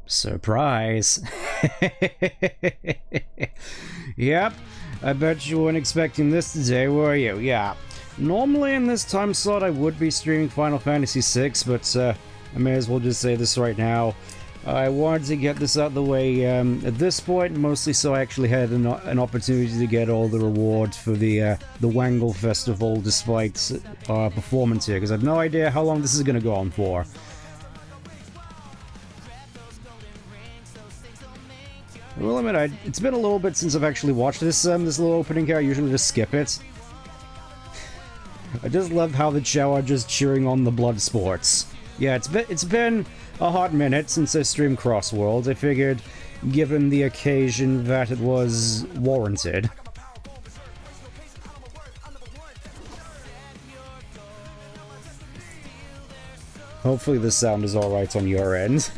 Surprise. Yep, I bet you weren't expecting this today, were you? Yeah. Normally in this time slot I would be streaming Final Fantasy VI, but I may as well just say this right now. I wanted to get this out of the way at this point, mostly so I actually had an opportunity to get all the rewards for the Whangle Festival despite our performance here, because I have no idea how long this is going to go on for. I will admit, it's been a little bit since I've actually watched this little opening here. I usually just skip it. I just love how the Chow are just cheering on the blood sports. Yeah, it's been a hot minute since I streamed Crossworlds. I figured, given the occasion, that it was warranted. Hopefully the sound is alright on your end.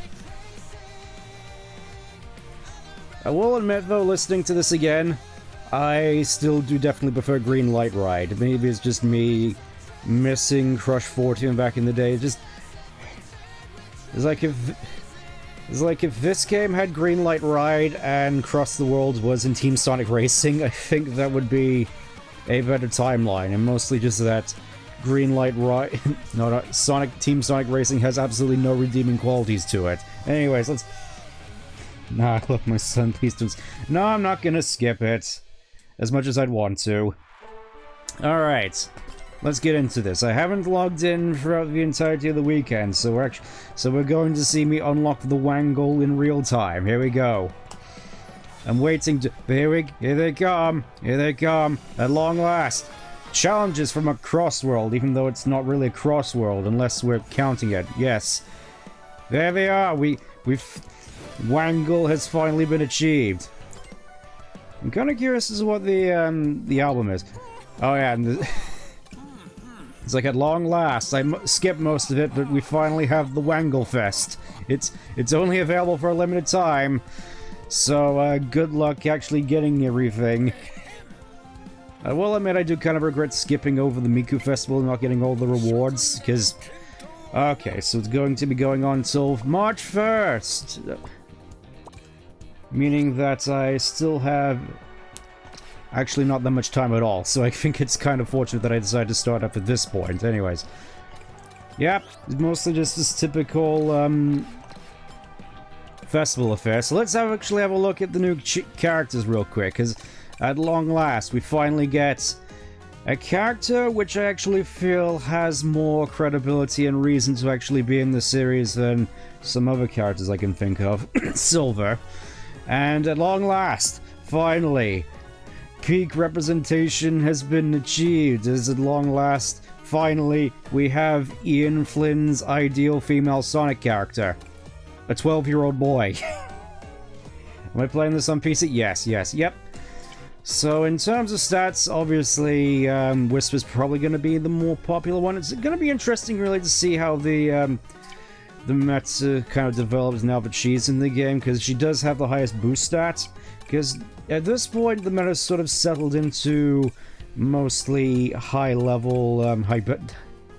I will admit, though, listening to this again, I still do definitely prefer Green Light Ride. Maybe it's just me missing Crush 14 back in the day. It's like if this game had Green Light Ride and Cross the World was in Team Sonic Racing, I think that would be a better timeline. And mostly just that Green Light Ride... no, Team Sonic Racing has absolutely no redeeming qualities to it. Anyways, let's... Nah, look, my son, please don't... No, I'm not gonna skip it. As much as I'd want to. Alright. Let's get into this. I haven't logged in throughout the entirety of the weekend, so we're going to see me unlock the Whangle in real time. Here we go. I'm waiting to... Here they come. Here they come. At long last. Challenges from a Crossworld, even though it's not really a Crossworld, unless we're counting it. Yes. There they are. Whangle has finally been achieved. I'm kind of curious as to what the album is. Oh yeah, and it's like at long last. I skipped most of it, but we finally have the Whangle Fest. It's only available for a limited time, so good luck actually getting everything. I will admit I do kind of regret skipping over the Miku Festival and not getting all the rewards, because... Okay, so it's going to be going on until March 1st! Meaning that I still have actually not that much time at all, so I think it's kind of fortunate that I decided to start up at this point. Anyways. Yep, it's mostly just this typical festival affair. So let's actually have a look at the new characters real quick, because at long last we finally get a character which I actually feel has more credibility and reason to actually be in the series than some other characters I can think of. Silver. And at long last, finally, peak representation has been achieved. As at long last, finally, we have Ian Flynn's ideal female Sonic character. A 12-year-old boy. Am I playing this on PC? Yes, yep. So in terms of stats, obviously, Whisper's probably going to be the more popular one. It's going to be interesting, really, to see how the meta kind of develops now that she's in the game, because she does have the highest boost stats. Because at this point, the meta sort of settled into mostly high-level,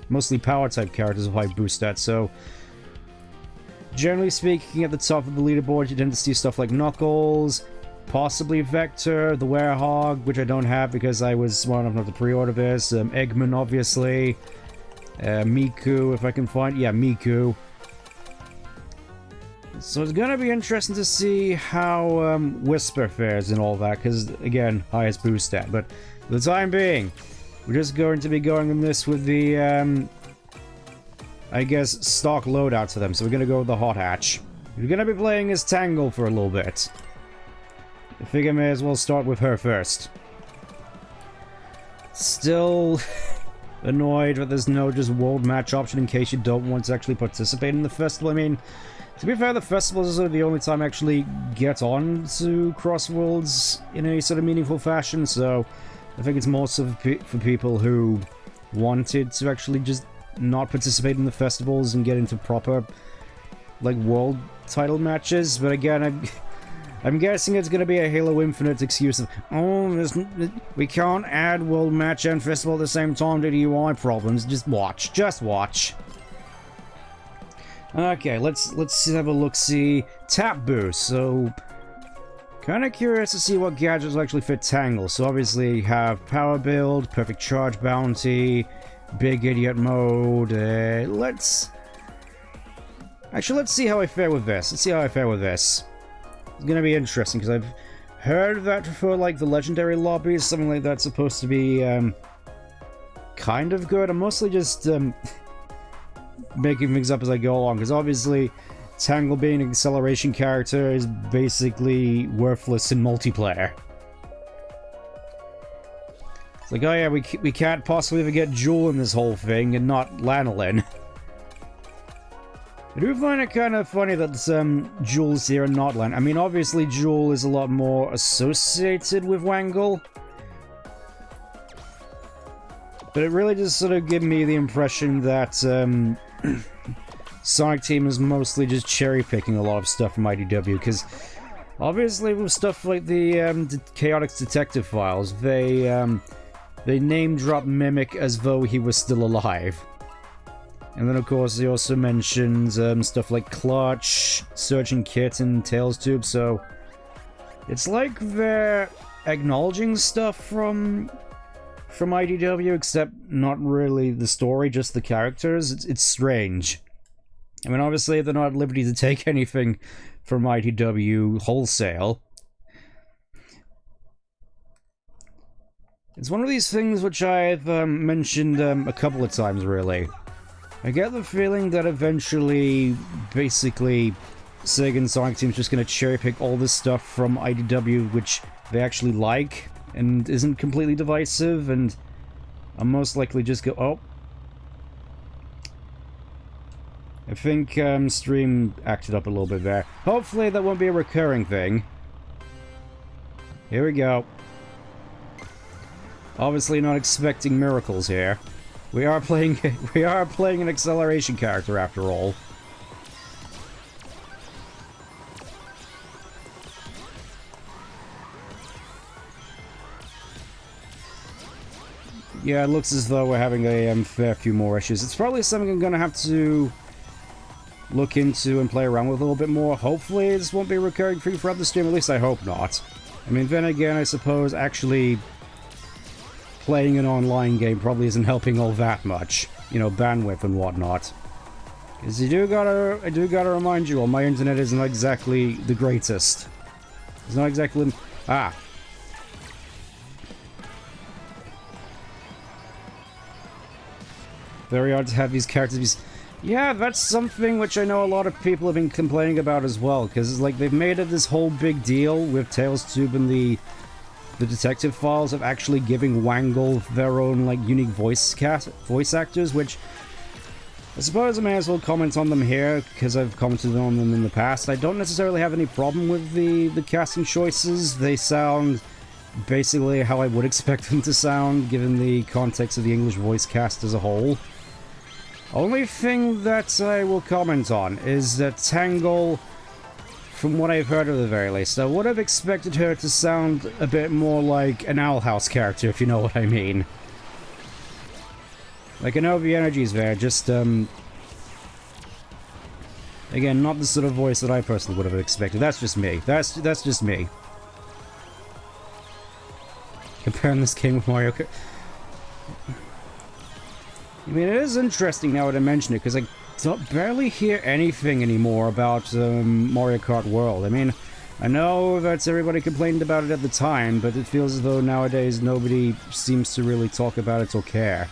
mostly power-type characters with high boost stats. So, generally speaking, at the top of the leaderboard, you tend to see stuff like Knuckles, possibly Vector, the Werehog, which I don't have because I was smart enough not to pre-order this, Eggman, obviously, Miku, if I can find... Yeah, Miku. So it's gonna be interesting to see how Whisper fares and all that, because, again, highest boost stat. But for the time being, we're just going to be going on this with the, I guess, stock loadout to them. So we're gonna go with the Hot Hatch. We're gonna be playing as Tangle for a little bit. I figure I may as well start with her first. Still annoyed that there's no just world match option in case you don't want to actually participate in the festival. I mean, to be fair, the festival is sort of the only time I actually get on to Crossworlds in any sort of meaningful fashion, so I think it's more so for people who wanted to actually just not participate in the festivals and get into proper, like, world title matches. But again, I'm guessing it's going to be a Halo Infinite excuse of, oh, we can't add World Match and Festival at the same time due to UI problems. Just watch. Okay, let's have a look-see. Tap boost, so... Kind of curious to see what gadgets will actually fit Tangle. So obviously you have power build, perfect charge bounty, big idiot mode. Let's see how I fare with this. Let's see how I fare with this. It's gonna be interesting because I've heard that for like the legendary lobbies, something like that's supposed to be kind of good. I'm mostly just making things up as I go along because obviously Tangle being an acceleration character is basically worthless in multiplayer. It's like, oh yeah, we can't possibly ever get Jewel in this whole thing and not Lanolin. I do find it kind of funny that Jewel's here and not Lan. I mean, obviously Jewel is a lot more associated with Whangle. But it really just sort of gives me the impression that Sonic Team is mostly just cherry-picking a lot of stuff from IDW, because obviously with stuff like the Chaotic Detective Files, they name-drop Mimic as though he was still alive. And then of course he also mentions stuff like Clutch, Searching Kit, and Tails Tube, so it's like they're acknowledging stuff from IDW, except not really the story, just the characters. It's strange. I mean, obviously they're not at liberty to take anything from IDW wholesale. It's one of these things which I've mentioned a couple of times, really. I get the feeling that eventually, basically, SEGA and Sonic Team's just gonna cherry-pick all this stuff from IDW which they actually like, and isn't completely divisive, and I'll most likely just go... Oh. I think stream acted up a little bit there. Hopefully that won't be a recurring thing. Here we go. Obviously not expecting miracles here. We are playing an acceleration character after all. Yeah, it looks as though we're having a fair few more issues. It's probably something I'm gonna have to look into and play around with a little bit more. Hopefully this won't be a recurring thing throughout the stream, at least I hope not. I mean, then again, I suppose actually playing an online game probably isn't helping all that much. You know, bandwidth and whatnot. Because I do gotta remind you all, my internet isn't exactly the greatest. It's not exactly... Ah! Very hard to have these characters be... Yeah, that's something which I know a lot of people have been complaining about as well, because it's like they've made it this whole big deal with Tails Tube and the detective files of actually giving Whangle their own like unique voice actors, which I suppose I may as well comment on them here because I've commented on them in the past. I don't necessarily have any problem with the casting choices. They sound basically how I would expect them to sound given the context of the English voice cast as a whole. Only thing that I will comment on is that Tangle, from what I've heard at the very least, I would have expected her to sound a bit more like an Owl House character, if you know what I mean. Like, I know the energy's there, just, again, not the sort of voice that I personally would have expected. That's just me. That's just me. Comparing this game with Mario Kart... I mean, it is interesting now that I mention it, because I don't barely hear anything anymore about Mario Kart World. I mean, I know that everybody complained about it at the time, but it feels as though nowadays nobody seems to really talk about it or care.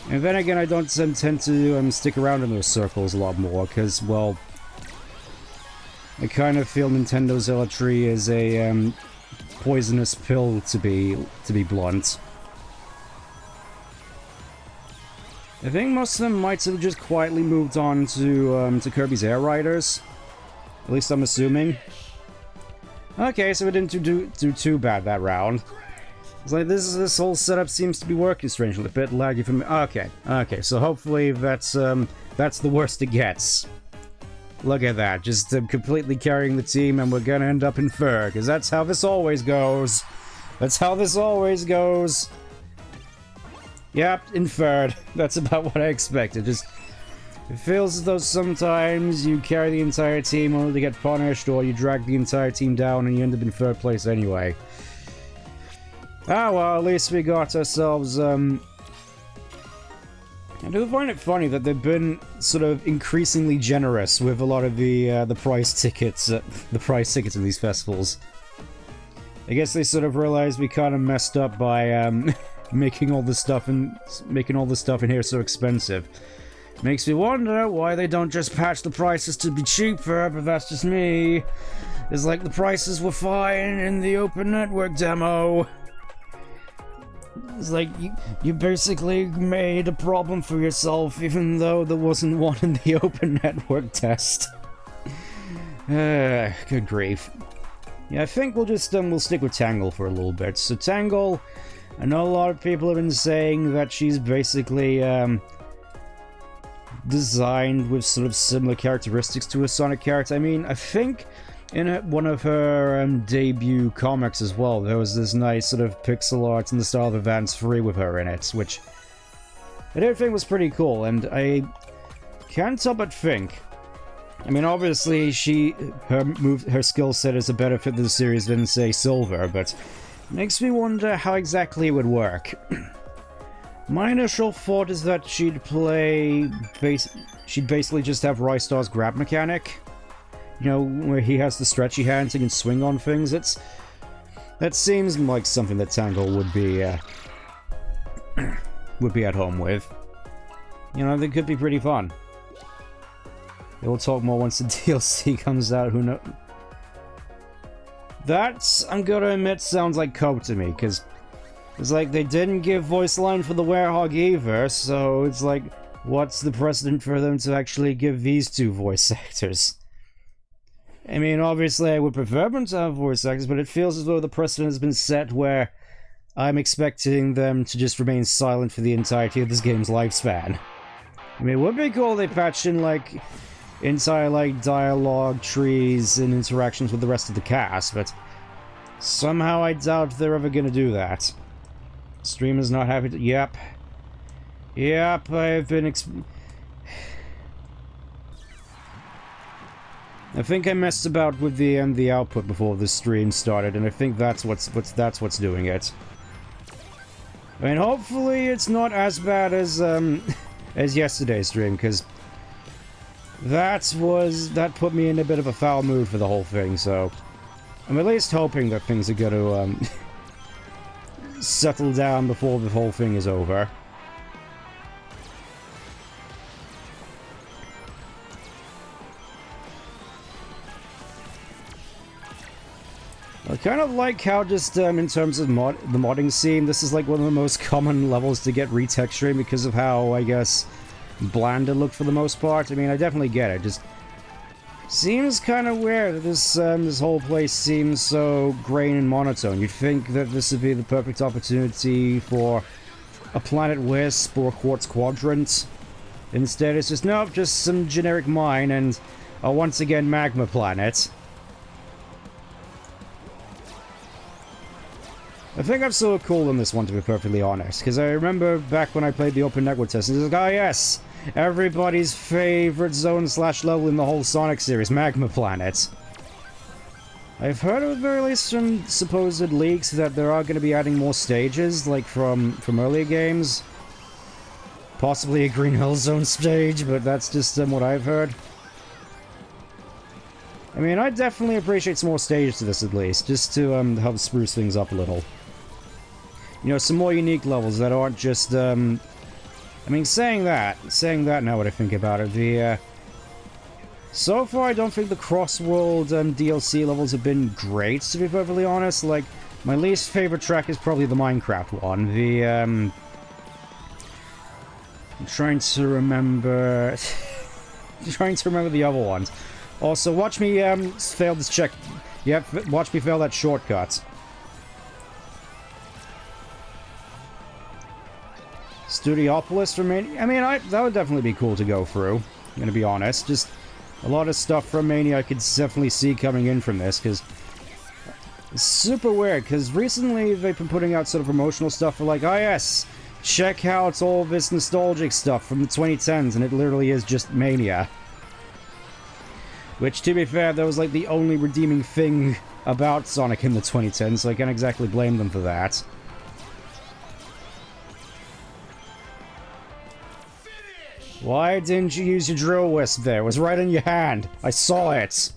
And then again, I don't tend to stick around in those circles a lot more, because, well, I kind of feel Nintendo zealotry is a poisonous pill, to be blunt. I think most of them might have just quietly moved on to Kirby's Air Riders. At least I'm assuming. Okay, so we didn't do too bad that round. It's like this whole setup seems to be working strangely. A bit laggy for me. Okay, so hopefully that's the worst it gets. Look at that, just completely carrying the team, and we're gonna end up in Fur, because that's how this always goes. That's how this always goes. Yep, inferred. That's about what I expected. Just, it feels as though sometimes you carry the entire team only to get punished, or you drag the entire team down and you end up in third place anyway. Ah, well, at least we got ourselves, I do find it funny that they've been sort of increasingly generous with a lot of the prize tickets, the prize tickets of these festivals. I guess they sort of realized we kind of messed up by, making all this stuff in here so expensive. Makes me wonder why they don't just patch the prices to be cheaper, but that's just me. It's like the prices were fine in the open network demo. It's like you basically made a problem for yourself, even though there wasn't one in the open network test. Good grief. Yeah, I think we'll just we'll stick with Tangle for a little bit. So Tangle, I know a lot of people have been saying that she's basically designed with sort of similar characteristics to a Sonic character. I mean, I think in one of her debut comics as well, there was this nice sort of pixel art in the style of Advance 3 with her in it, which I did think was pretty cool, and I can't help but think, I mean, obviously her skill set is a better fit to the series than, say, Silver, but it makes me wonder how exactly it would work. My initial thought is that she'd basically just have Rystar's grab mechanic. You know, where he has the stretchy hands and can swing on things. That seems like something that Tangle would be at home with. You know, they could be pretty fun. We'll talk more once the DLC comes out, who knows. That, I'm gonna admit, sounds like cope to me, because it's like they didn't give voice line for the Werehog either, so it's like, what's the precedent for them to actually give these two voice actors? I mean, obviously I would prefer them to have voice actors, but it feels as though the precedent has been set where I'm expecting them to just remain silent for the entirety of this game's lifespan. I mean, it would be cool if they patched in, like, entire, like, dialogue trees and interactions with the rest of the cast, but somehow I doubt they're ever gonna do that. Streamer's not happy to... Yep, I've been I think I messed about with the output before the stream started, and I think that's what's doing it. I mean, hopefully it's not as bad as as yesterday's stream, because that put me in a bit of a foul mood for the whole thing. So I'm at least hoping that things are going to settle down before the whole thing is over. I kind of like how just in terms of the modding scene, this is like one of the most common levels to get retexturing because of how, I guess, bland it looked for the most part. I mean, I definitely get it. Just seems kind of weird that this whole place seems so grain and monotone. You'd think that this would be the perfect opportunity for a Planet Wisp or a Quartz Quadrant. Instead, it's just, nope, just some generic mine and once again magma planet. I think I'm so cool on this one, to be perfectly honest, because I remember back when I played the open network test, and it was like, oh yes, everybody's favorite zone/level in the whole Sonic series, Magma Planet. I've heard at the very least from supposed leaks that there are going to be adding more stages, like from earlier games. Possibly a Green Hill Zone stage, but that's just what I've heard. I mean, I definitely appreciate some more stages to this at least, just to help spruce things up a little. You know, some more unique levels that aren't just, I mean, saying that now what I think about it, so far I don't think the Crossworld DLC levels have been great, to be perfectly honest. Like, my least favorite track is probably the Minecraft one. I'm trying to remember... the other ones. Also, watch me fail this check. Yep, watch me fail that shortcut. Studiopolis for Mania. I mean, that would definitely be cool to go through. I'm gonna be honest. Just a lot of stuff from Mania I could definitely see coming in from this, because it's super weird. Because recently they've been putting out sort of promotional stuff for like, oh yes, check out all this nostalgic stuff from the 2010s, and it literally is just Mania. Which, to be fair, that was like the only redeeming thing about Sonic in the 2010s, so I can't exactly blame them for that. Why didn't you use your drill wisp there? It was right in your hand. I saw it.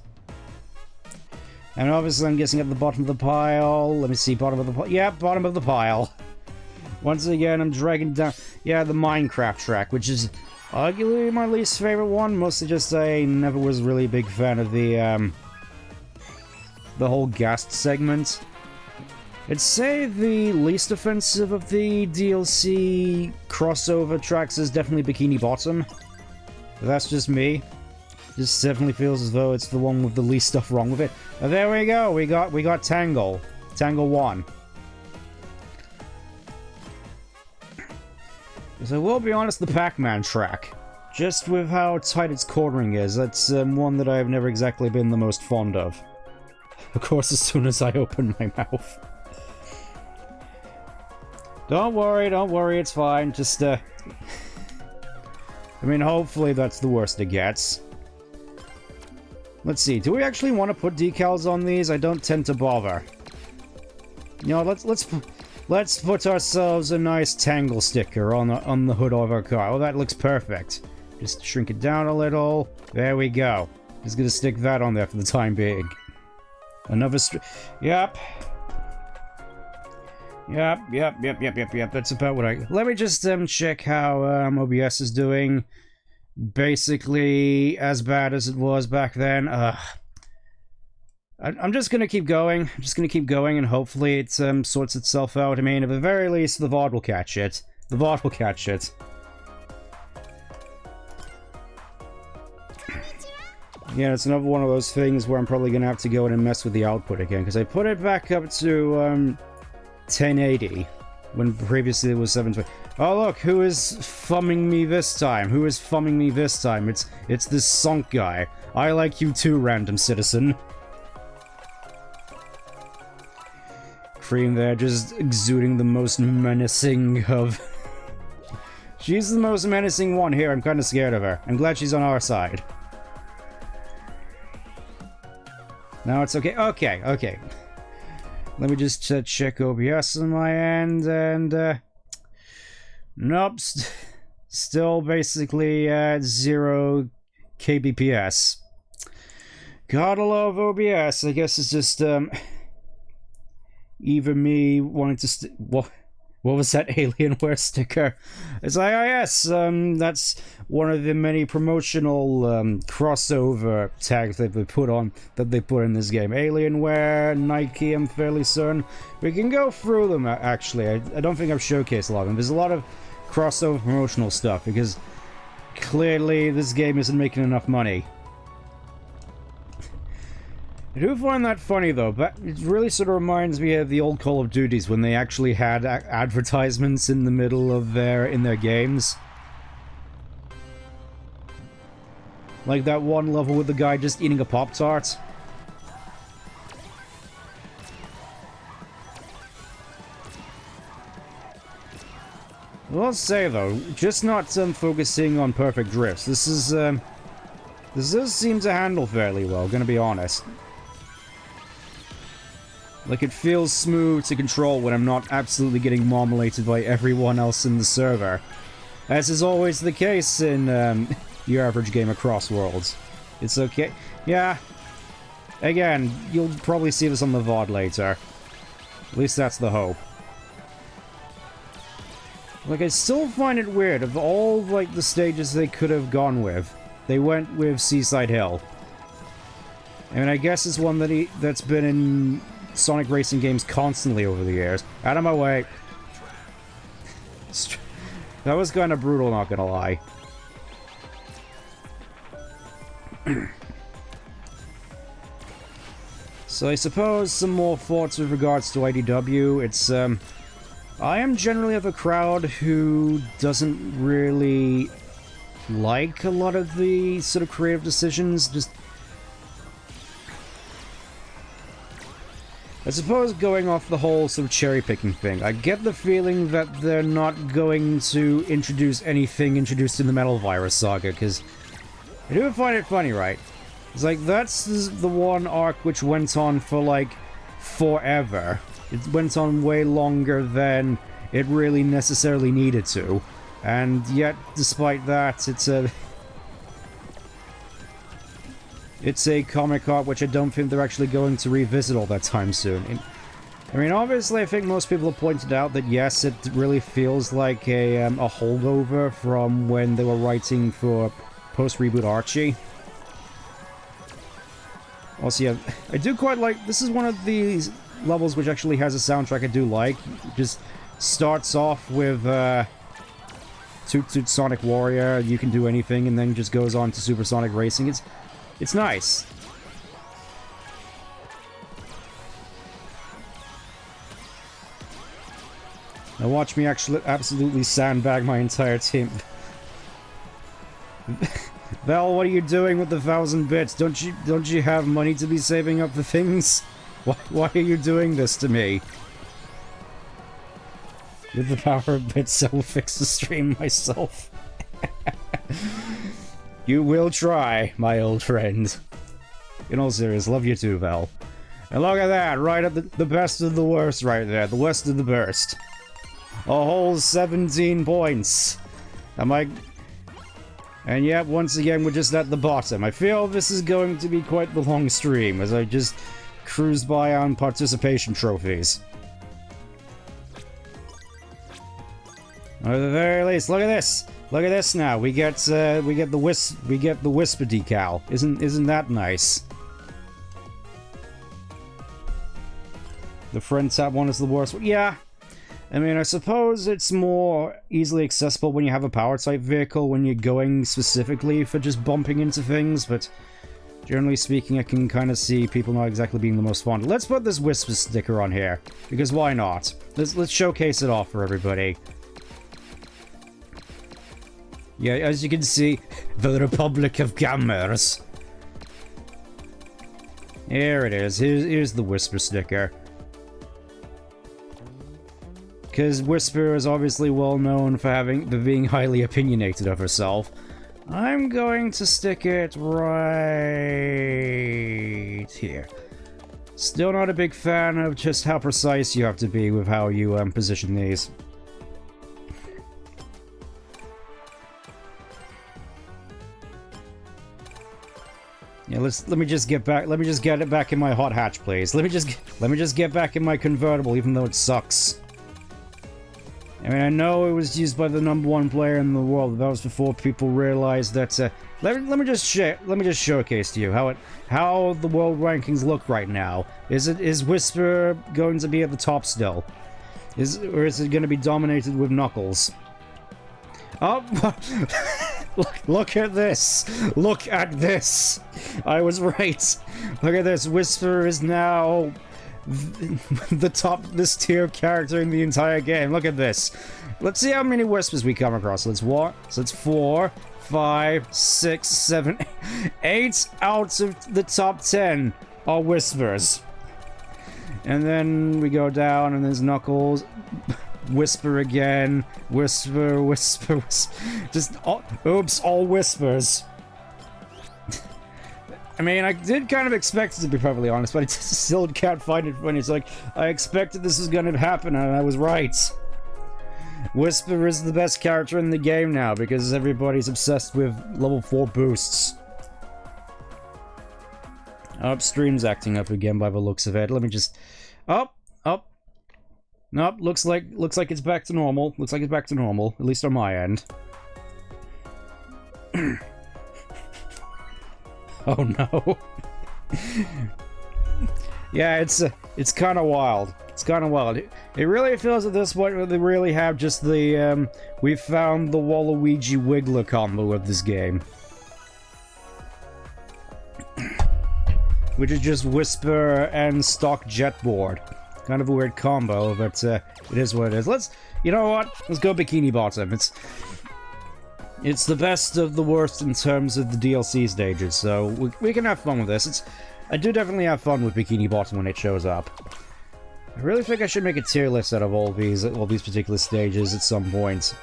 And obviously I'm guessing at the bottom of the pile. Let me see, bottom of the pile. Yeah, bottom of the pile. Once again, I'm dragging down... Yeah, the Minecraft track, which is arguably my least favorite one. Mostly just I never was really a big fan of the whole Ghast segment. I'd say the least offensive of the DLC crossover tracks is definitely Bikini Bottom. But that's just me. Just definitely feels as though it's the one with the least stuff wrong with it. Oh, there we go. We got Tangle. Tangle 1. So I will be honest, the Pac-Man track, just with how tight its cornering is, that's one that I've never exactly been the most fond of. Of course, as soon as I open my mouth. Don't worry, it's fine. Just, I mean, hopefully that's the worst it gets. Let's see, do we actually want to put decals on these? I don't tend to bother. You know, let's put ourselves a nice Tangle sticker on the hood of our car. Oh, that looks perfect. Just shrink it down a little. There we go. Just gonna stick that on there for the time being. Another Yep. Yep. That's about what I... Let me just check how OBS is doing. Basically as bad as it was back then. I'm just gonna keep going. I'm just gonna keep going, and hopefully it sorts itself out. I mean, at the very least, the VoD will catch it. The VoD will catch it. Yeah, it's another one of those things where I'm probably gonna have to go in and mess with the output again, because I put it back up to 1080 when previously it was 720. Oh look, who is thumbing me this time? Who is thumbing me this time? It's this Sonk guy. I like you too, random citizen. Cream there, just exuding the most menacing of... She's the most menacing one here. I'm kind of scared of her. I'm glad she's on our side. Now it's okay. Okay. Let me just check OBS on my end, and nope, still basically at 0 kbps. Gotta love OBS. I guess it's just either me wanting to what was that Alienware sticker? It's like, oh yes, that's one of the many promotional crossover tags that they put in this game. Alienware, Nike, I'm fairly certain. We can go through them, actually. I don't think I've showcased a lot of them. There's a lot of crossover promotional stuff, because clearly this game isn't making enough money. I do find that funny, though, but it really sort of reminds me of the old Call of Duties when they actually had advertisements in the middle of in their games. Like that one level with the guy just eating a Pop-Tart. Well, let's say, though, just not focusing on perfect drifts. This does seem to handle fairly well, gonna be honest. Like, it feels smooth to control when I'm not absolutely getting marmorated by everyone else in the server. As is always the case in your average game of Crossworlds. It's okay. Yeah. Again, you'll probably see this on the VoD later. At least that's the hope. Like, I still find it weird. Of all, like, the stages they could have gone with, they went with Seaside Hill. I mean, I guess it's one that's been in Sonic racing games constantly over the years. Out of my way. That was kind of brutal, not gonna lie. So I suppose some more thoughts with regards to IDW. It's, I am generally of a crowd who doesn't really like a lot of the sort of creative decisions. Just I suppose going off the whole sort of cherry-picking thing, I get the feeling that they're not going to introduce anything introduced in the Metal Virus saga, because I do find it funny, right? It's like, that's the one arc which went on for, like, forever. It went on way longer than it really necessarily needed to. And yet, despite that, it's a comic arc which I don't think they're actually going to revisit all that time soon. I mean, obviously, I think most people have pointed out that, yes, it really feels like a holdover from when they were writing for post-reboot Archie. Also, yeah, I do quite like... This is one of these levels which actually has a soundtrack I do like. It just starts off with Toot Toot Sonic Warrior, You Can Do Anything, and then just goes on to Supersonic Racing. It's nice. Now watch me actually absolutely sandbag my entire team. Val, what are you doing with the 1,000 bits? Don't you have money to be saving up for things? Why are you doing this to me? With the power of bits, I will fix the stream myself. You will try, my old friend. In all seriousness, love you too, Val. And look at that, right at the best of the worst right there. The worst of the burst. A whole 17 points. And yet, once again, we're just at the bottom. I feel this is going to be quite the long stream, as I just cruise by on participation trophies. At the very least, look at this! Look at this now. We get the Whisper decal. Isn't that nice? The front tap one is the worst one. Yeah. I mean, I suppose it's more easily accessible when you have a power-type vehicle, when you're going specifically for just bumping into things, but generally speaking, I can kind of see people not exactly being the most fond. Let's put this Whisper sticker on here, because why not? Let's showcase it off for everybody. Yeah, as you can see, the Republic of Gamers. Here it is. Here's the Whisper sticker. Because Whisper is obviously well known for being highly opinionated of herself. I'm going to stick it right here. Still not a big fan of just how precise you have to be with how you position these. Yeah, let me just get it back in my hot hatch, please. Let me just get back in my convertible, even though it sucks. I mean, I know it was used by the #1 player in the world, but that was before people realized that. Let me just showcase to you how the world rankings look right now. Is Whisper going to be at the top still? Or is it going to be dominated with Knuckles? Oh, look at this! Look at this! I was right. Look at this. Whisper is now the top this tier character in the entire game. Look at this. Let's see how many Whispers we come across. So it's 4, 5, 6, 7, 8 out of the top 10 are Whispers. And then we go down and there's Knuckles. Whisper again. Whisper. Just oops, all Whispers. I mean, I did kind of expect it, to be perfectly honest, but I just still can't find it funny. It's like, I expected this was going to happen, and I was right. Whisper is the best character in the game now, because everybody's obsessed with level 4 boosts. Upstream's acting up again by the looks of it. Let me just... Up. Nope, looks like it's back to normal. Looks like it's back to normal, at least on my end. Oh no. Yeah, it's kind of wild. It's kind of wild. It really feels at this point that they really have just the we found the Waluigi Wiggler combo of this game, which is just Whisper and stock Jetboard. Kind of a weird combo, but it is what it is. You know what? Let's go Bikini Bottom. It's the best of the worst in terms of the DLC stages, so we can have fun with this. I do definitely have fun with Bikini Bottom when it shows up. I really think I should make a tier list out of all these particular stages at some point.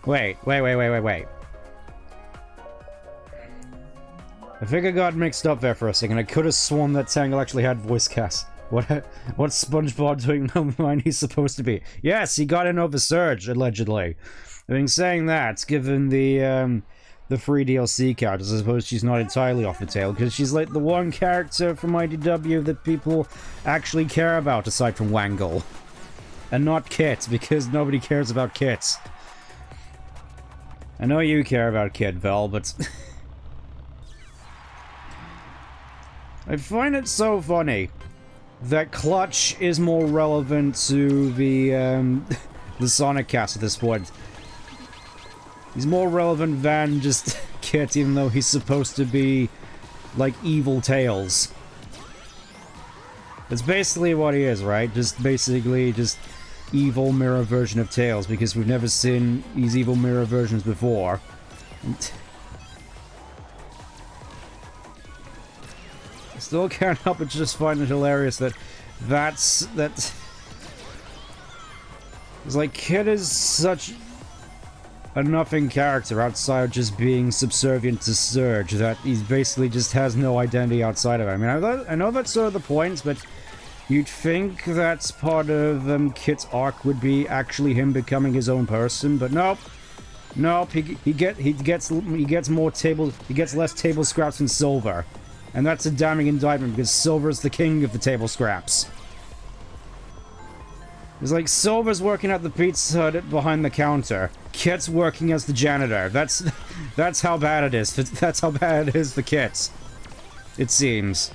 Wait. I think I got mixed up there for a second. I could have sworn that Tangle actually had voice cast. What's SpongeBob doing when he's supposed to be? Yes, he got in over Surge, allegedly. I mean, saying that, given the free DLC characters, I suppose she's not entirely off the tail, because she's like the one character from IDW that people actually care about, aside from Whangle. And not Kit, because nobody cares about Kit. I know you care about Kit, Vel, but... I find it so funny that Clutch is more relevant to the Sonic cast at this point. He's more relevant than just Kit, even though he's supposed to be like evil Tails. That's basically what he is, right? Just basically just evil mirror version of Tails, because we've never seen these evil mirror versions before. Still can't help but just find it hilarious that it's like Kid is such a nothing character outside of just being subservient to Surge that he basically just has no identity outside of him. I mean, I know that's sort of the point, but you'd think that part of Kit's arc would be actually him becoming his own person, but nope. Nope, he gets less table scraps than Silver. And that's a damning indictment, because Silver's the king of the table scraps. It's like Silver's working at the Pizza Hut behind the counter. Kit's working as the janitor. That's how bad it is. That's how bad it is for Kit. It seems.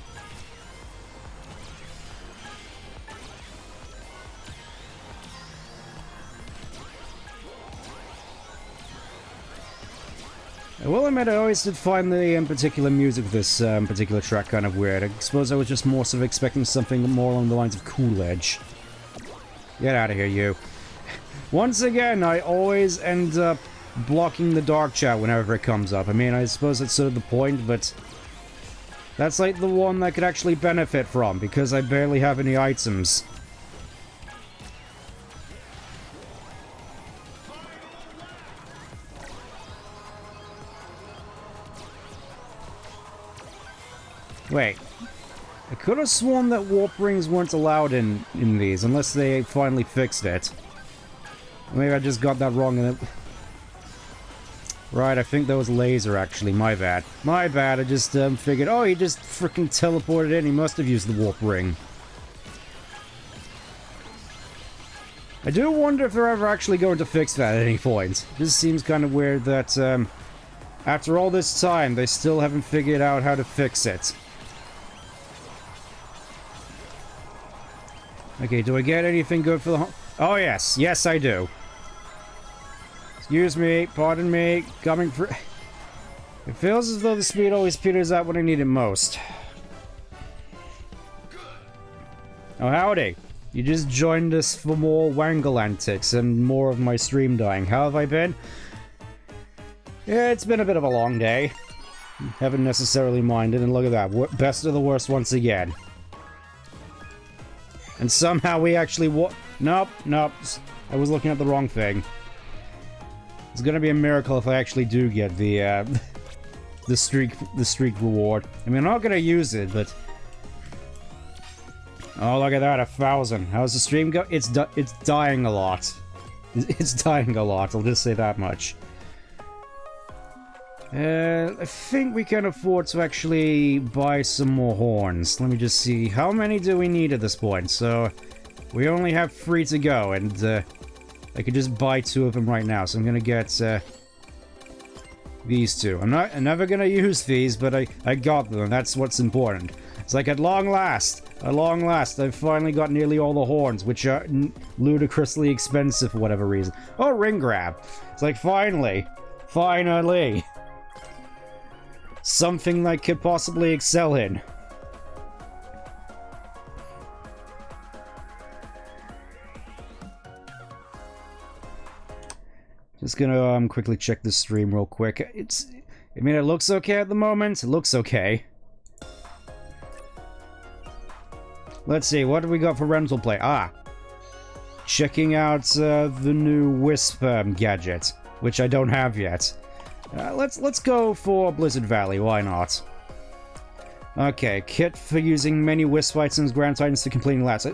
I will admit, I always did find the particular music of this particular track kind of weird. I suppose I was just more sort of expecting something more along the lines of Coolidge. Get out of here, you. Once again, I always end up blocking the dark chat whenever it comes up. I mean, I suppose that's sort of the point, but that's like the one that could actually benefit from, because I barely have any items. Wait, I could have sworn that warp rings weren't allowed in these, unless they finally fixed it. Maybe I just got that wrong and it... Right, I think that was laser actually, my bad. My bad, I just figured, oh, he just freaking teleported in, he must have used the warp ring. I do wonder if they're ever actually going to fix that at any point. This seems kind of weird that, after all this time, they still haven't figured out how to fix it. Okay, do I get anything good for the Oh, yes. Yes, I do. Excuse me. Pardon me. Coming for... It feels as though the speed always peters out when I need it most. Oh, howdy. You just joined us for more Whangle antics and more of my stream dying. How have I been? Yeah, it's been a bit of a long day. Haven't necessarily minded, and look at that. Best of the worst once again. And somehow we actually Nope. I was looking at the wrong thing. It's gonna be a miracle if I actually do get the streak reward. I mean, I'm not gonna use it, but... Oh, look at that, 1,000. How's the stream go? It's dying a lot. It's dying a lot, I'll just say that much. I think we can afford to actually buy some more horns. Let me just see. How many do we need at this point? So, we only have 3 to go, and I could just buy 2 of them right now. So I'm gonna get these 2. I'm never gonna use these, but I got them, and that's what's important. It's like at long last, I've finally got nearly all the horns, which are ludicrously expensive for whatever reason. Oh, ring grab. It's like, finally. Something I could possibly excel in. Just gonna quickly check the stream real quick. I mean, it looks okay at the moment. It looks okay. Let's see, what do we got for rental play? Ah, checking out the new Wisp gadget, which I don't have yet. Let's go for Blizzard Valley. Why not? Okay, kit for using many Wisp items grant items to completing labs.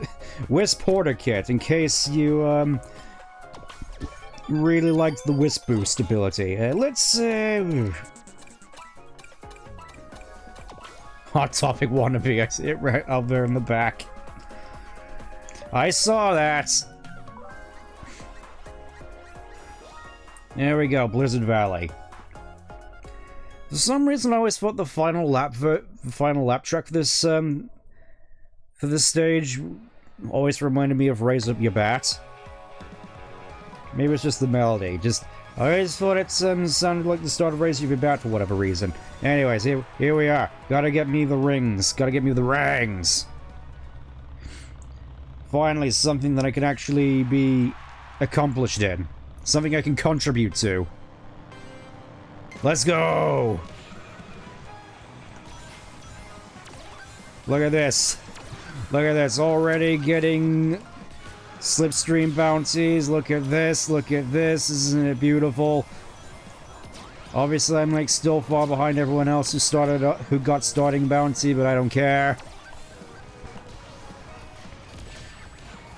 Wisp Porter kit, in case you really liked the Wisp boost ability. Let's Hot Topic wannabe. I see it right up there in the back. I saw that. There we go, Blizzard Valley. For some reason, I always thought the final lap track for this stage always reminded me of Raise Up Your Bat. Maybe it's just the melody. I always thought it sounded like the start of Raise Up Your Bat for whatever reason. Anyways, here we are. Gotta get me the rings. Gotta get me the rings. Finally, something that I can actually be accomplished in. Something I can contribute to. Let's go! Look at this. Look at this. Already getting slipstream bounties. Look at this. Look at this. Isn't it beautiful? Obviously, I'm like still far behind everyone else who got starting bounty, but I don't care.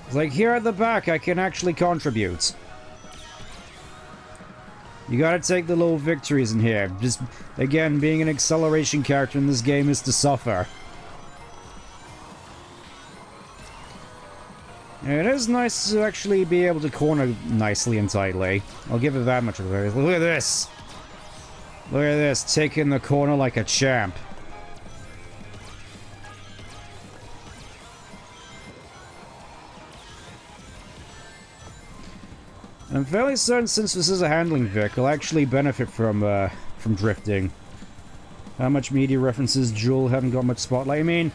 It's like here at the back, I can actually contribute. You gotta take the little victories in here. Just, again, being an acceleration character in this game is to suffer. It is nice to actually be able to corner nicely and tightly. I'll give it that much of a... Look at this! Look at this, taking the corner like a champ. I'm fairly certain, since this is a handling vehicle, I actually benefit from drifting. How much media references Jewel haven't got much spotlight. I mean,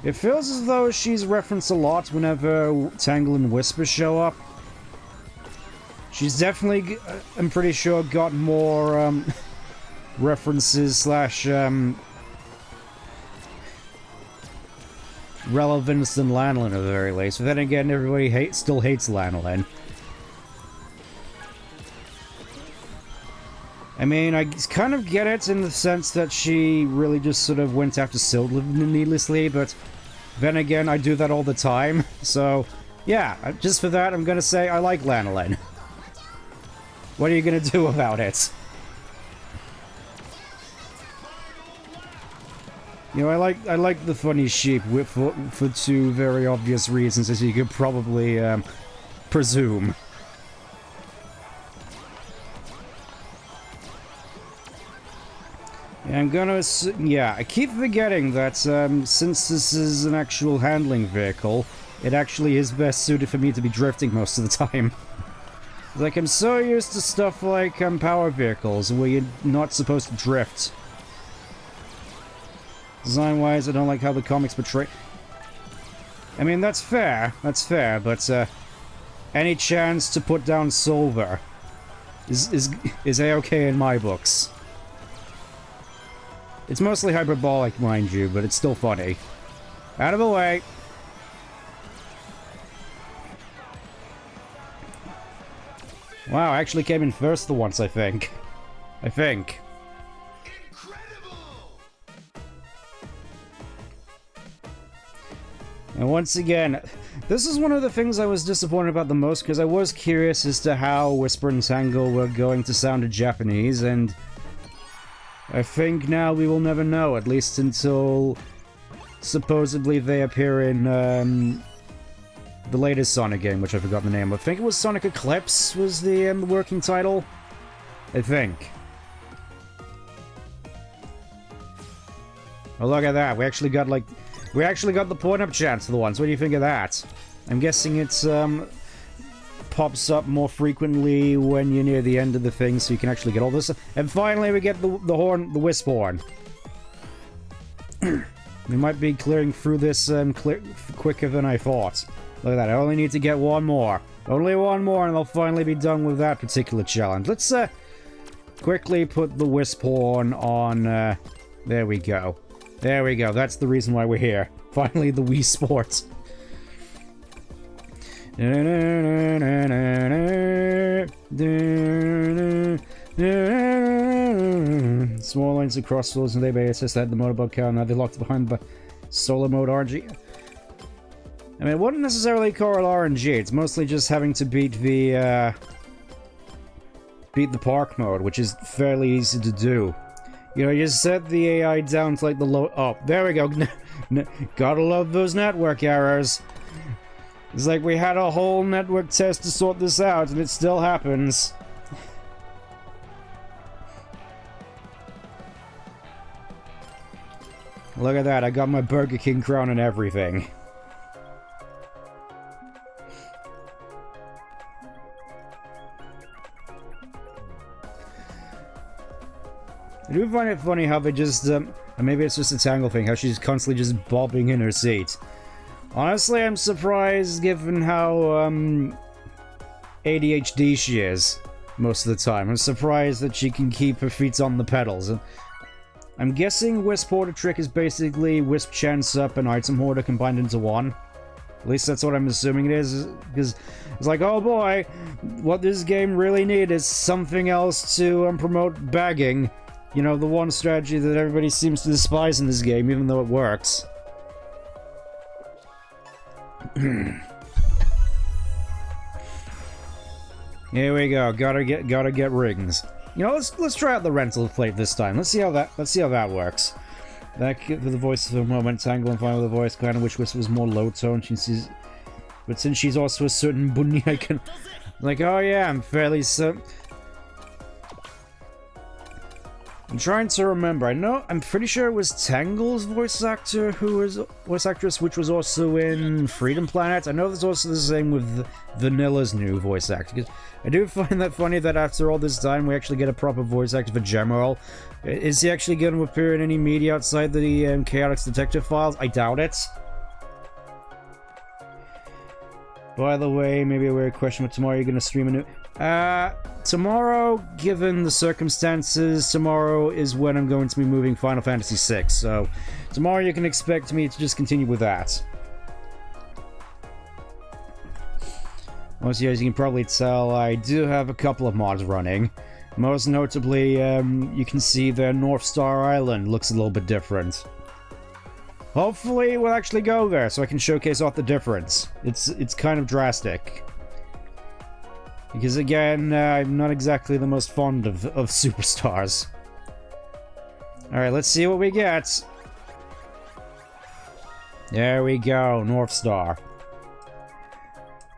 it feels as though she's referenced a lot whenever Tangle and Whisper show up. She's definitely, I'm pretty sure, got more references slash relevance than Lanolin at the very least. But then again, everybody still hates Lanolin. I mean, I kind of get it in the sense that she really just sort of went after Sildred needlessly, but then again, I do that all the time. So, yeah, just for that, I'm gonna say I like Lanolin. What are you gonna do about it? You know, I like the funny sheep for two very obvious reasons, as you could probably presume. I'm gonna... Yeah, I keep forgetting that since this is an actual handling vehicle, it actually is best suited for me to be drifting most of the time. Like, I'm so used to stuff like power vehicles, where you're not supposed to drift. Design-wise, I don't like how the comics portray... I mean, that's fair, but any chance to put down silver is A-okay in my books. It's mostly hyperbolic, mind you, but it's still funny. Out of the way! Wow, I actually came in first for once, I think. Incredible! And once again, this is one of the things I was disappointed about the most, because I was curious as to how Whisper and Tangle were going to sound in Japanese, and I think now we will never know, at least until supposedly they appear in the latest Sonic game, which I forgot the name of. I think it was Sonic Eclipse was the working title. I think. Oh, look at that. We actually got the point-up chance for the ones. What do you think of that? I'm guessing it's pops up more frequently when you're near the end of the thing, so you can actually get all this. And finally, we get the horn, the Wisp horn. We might be clearing through this quicker than I thought. Look at that, I only need to get one more. Only one more and I'll finally be done with that particular challenge. Let's quickly put the wisp horn on, there we go. There we go, that's the reason why we're here. Finally the Wii Sports. Small lines of Crossworlds and they may assist that the motorbug count. Now they're locked behind the solo mode RNG. I mean, it wouldn't necessarily call it RNG. It's mostly just having to beat the park mode, which is fairly easy to do. You know, you set the AI down to like the low. Oh, there we go. Gotta love those network errors. It's like we had a whole network test to sort this out, and it still happens. Look at that, I got my Burger King crown and everything. I do find it funny how they just, maybe it's just a Tangle thing, how she's constantly just bobbing in her seat. Honestly, I'm surprised given how, ADHD she is most of the time. I'm surprised that she can keep her feet on the pedals. I'm guessing Wisp Hoarder Trick is basically Wisp Chance Up and Item Hoarder combined into one. At least that's what I'm assuming it is, because it's like, oh boy, what this game really needs is something else to promote bagging. You know, the one strategy that everybody seems to despise in this game, even though it works. Here we go. Gotta get rings. You know, let's try out the rental plate this time. Let's see how that works. That with the voice for a moment, Tangle and Fine with the voice. Kind of wish Wisp was more low tone. But since she's also a certain bunny, I can like, oh yeah, I'm fairly so. I'm trying to remember. I'm pretty sure it was Tangle's voice actor who was voice actress, which was also in Freedom Planet. I know there's also the same with Vanilla's new voice actor. Because I do find that funny that after all this time, we actually get a proper voice actor for Gemerald. Is he actually going to appear in any media outside the Chaotic Detective files? I doubt it. By the way, maybe a weird question, but tomorrow you're going to stream a new... tomorrow, given the circumstances, tomorrow is when I'm going to be moving Final Fantasy VI, so tomorrow you can expect me to just continue with that. Also, as you can probably tell, I do have a couple of mods running. Most notably, you can see the North Star Island looks a little bit different. Hopefully we'll actually go there so I can showcase off the difference. It's kind of drastic. Because again, I'm not exactly the most fond of superstars. Alright, let's see what we get. There we go, North Star.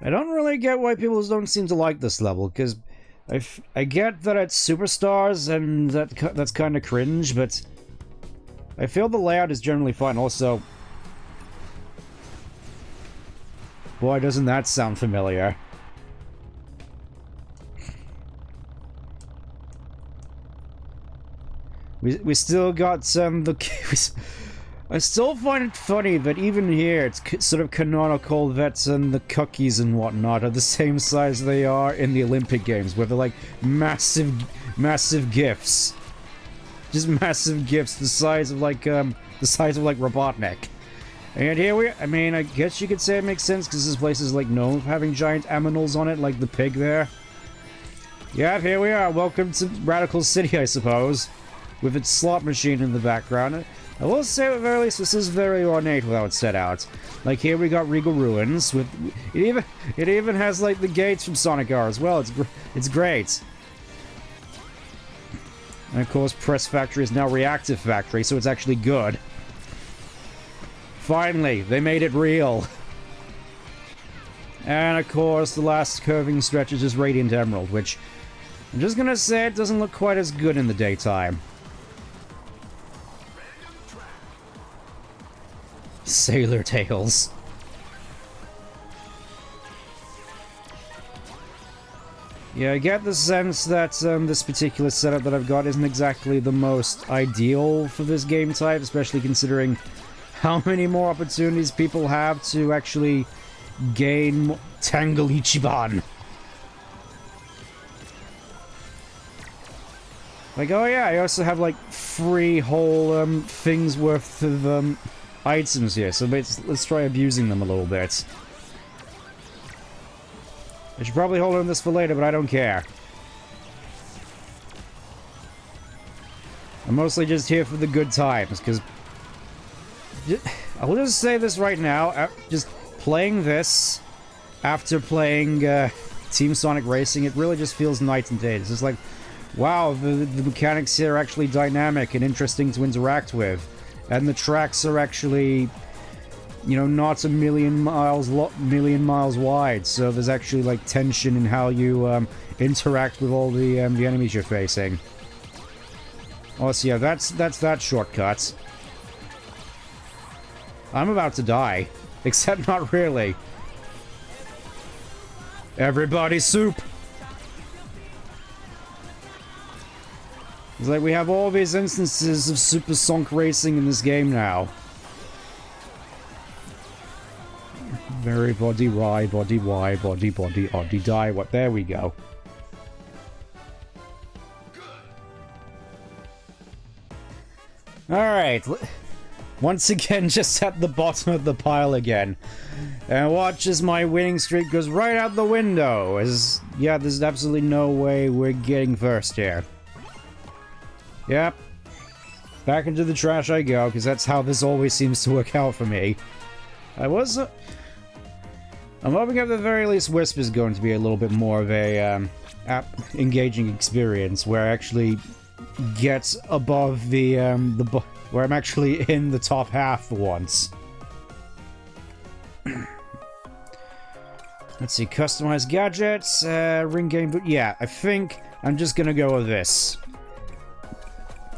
I don't really get why people don't seem to like this level, because I get that it's superstars and that's kind of cringe, but I feel the layout is generally fun. Also, boy, doesn't that sound familiar. We still got I still find it funny that even here it's sort of canonical that the cookies and whatnot are the same size they are in the Olympic Games, where they're like massive gifts. Just massive gifts the size of like Robotnik. And here I mean, I guess you could say it makes sense because this place is like known for having giant aminals on it, like the pig there. Yeah, here we are. Welcome to Radical City, I suppose. With its slot machine in the background. I will say at the very least this is very ornate with how it's set out. Like here we got Regal Ruins with it even has like the gates from Sonic R as well. It's great. And of course Press Factory is now Reactive Factory, so it's actually good. Finally, they made it real. And of course the last curving stretch is just Radiant Emerald, which I'm just gonna say it doesn't look quite as good in the daytime. Sailor Tails. Yeah, I get the sense that this particular setup that I've got isn't exactly the most ideal for this game type, especially considering how many more opportunities people have to actually gain Tangle Ichiban. Like, oh yeah, I also have, like, 3 whole, things worth of, items here, so let's try abusing them a little bit. I should probably hold on this for later, but I don't care. I'm mostly just here for the good times, because... I'll just say this right now, just playing this after playing, Team Sonic Racing, it really just feels night and day. It's just like... Wow, the mechanics here are actually dynamic and interesting to interact with. And the tracks are actually, you know, not a million miles wide. So there's actually, like, tension in how you interact with all the enemies you're facing. Oh, so yeah, that's that shortcut. I'm about to die. Except not really. Everybody soup! It's like we have all these instances of Super Sonic Racing in this game now. Very body Y, body Y, body, oddy die. What? There we go. Alright. Once again, just at the bottom of the pile again. And watch as my winning streak goes right out the window. As, yeah, there's absolutely no way we're getting first here. Yep. Back into the trash I go, because that's how this always seems to work out for me. I'm hoping at the very least Wisp is going to be a little bit more of a engaging experience, where I actually get above the where I'm actually in the top half for once. Let's see, customize gadgets, ring game, but yeah, I think I'm just gonna go with this.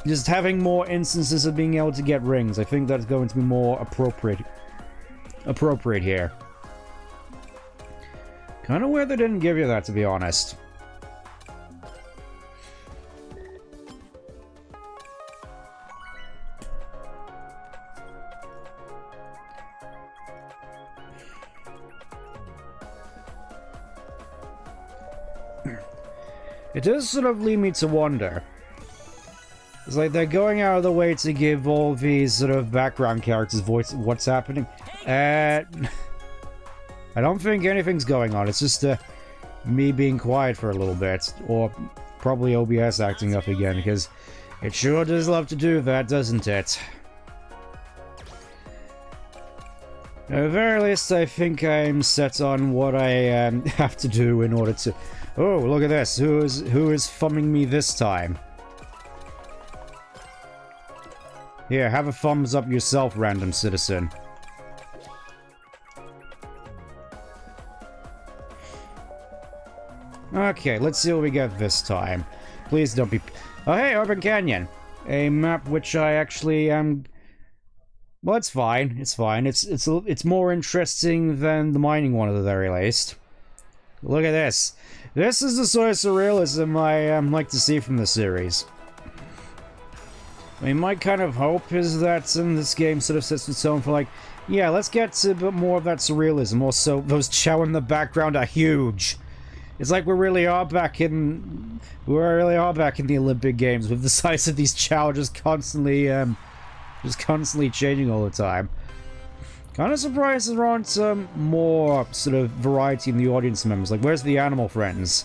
Just having more instances of being able to get rings, I think that's going to be more appropriate here. Kind of weird they didn't give you that, to be honest. It does sort of lead me to wonder. It's like they're going out of the way to give all these sort of background characters voice what's happening. I don't think anything's going on. It's just me being quiet for a little bit. Or probably OBS acting up again, because it sure does love to do that, doesn't it? At the very least, I think I'm set on what I have to do in order to... Oh, look at this. Who is thumbing me this time? Here, have a thumbs up yourself, random citizen. Okay, let's see what we get this time. Please don't be... Oh, hey, Urban Canyon! A map which I actually am... Well, it's fine. It's fine. It's more interesting than the mining one at the very least. Look at this. This is the sort of surrealism I like to see from the series. I mean, my kind of hope is that this game sort of sets its tone for, like, yeah, let's get to a bit more of that surrealism. Also, those chow in the background are huge. It's like we really are back in the Olympic Games with the size of these chow just constantly changing all the time. Kind of surprised there aren't more sort of variety in the audience members. Like, where's the animal friends?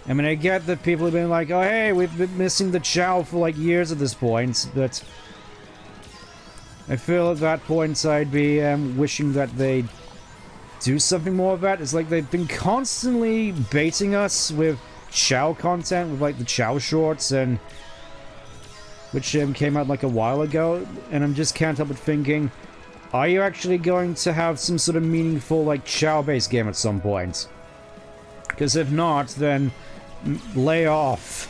I mean, I get that people have been like, oh, hey, we've been missing the chow for, like, years at this point, but I feel at that point I'd be wishing that they'd do something more of that. It's like they've been constantly baiting us with chow content, with, like, the chow shorts, and which came out, like, a while ago, and I just can't help but thinking, are you actually going to have some sort of meaningful, like, chow-based game at some point? Because if not, then lay off.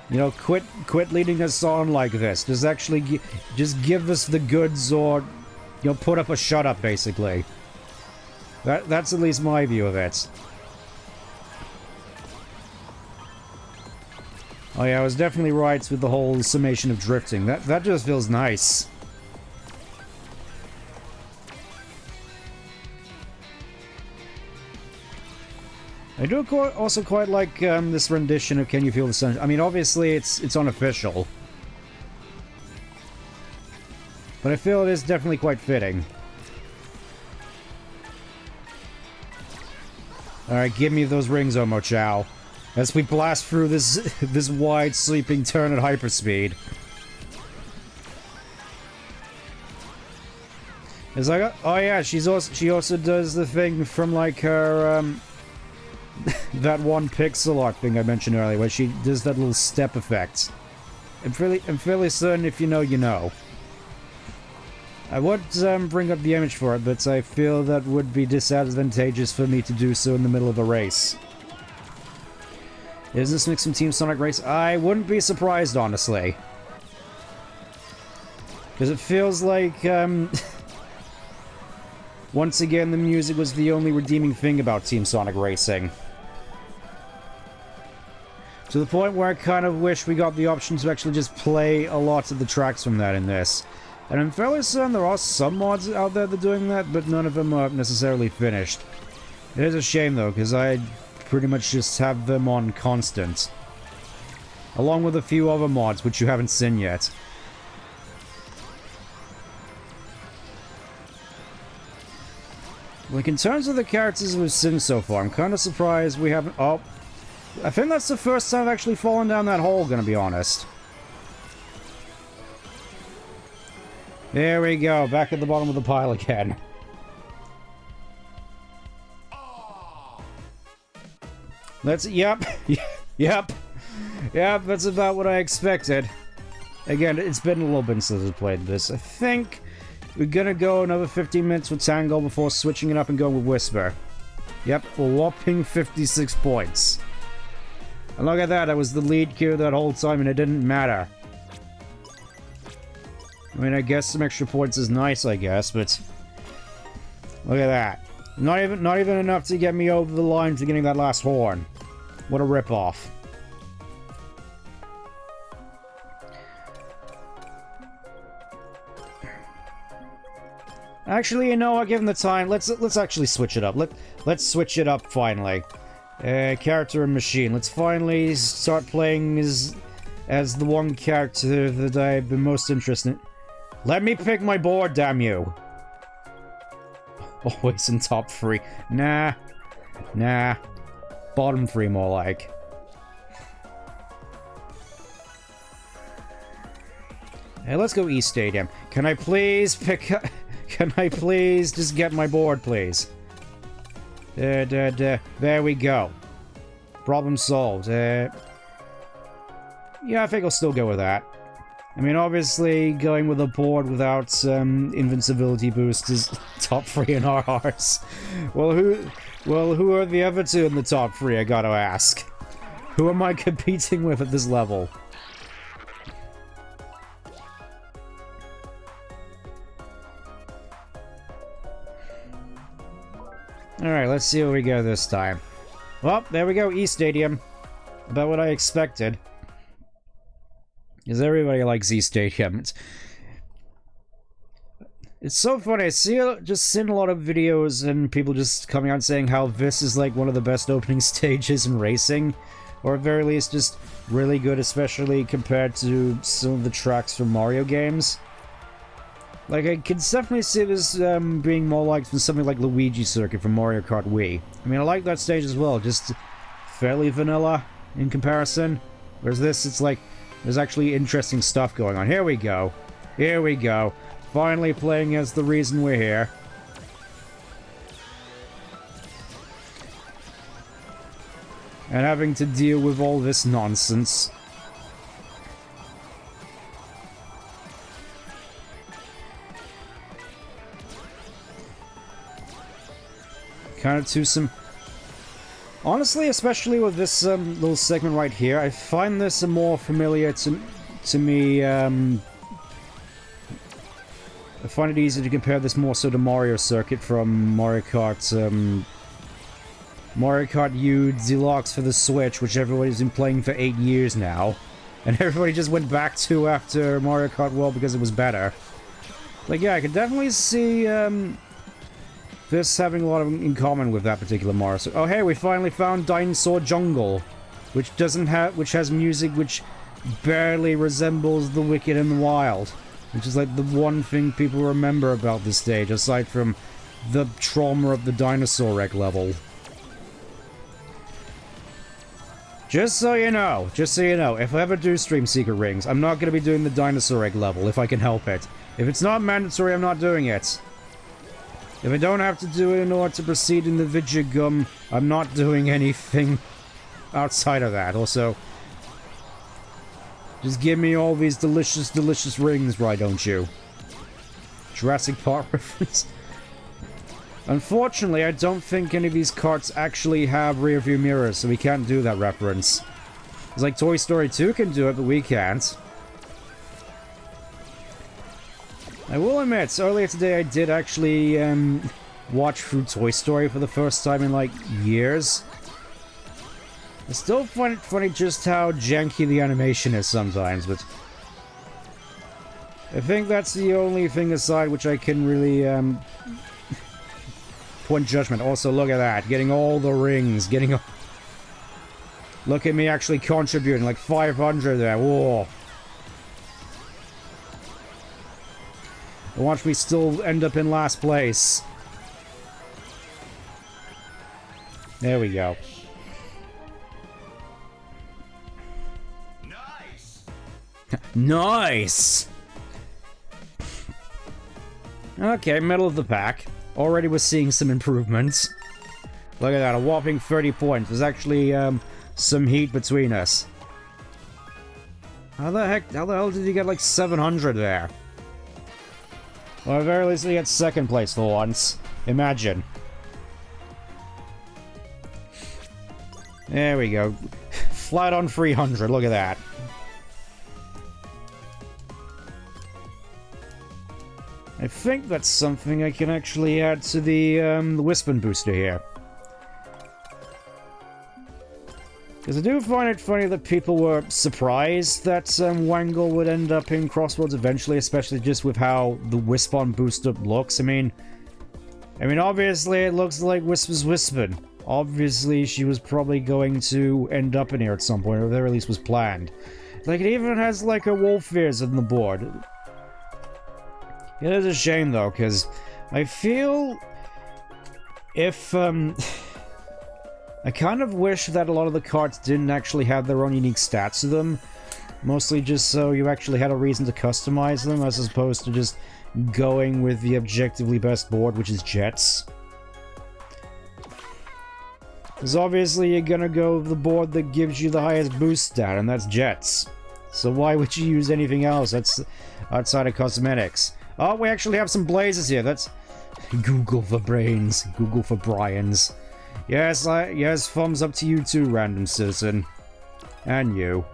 You know, quit leading us on like this. Just actually just give us the goods, or, you know, put up a shut up, basically. That's at least my view of it. Oh yeah, I was definitely right with the whole summation of drifting. That just feels nice. I do also quite like this rendition of Can You Feel the Sun? I mean, obviously it's unofficial. But I feel it is definitely quite fitting. Alright, give me those rings, Omo-Chow. As we blast through this wide sweeping turn at hyperspeed. It's like, oh yeah, she also does the thing from like her that one pixel art thing I mentioned earlier, where she does that little step effect. I'm fairly certain if you know, you know. I would bring up the image for it, but I feel that would be disadvantageous for me to do so in the middle of a race. Is this mixed from Team Sonic Race? I wouldn't be surprised, honestly. Because it feels like, once again, the music was the only redeeming thing about Team Sonic Racing. To the point where I kind of wish we got the option to actually just play a lot of the tracks from that in this. And I'm fairly certain there are some mods out there that are doing that, but none of them are necessarily finished. It is a shame though, because I pretty much just have them on constant. Along with a few other mods, which you haven't seen yet. Like, in terms of the characters we've seen so far, I'm kind of surprised we haven't... Oh, I think that's the first time I've actually fallen down that hole, gonna be honest. There we go, back at the bottom of the pile again. That's... Yep. Yep. Yep, that's about what I expected. Again, it's been a little bit since I've played this. I think we're gonna go another 15 minutes with Tango before switching it up and going with Whisper. Yep, a whopping 56 points. And look at that, I was the lead queue that whole time and it didn't matter. I mean, I guess some extra points is nice, I guess, but... Look at that. Not even enough to get me over the line to getting that last horn. What a ripoff. Actually, you know what, given the time, let's actually switch it up. Let's switch it up finally. Character and machine. Let's finally start playing as the one character that I've been most interested in. Let me pick my board, damn you! Always in top 3. Nah. Nah. Bottom 3 more like. Hey, let's go East Stadium. Can I please pick up... Can I please just get my board, please? There we go. Problem solved. Yeah, I think I'll still go with that. I mean, obviously, going with a board without invincibility boost is top 3 in RRs. Well, who are the other 2 in the top 3, I gotta ask? Who am I competing with at this level? Alright, let's see what we go this time. Well, there we go, East Stadium. About what I expected. Because everybody likes East Stadium. It's so funny, I just seen a lot of videos and people just coming out saying how this is like one of the best opening stages in racing. Or at very least just really good, especially compared to some of the tracks from Mario games. Like, I can definitely see this being more like something like Luigi Circuit from Mario Kart Wii. I mean, I like that stage as well, just fairly vanilla in comparison. Whereas this, it's like, there's actually interesting stuff going on. Here we go. Here we go. Finally playing as the reason we're here. And having to deal with all this nonsense. Kind of to some... Honestly, especially with this little segment right here, I find this more familiar to me. I find it easy to compare this more so to Mario Circuit from Mario Kart U Deluxe for the Switch, which everybody's been playing for 8 years now. And everybody just went back to after Mario Kart World because it was better. Like, yeah, I can definitely see... this having a lot of in common with that particular Morris. Oh hey, we finally found Dinosaur Jungle, which has music which barely resembles The Wicked and the Wild, which is like the one thing people remember about this stage, aside from the trauma of the dinosaur egg level. Just so you know, if I ever do stream Secret Rings, I'm not going to be doing the dinosaur egg level if I can help it. If it's not mandatory, I'm not doing it. If I don't have to do it in order to proceed in the Vidjagum, I'm not doing anything outside of that. Also, just give me all these delicious, delicious rings, why don't you? Jurassic Park reference. Unfortunately, I don't think any of these carts actually have rear view mirrors, so we can't do that reference. It's like Toy Story 2 can do it, but we can't. I will admit, earlier today I did actually watch through Toy Story for the first time in like years. I still find it funny just how janky the animation is sometimes, but I think that's the only thing aside which I can really point judgment. Also, look at that, getting all the rings, getting... Look at me actually contributing, like 500 there, whoa. Watch me still end up in last place. There we go. Nice! Nice! Okay, middle of the pack. Already we're seeing some improvements. Look at that, a whopping 30 points. There's actually some heat between us. How the hell did you get like 700 there? Well, at the very least, we get second place for once. Imagine. There we go. Flat on 300, look at that. I think that's something I can actually add to the Wispin booster here. Because I do find it funny that people were surprised that Whangle would end up in Crossworlds eventually, especially just with how the Wispon booster looks. I mean, obviously it looks like Wisp was Wispin. Obviously she was probably going to end up in here at some point, or at the very least was planned. Like, it even has like a wolf ears on the board. It is a shame though, because I feel if I kind of wish that a lot of the cards didn't actually have their own unique stats to them. Mostly just so you actually had a reason to customize them, as opposed to just going with the objectively best board, which is Jets. Because obviously you're gonna go with the board that gives you the highest boost stat, and that's Jets. So why would you use anything else that's outside of cosmetics? Oh, we actually have some blazes here. That's Google for brains. Google for Brian's. Yes, yes, thumbs up to you too, random citizen. And you.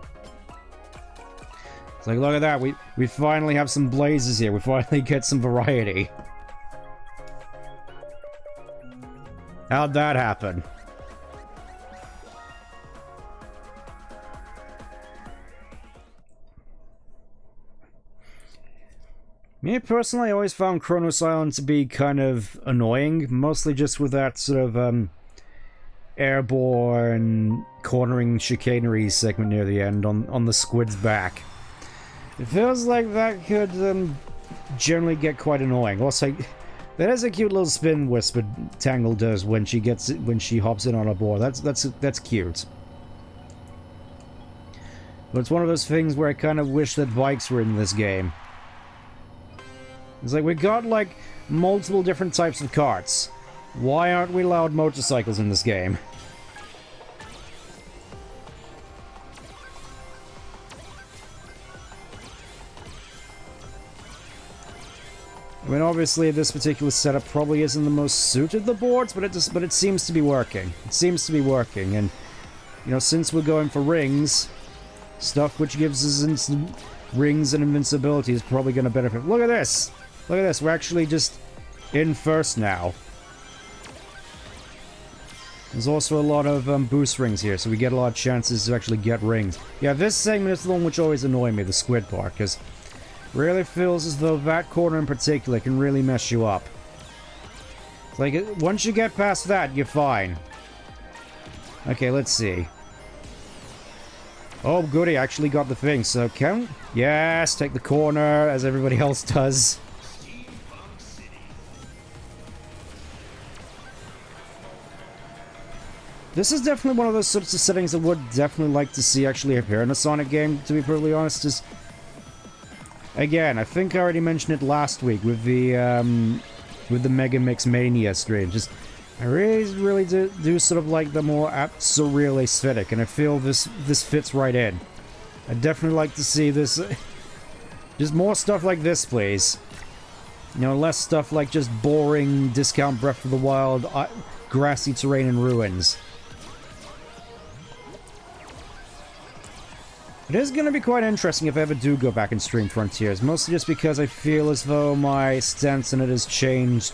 It's like, look at that, we finally have some blazes here. We finally get some variety. How'd that happen? Me, personally, I always found Chronos Island to be kind of annoying, mostly just with that sort of, airborne cornering chicanery segment near the end on the squid's back. It feels like that could generally get quite annoying. Also, that is a cute little spin Whisper Tangle does when she hops in on a board. That's cute. But it's one of those things where I kind of wish that bikes were in this game. It's like we got like multiple different types of carts. Why aren't we allowed motorcycles in this game? I mean, obviously, this particular setup probably isn't the most suited the boards, but it seems to be working. It seems to be working, and you know, since we're going for rings, stuff which gives us instant rings and invincibility is probably going to benefit. Look at this! Look at this! We're actually just in first now. There's also a lot of boost rings here, so we get a lot of chances to actually get rings. Yeah, this segment is the one which always annoys me, the squid part, because really feels as though that corner in particular can really mess you up. Like, once you get past that, you're fine. Okay, let's see. Oh, goody, I actually got the thing, so count. Yes, take the corner, as everybody else does. This is definitely one of those sorts of settings I would definitely like to see actually appear in a Sonic game, to be brutally honest. Just, again, I think I already mentioned it last week with the Mega Mix Mania stream. Just, I really do sort of like the more surreal aesthetic, and I feel this fits right in. I'd definitely like to see this. Just more stuff like this, please. You know, less stuff like just boring discount Breath of the Wild, grassy terrain and ruins. It is going to be quite interesting if I ever do go back and stream Frontiers, mostly just because I feel as though my stance on it has changed.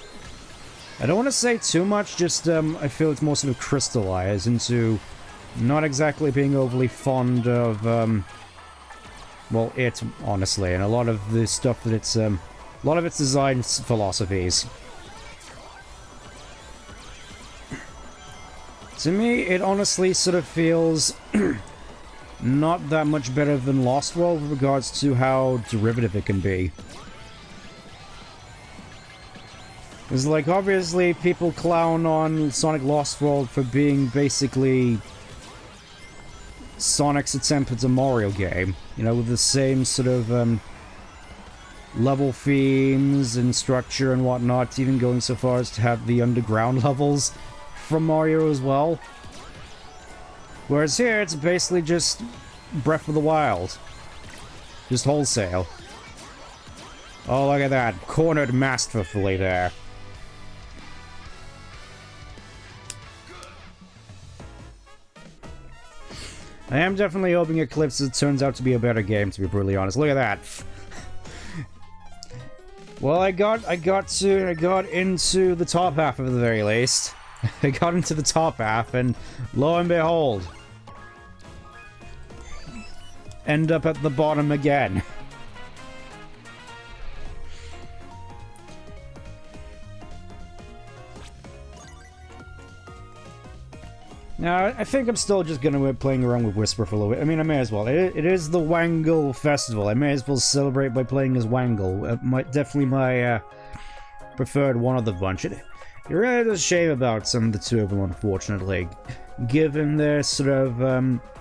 I don't want to say too much, just I feel it's more sort of crystallized into not exactly being overly fond of, well, it, honestly, and a lot of the stuff that it's, a lot of its design philosophies. To me, it honestly sort of feels not that much better than Lost World with regards to how derivative it can be. It's like, obviously, people clown on Sonic Lost World for being basically Sonic's attempt at a Mario game. You know, with the same sort of level themes and structure and whatnot, even going so far as to have the underground levels from Mario as well. Whereas here, it's basically just Breath of the Wild. Just wholesale. Oh, look at that. Cornered masterfully there. I am definitely hoping Eclipse turns out to be a better game, to be brutally honest. Look at that. Well, I got into the top half at the very least. I got into the top half, and lo and behold, end up at the bottom again. Now, I think I'm still just gonna be playing around with Whisper for a little bit. I mean, I may as well. It is the Whangle Festival. I may as well celebrate by playing as Whangle. Definitely my preferred one of the bunch. It really is a shame about some of the two of them, unfortunately, given their sort of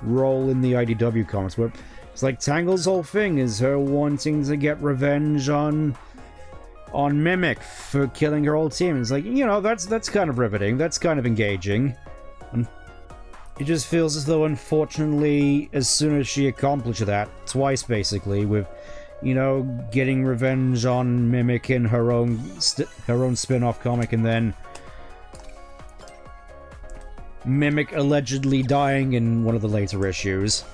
role in the IDW comics. Where it's like Tangle's whole thing is her wanting to get revenge on Mimic for killing her old team. It's like, you know, that's kind of riveting. That's kind of engaging. It just feels as though, unfortunately, as soon as she accomplished that, twice basically, with, you know, getting revenge on Mimic in her own spin-off comic, and then Mimic allegedly dying in one of the later issues.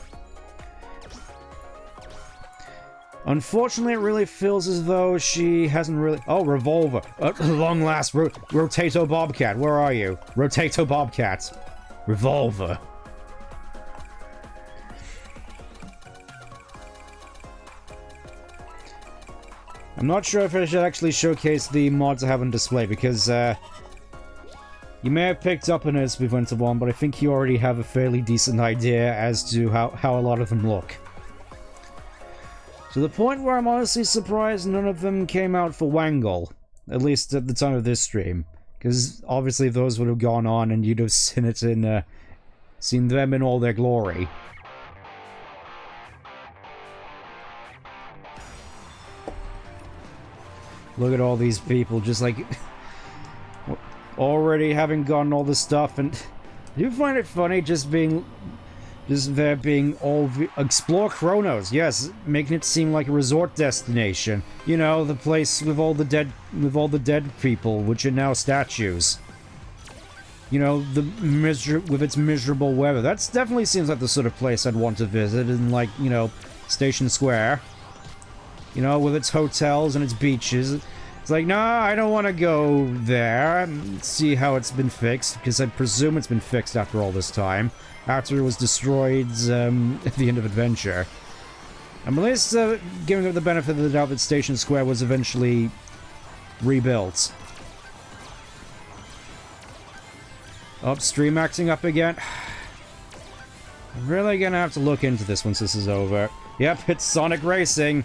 Unfortunately, it really feels as though she hasn't really... Oh, Revolver. Long last, Rotato Bobcat. Where are you? Rotato Bobcat. Revolver. I'm not sure if I should actually showcase the mods I have on display, because you may have picked up on it as we went along, but I think you already have a fairly decent idea as to how a lot of them look. To the point where I'm honestly surprised none of them came out for Whangle, at least at the time of this stream. Because obviously those would have gone on and you'd have seen it in, seen them in all their glory. Look at all these people just like already having gotten all this stuff, and do you find it funny just there being all explore Chronos? Yes, making it seem like a resort destination. You know, the place with all the dead people, which are now statues. You know, with its miserable weather. That definitely seems like the sort of place I'd want to visit in, like, you know, Station Square. You know, with its hotels and its beaches. It's like, nah, I don't want to go there and see how it's been fixed, because I presume it's been fixed after all this time. After it was destroyed at the end of Adventure. I'm at least giving it the benefit of the doubt that Station Square was eventually rebuilt. Oh, stream acting up again. I'm really gonna have to look into this once this is over. Yep, it's Sonic Racing.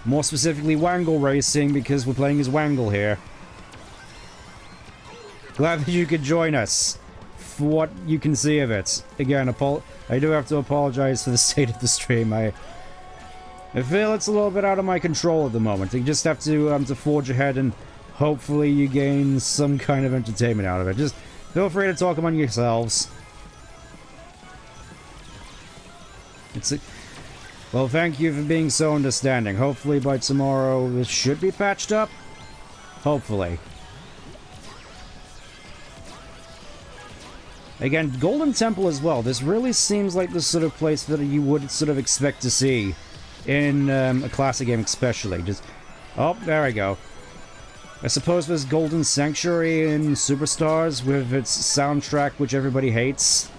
More specifically, Whangle Racing, because we're playing as Whangle here. Glad that you could join us for what you can see of it. Again, I do have to apologize for the state of the stream. I feel it's a little bit out of my control at the moment. You just have to forge ahead and hopefully you gain some kind of entertainment out of it. Just feel free to talk among yourselves. Well, thank you for being so understanding. Hopefully by tomorrow this should be patched up. Hopefully. Again, Golden Temple as well. This really seems like the sort of place that you would sort of expect to see in a classic game especially. Just... Oh, there we go. I suppose there's Golden Sanctuary in Superstars with its soundtrack which everybody hates.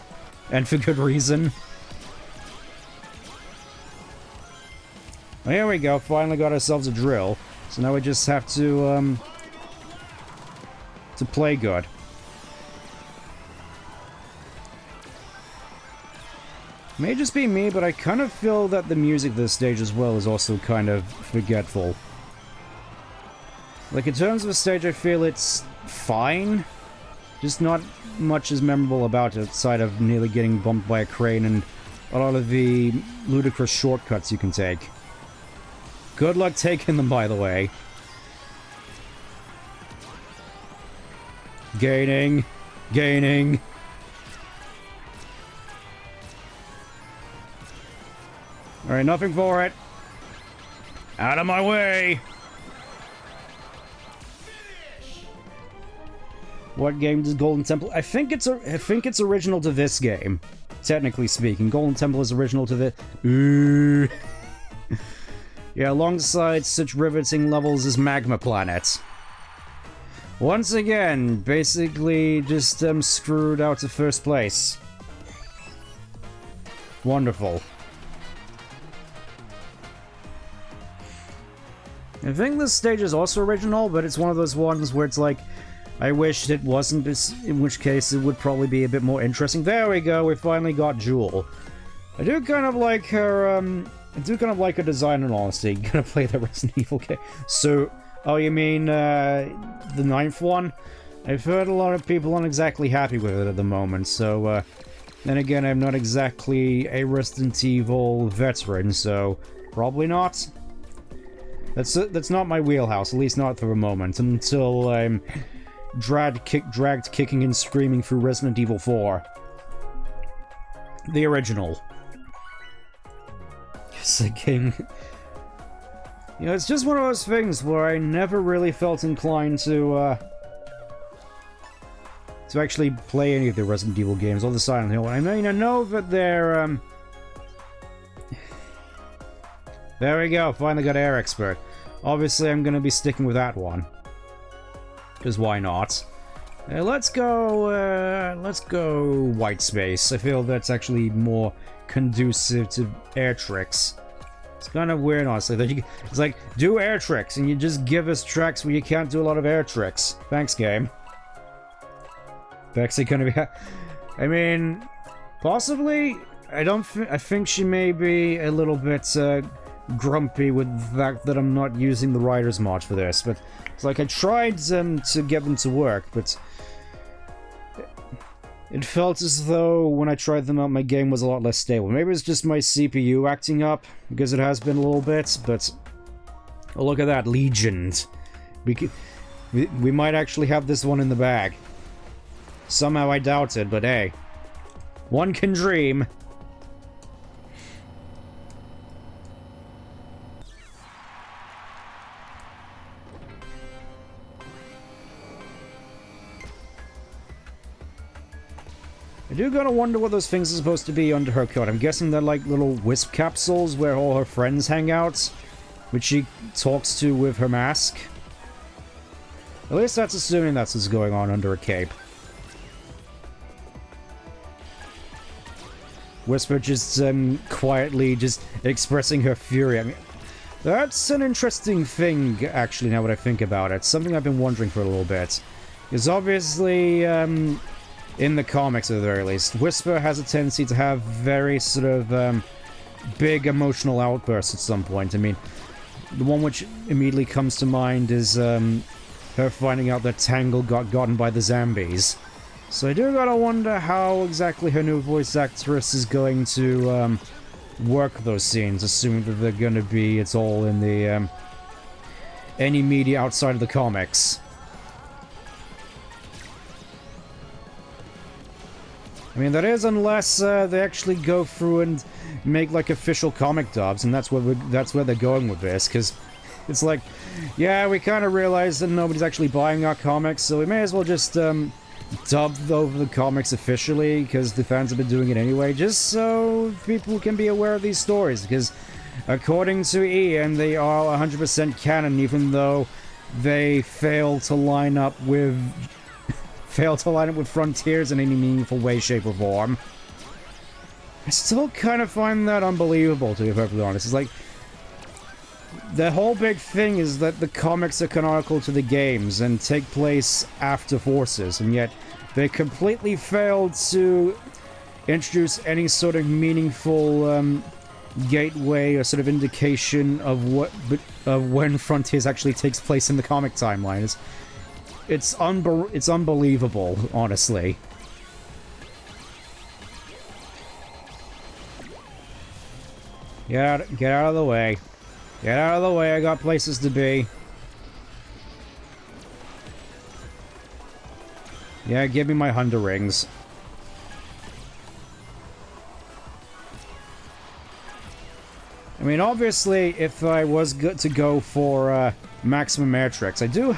And for good reason. Well, here we go. Finally got ourselves a drill. So now we just have to play good. May just be me, but I kind of feel that the music of this stage as well is also kind of forgetful. Like, in terms of the stage, I feel it's fine. Just not much is memorable about it, outside of nearly getting bumped by a crane and a lot of the ludicrous shortcuts you can take. Good luck taking them, by the way. Gaining. Gaining. Alright, nothing for it. Out of my way! What game does Golden Temple... I think it's original to this game. Technically speaking. Golden Temple is original to the... Yeah, alongside such riveting levels as Magma Planet. Once again, basically just screwed out of first place. Wonderful. I think this stage is also original, but it's one of those ones where it's like, I wished it wasn't, in which case it would probably be a bit more interesting. There we go, we finally got Jewel. I do kind of like her, I do kind of like her design in honesty. Gonna play the Resident Evil game. So, oh, you mean, the 9th one? I've heard a lot of people aren't exactly happy with it at the moment, so, then again, I'm not exactly a Resident Evil veteran, so probably not. That's not my wheelhouse, at least not for the moment, until I'm dragged kicking and screaming through Resident Evil 4. The original. It's a game... You know, it's just one of those things where I never really felt inclined to actually play any of the Resident Evil games, or the Silent Hill. I mean, I know that they're, There we go, finally got Air Expert. Obviously, I'm gonna be sticking with that one. Because why not? Let's go White Space. I feel that's actually more conducive to air tricks. It's kind of weird, honestly. That it's like, do air tricks, and you just give us tracks where you can't do a lot of air tricks. Thanks, game. Actually gonna be... I mean, possibly, I think she may be a little bit, grumpy with the fact that I'm not using the Riders mod for this, but it's like I tried to get them to work, but it felt as though when I tried them out my game was a lot less stable. Maybe it's just my CPU acting up, because it has been a little bit, but oh, look at that, Legend. We might actually have this one in the bag. Somehow I doubt it, but hey, one can dream. I do gotta wonder what those things are supposed to be under her coat. I'm guessing they're like little wisp capsules where all her friends hang out, which she talks to with her mask. At least that's assuming that's what's going on under a cape. Whisper just quietly just expressing her fury. I mean, that's an interesting thing, actually, now that I think about it. Something I've been wondering for a little bit. Because obviously, In the comics, at the very least. Whisper has a tendency to have very sort of big emotional outbursts at some point. I mean, the one which immediately comes to mind is her finding out that Tangle got gotten by the zombies. So I do gotta wonder how exactly her new voice actress is going to work those scenes, assuming that they're gonna be, it's all in the any media outside of the comics. I mean, that is unless they actually go through and make like official comic dubs, and that's where they're going with this. Because it's like, yeah, we kind of realize that nobody's actually buying our comics, so we may as well just dub over the comics officially, because the fans have been doing it anyway, just so people can be aware of these stories. Because according to Ian, they are 100% canon, even though they fail to line up with Frontiers in any meaningful way, shape, or form. I still kind of find that unbelievable, to be perfectly honest. It's like, the whole big thing is that the comics are canonical to the games and take place after Forces, and yet they completely failed to introduce any sort of meaningful gateway or sort of indication of when Frontiers actually takes place in the comic timeline. It's unbelievable, honestly. Get out of the way. Get out of the way, I got places to be. Yeah, give me my 100 rings. I mean, obviously, if I was good to go for maximum air tricks, I do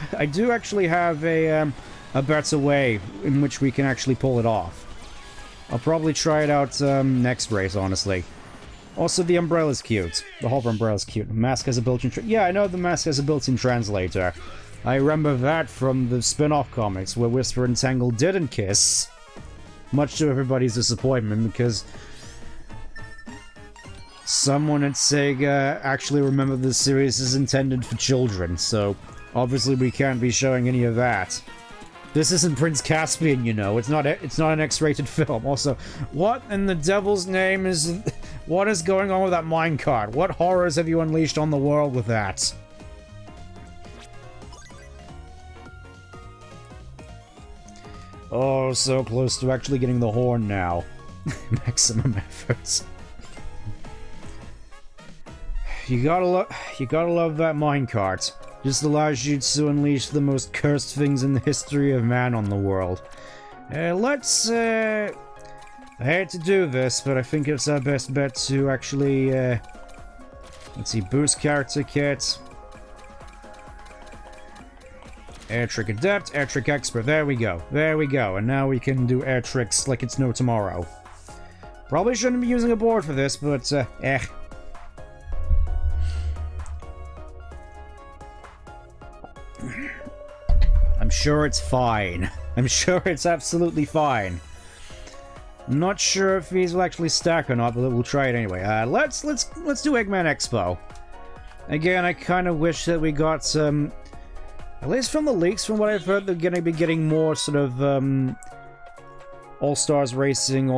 actually have a better way in which we can actually pull it off. I'll probably try it out next race, honestly. Also, the umbrella's cute. The hover umbrella's cute. Mask has a built-in... Yeah, I know the mask has a built-in translator. I remember that from the spin-off comics, where Whisper and Tangle didn't kiss. Much to everybody's disappointment, because someone at SEGA actually remembered the series is intended for children, so obviously we can't be showing any of that. This isn't Prince Caspian, you know. It's not an X-rated film. Also, what in the devil's name is... What is going on with that minecart? What horrors have you unleashed on the world with that? Oh, so close to actually getting the horn now. Maximum efforts. You gotta love that minecart. Just allows you to unleash the most cursed things in the history of man on the world. I hate to do this, but I think it's our best bet to actually, let's see, boost character kit. Air Trick Adept, Air Trick Expert, there we go, and now we can do air tricks like it's no tomorrow. Probably shouldn't be using a board for this, but, I'm sure it's fine. I'm sure it's absolutely fine. Not sure if these will actually stack or not, but we'll try it anyway. Let's do Eggman Expo. Again, I kind of wish that we got some... At least from the leaks, from what I've heard, they're going to be getting more sort of All-Stars Racing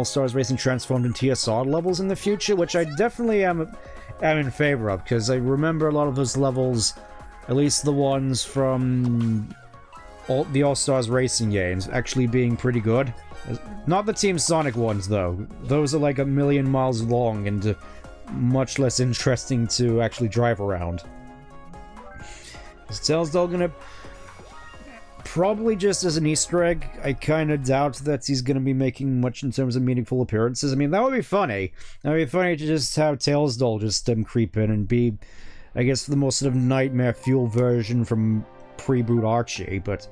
transformed into TSR levels in the future, which I definitely am in favor of, because I remember a lot of those levels, at least the ones from the All-Stars Racing games, actually being pretty good. Not the Team Sonic ones, though. Those are like 1,000,000 miles long and much less interesting to actually drive around. Is Tailsdall gonna... Probably just as an Easter egg. I kind of doubt that he's gonna be making much in terms of meaningful appearances. I mean, that would be funny. That would be funny to just have Tailsdall just creep in and be, I guess, the most sort of nightmare fuel version from pre-boot Archie, but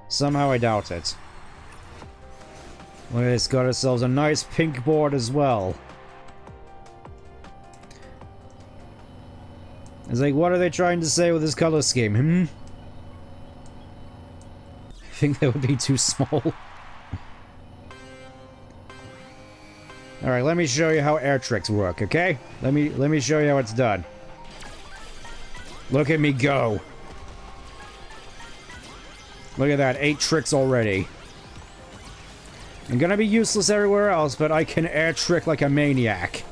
somehow I doubt it. Let's got ourselves a nice pink board as well. It's like, what are they trying to say with this color scheme, I think that would be too small. Alright, let me show you how air tricks work, okay? Let me show you how it's done. Look at me go. Look at that, 8 tricks already. I'm gonna be useless everywhere else, but I can air trick like a maniac.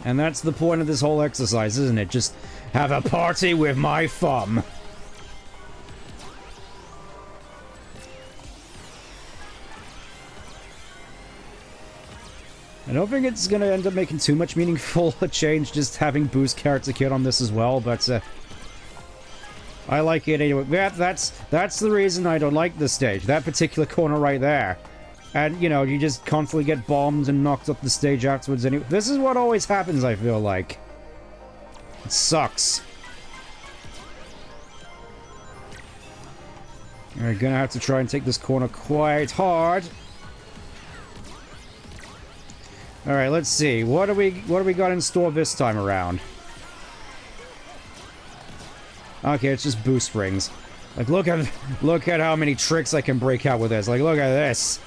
And that's the point of this whole exercise, isn't it? Just have a party with my thumb. I don't think it's gonna end up making too much meaningful change just having boost character kit on this as well, but I like it anyway. That's the reason I don't like this stage. That particular corner right there. And, you know, you just constantly get bombed and knocked off the stage afterwards anyway. This is what always happens, I feel like. It sucks. We're gonna have to try and take this corner quite hard. Alright, let's see. What do we got in store this time around? Okay, it's just boost rings. Like, look at how many tricks I can break out with this. Like, look at this.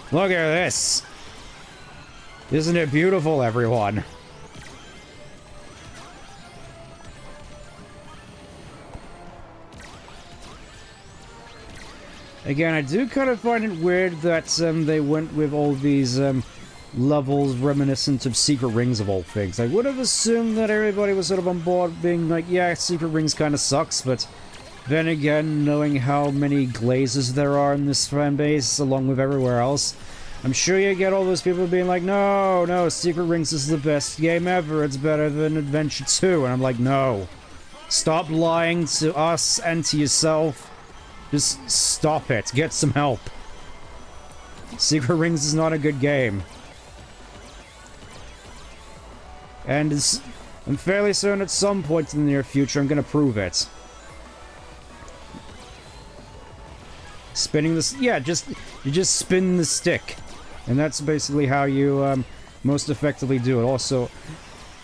Look at this! Isn't it beautiful, everyone? Again, I do kind of find it weird that they went with all these levels reminiscent of secret rings of all things. I would have assumed that everybody was sort of on board being like, yeah, secret rings kind of sucks, but then again, knowing how many glazes there are in this fanbase, along with everywhere else, I'm sure you get all those people being like, no, Secret Rings is the best game ever, it's better than Adventure 2, and I'm like, no. Stop lying to us and to yourself. Just stop it. Get some help. Secret Rings is not a good game. And I'm fairly certain at some point in the near future I'm gonna prove it. Spinning this, yeah, you just spin the stick, and that's basically how you most effectively do it. Also,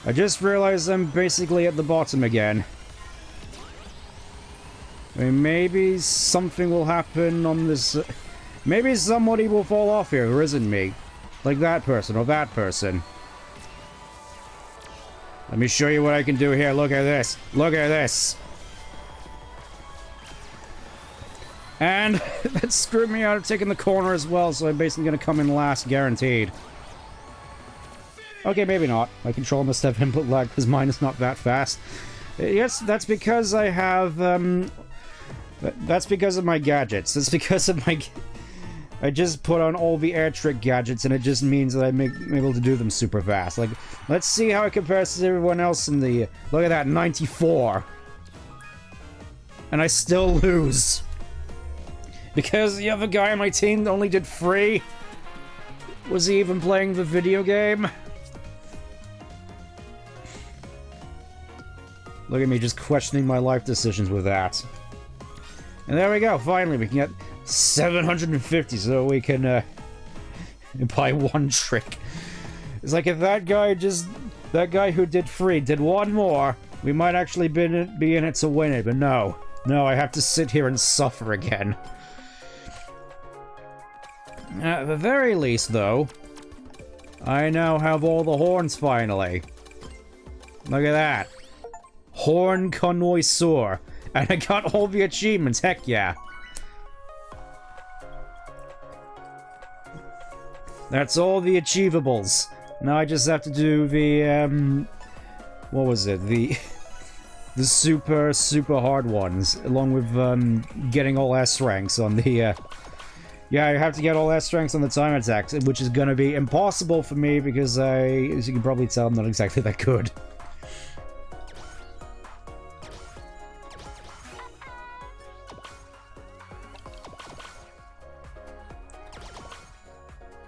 I just realized I'm basically at the bottom again. I mean, maybe something will happen on this. Maybe somebody will fall off here who isn't me, like that person or that person. Let me show you what I can do here. Look at this. Look at this. And that screwed me out of taking the corner as well, so I'm basically going to come in last, guaranteed. Okay, maybe not. My control must have input lag, because mine is not that fast. Yes, that's because I have, that's because of my gadgets. That's because of my... I just put on all the air trick gadgets, and it just means that I'm able to do them super fast. Like, let's see how it compares to everyone else in the... Look at that, 94. And I still lose. Because the other guy on my team only did 3? Was he even playing the video game? Look at me just questioning my life decisions with that. And there we go, finally we can get 750 so we can buy 1 trick. It's like if that guy who did 3 did 1 more, we might actually be in it to win it, but no. No, I have to sit here and suffer again. At the very least, though, I now have all the horns, finally. Look at that. Horn Connoisseur. And I got all the achievements, heck yeah. That's all the achievables. Now I just have to do the, what was it? The super hard ones, along with, getting all S ranks on the, yeah, I have to get all S ranks on the time attacks, which is gonna be impossible for me because as you can probably tell, I'm not exactly that good.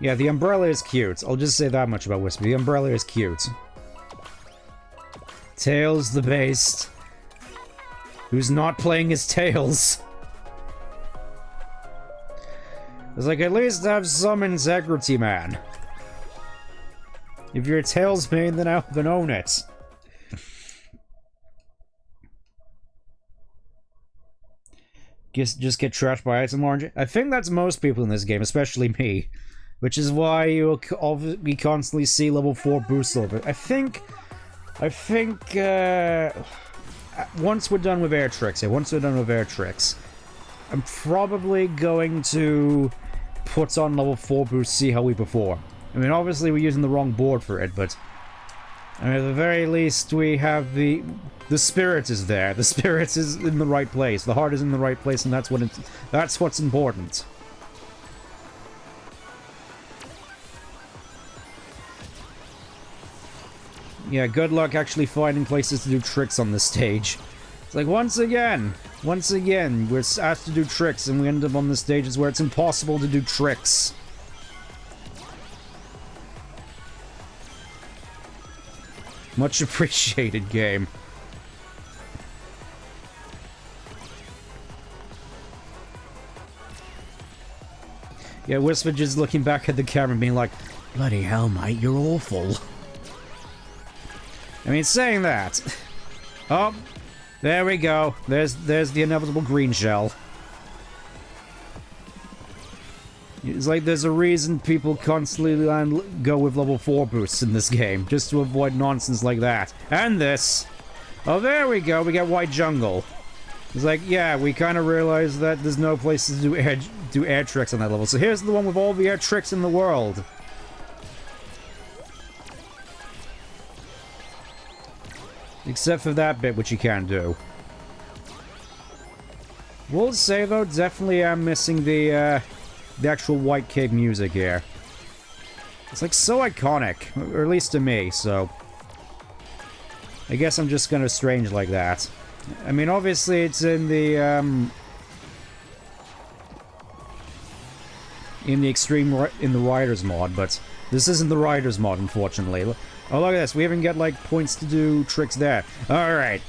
Yeah, the umbrella is cute. I'll just say that much about Whisper. The umbrella is cute. Tails the Beast. Who's not playing his Tails? It's like, at least have some integrity, man. If you're a Tails main, then own it. Just get trashed by item orange. I think that's most people in this game, especially me. Which is why you'll constantly see level 4 boost over it. I think, once we're done with air tricks, I'm probably going to put on level 4 boost, see how we perform. I mean, obviously we're using the wrong board for it, but I mean, at the very least we have the spirit is there. The spirit is in the right place. The heart is in the right place, and that's what's important. Yeah, good luck actually finding places to do tricks on this stage. It's like, once again, we're asked to do tricks, and we end up on the stages where it's impossible to do tricks. Much appreciated, game. Yeah, Whisper just looking back at the camera and being like, bloody hell, mate, you're awful. I mean, saying that... Oh, there we go. There's the inevitable green shell. It's like there's a reason people constantly go with level 4 boosts in this game, just to avoid nonsense like that. And this. Oh, there we go. We got White Jungle. It's like, yeah, we kind of realized that there's no places to do air tricks on that level. So here's the one with all the air tricks in the world. Except for that bit, which you can't do. We'll say, though, definitely am missing the actual White Cave music here. It's, like, so iconic. Or at least to me, so... I guess I'm just gonna strange like that. I mean, obviously, it's in the, in the Riders mod, but this isn't the Riders mod, unfortunately. Oh, look at this. We even get, like, points to do tricks there. Alright.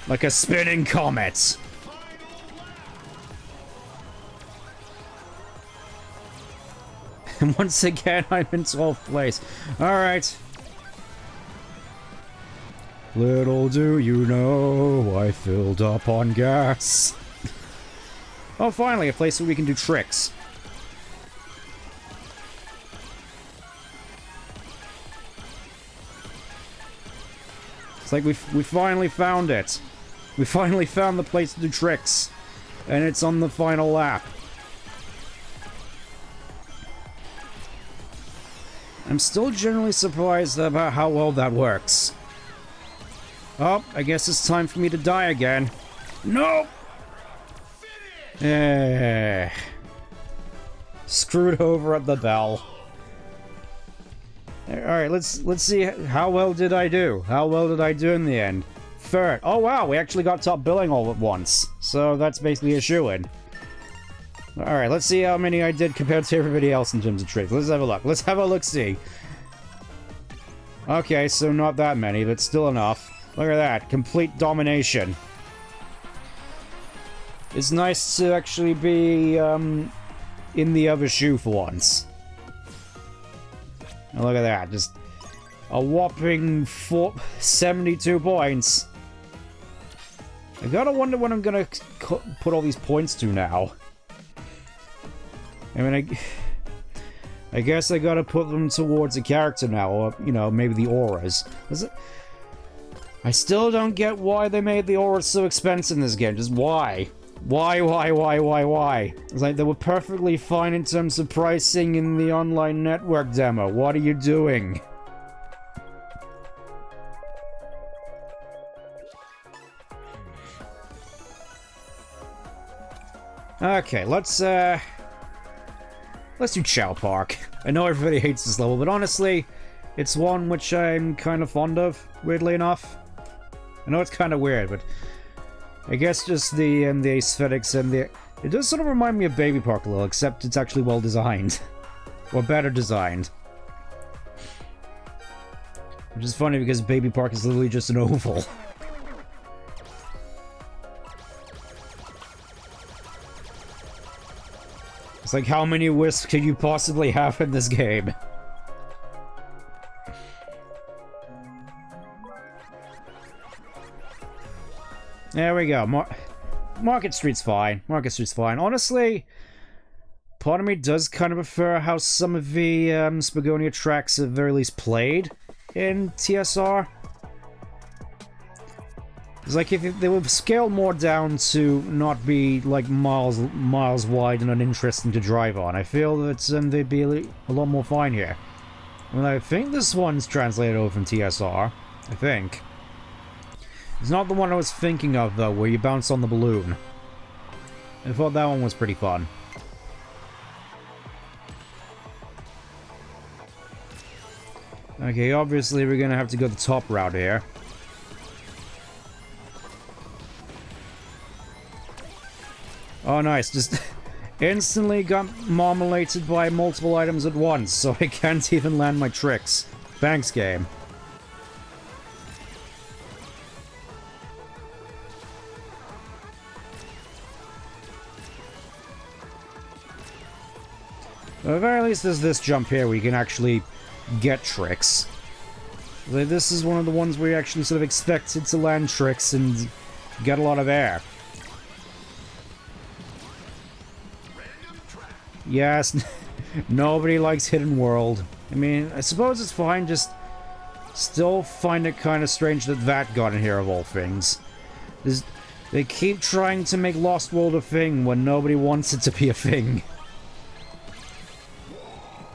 Like a spinning comet. And once again, I'm in 12th place. Alright. Little do you know, I filled up on gas. Oh, finally, a place where we can do tricks. It's like we finally found it. We finally found the place to do tricks. And it's on the final lap. I'm still generally surprised about how well that works. Oh, I guess it's time for me to die again. No! Screwed over at the bell. Alright, let's see how well did I do. How well did I do in the end? Third. Oh wow, we actually got top billing all at once. So that's basically a shoo-in. Alright, let's see how many I did compared to everybody else in terms of tricks. Let's have a look. Let's have a look-see. Okay, so not that many, but still enough. Look at that. Complete domination. It's nice to actually be, in the other shoe for once. Now look at that. Just a whopping 72 points. I gotta wonder what I'm gonna put all these points to now. I mean, I guess I gotta put them towards a character now, or, you know, maybe the auras. I still don't get why they made the auras so expensive in this game. Just why? Why? It's like they were perfectly fine in terms of pricing in the online network demo. What are you doing? Okay, let's do Chow Park. I know everybody hates this level, but honestly, it's one which I'm kind of fond of, weirdly enough. I know it's kind of weird, but I guess just the aesthetics and the... It does sort of remind me of Baby Park a little, except it's actually well designed. Or better designed. Which is funny because Baby Park is literally just an oval. It's like, how many wisps could you possibly have in this game? There we go. Market Street's fine. Market Street's fine. Honestly, part of me does kind of prefer how some of the Spagonia tracks at the very least played in TSR. It's like if they were scaled more down to not be like miles wide and uninteresting to drive on, I feel that they'd be a lot more fine here. Well, I think this one's translated over from TSR. I think. It's not the one I was thinking of, though, where you bounce on the balloon. I thought that one was pretty fun. Okay, obviously we're gonna have to go the top route here. Oh, nice. Just instantly got marmoladed by multiple items at once, so I can't even land my tricks. Thanks, game. At the very least, there's this jump here where you can actually get tricks. This is one of the ones where you actually sort of expected to land tricks and get a lot of air. Yes, nobody likes Hidden World. I mean, I suppose it's fine, just still find it kind of strange that that got in here of all things. They keep trying to make Lost World a thing when nobody wants it to be a thing.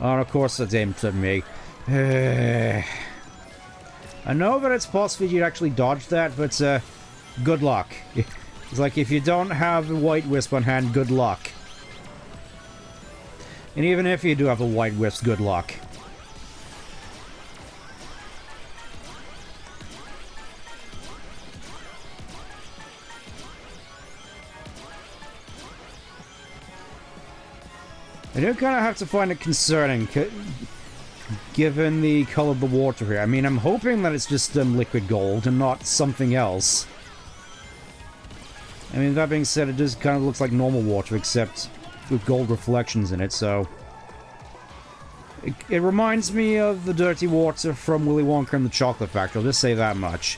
Oh, of course it's aimed at me. I know that it's possible you'd actually dodge that, but good luck. It's like if you don't have a White Wisp on hand, good luck. And even if you do have a White Wisp, good luck. I do kind of have to find it concerning, given the color of the water here. I mean, I'm hoping that it's just liquid gold and not something else. I mean, that being said, it just kind of looks like normal water, except with gold reflections in it, so... It reminds me of the dirty water from Willy Wonka and the Chocolate Factory, I'll just say that much.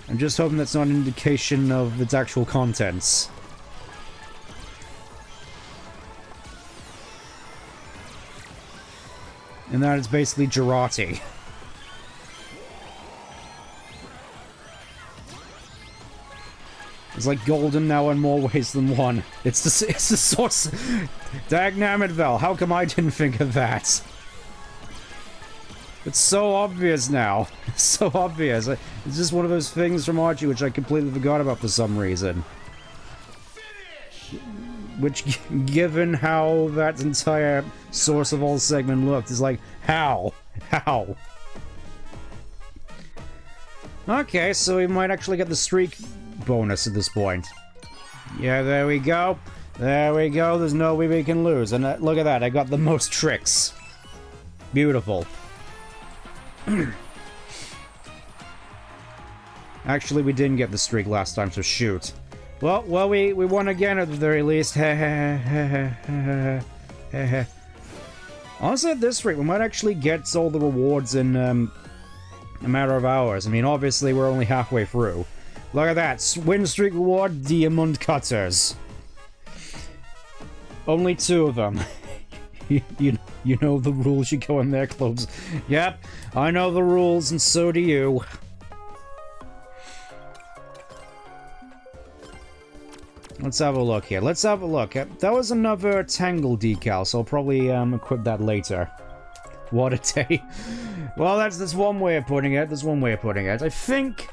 I'm just hoping that's not an indication of its actual contents. And that is basically Girardi. It's like golden now in more ways than one. It's the source. Dagnammit, Val, how come I didn't think of that? It's so obvious now. It's so obvious. It's just one of those things from Archie which I completely forgot about for some reason. Which, given how that entire source of all segment looked, is like, how? How? Okay, so we might actually get the streak bonus at this point. Yeah, there we go. There we go. There's no way we can lose. And look at that. I got the most tricks. Beautiful. Actually, we didn't get the streak last time, so shoot. Well, we won again at the very least. Honestly, at this rate, we might actually get all the rewards in a matter of hours. I mean, obviously, we're only halfway through. Look at that. Win streak reward, Diamond Cutters. Only 2 of them. You know the rules, you go in there, Cloves. Yep, I know the rules, and so do you. Let's have a look here. Let's have a look. That was another Tangle decal, so I'll probably equip that later. What a day. Well, that's one way of putting it. There's one way of putting it. I think,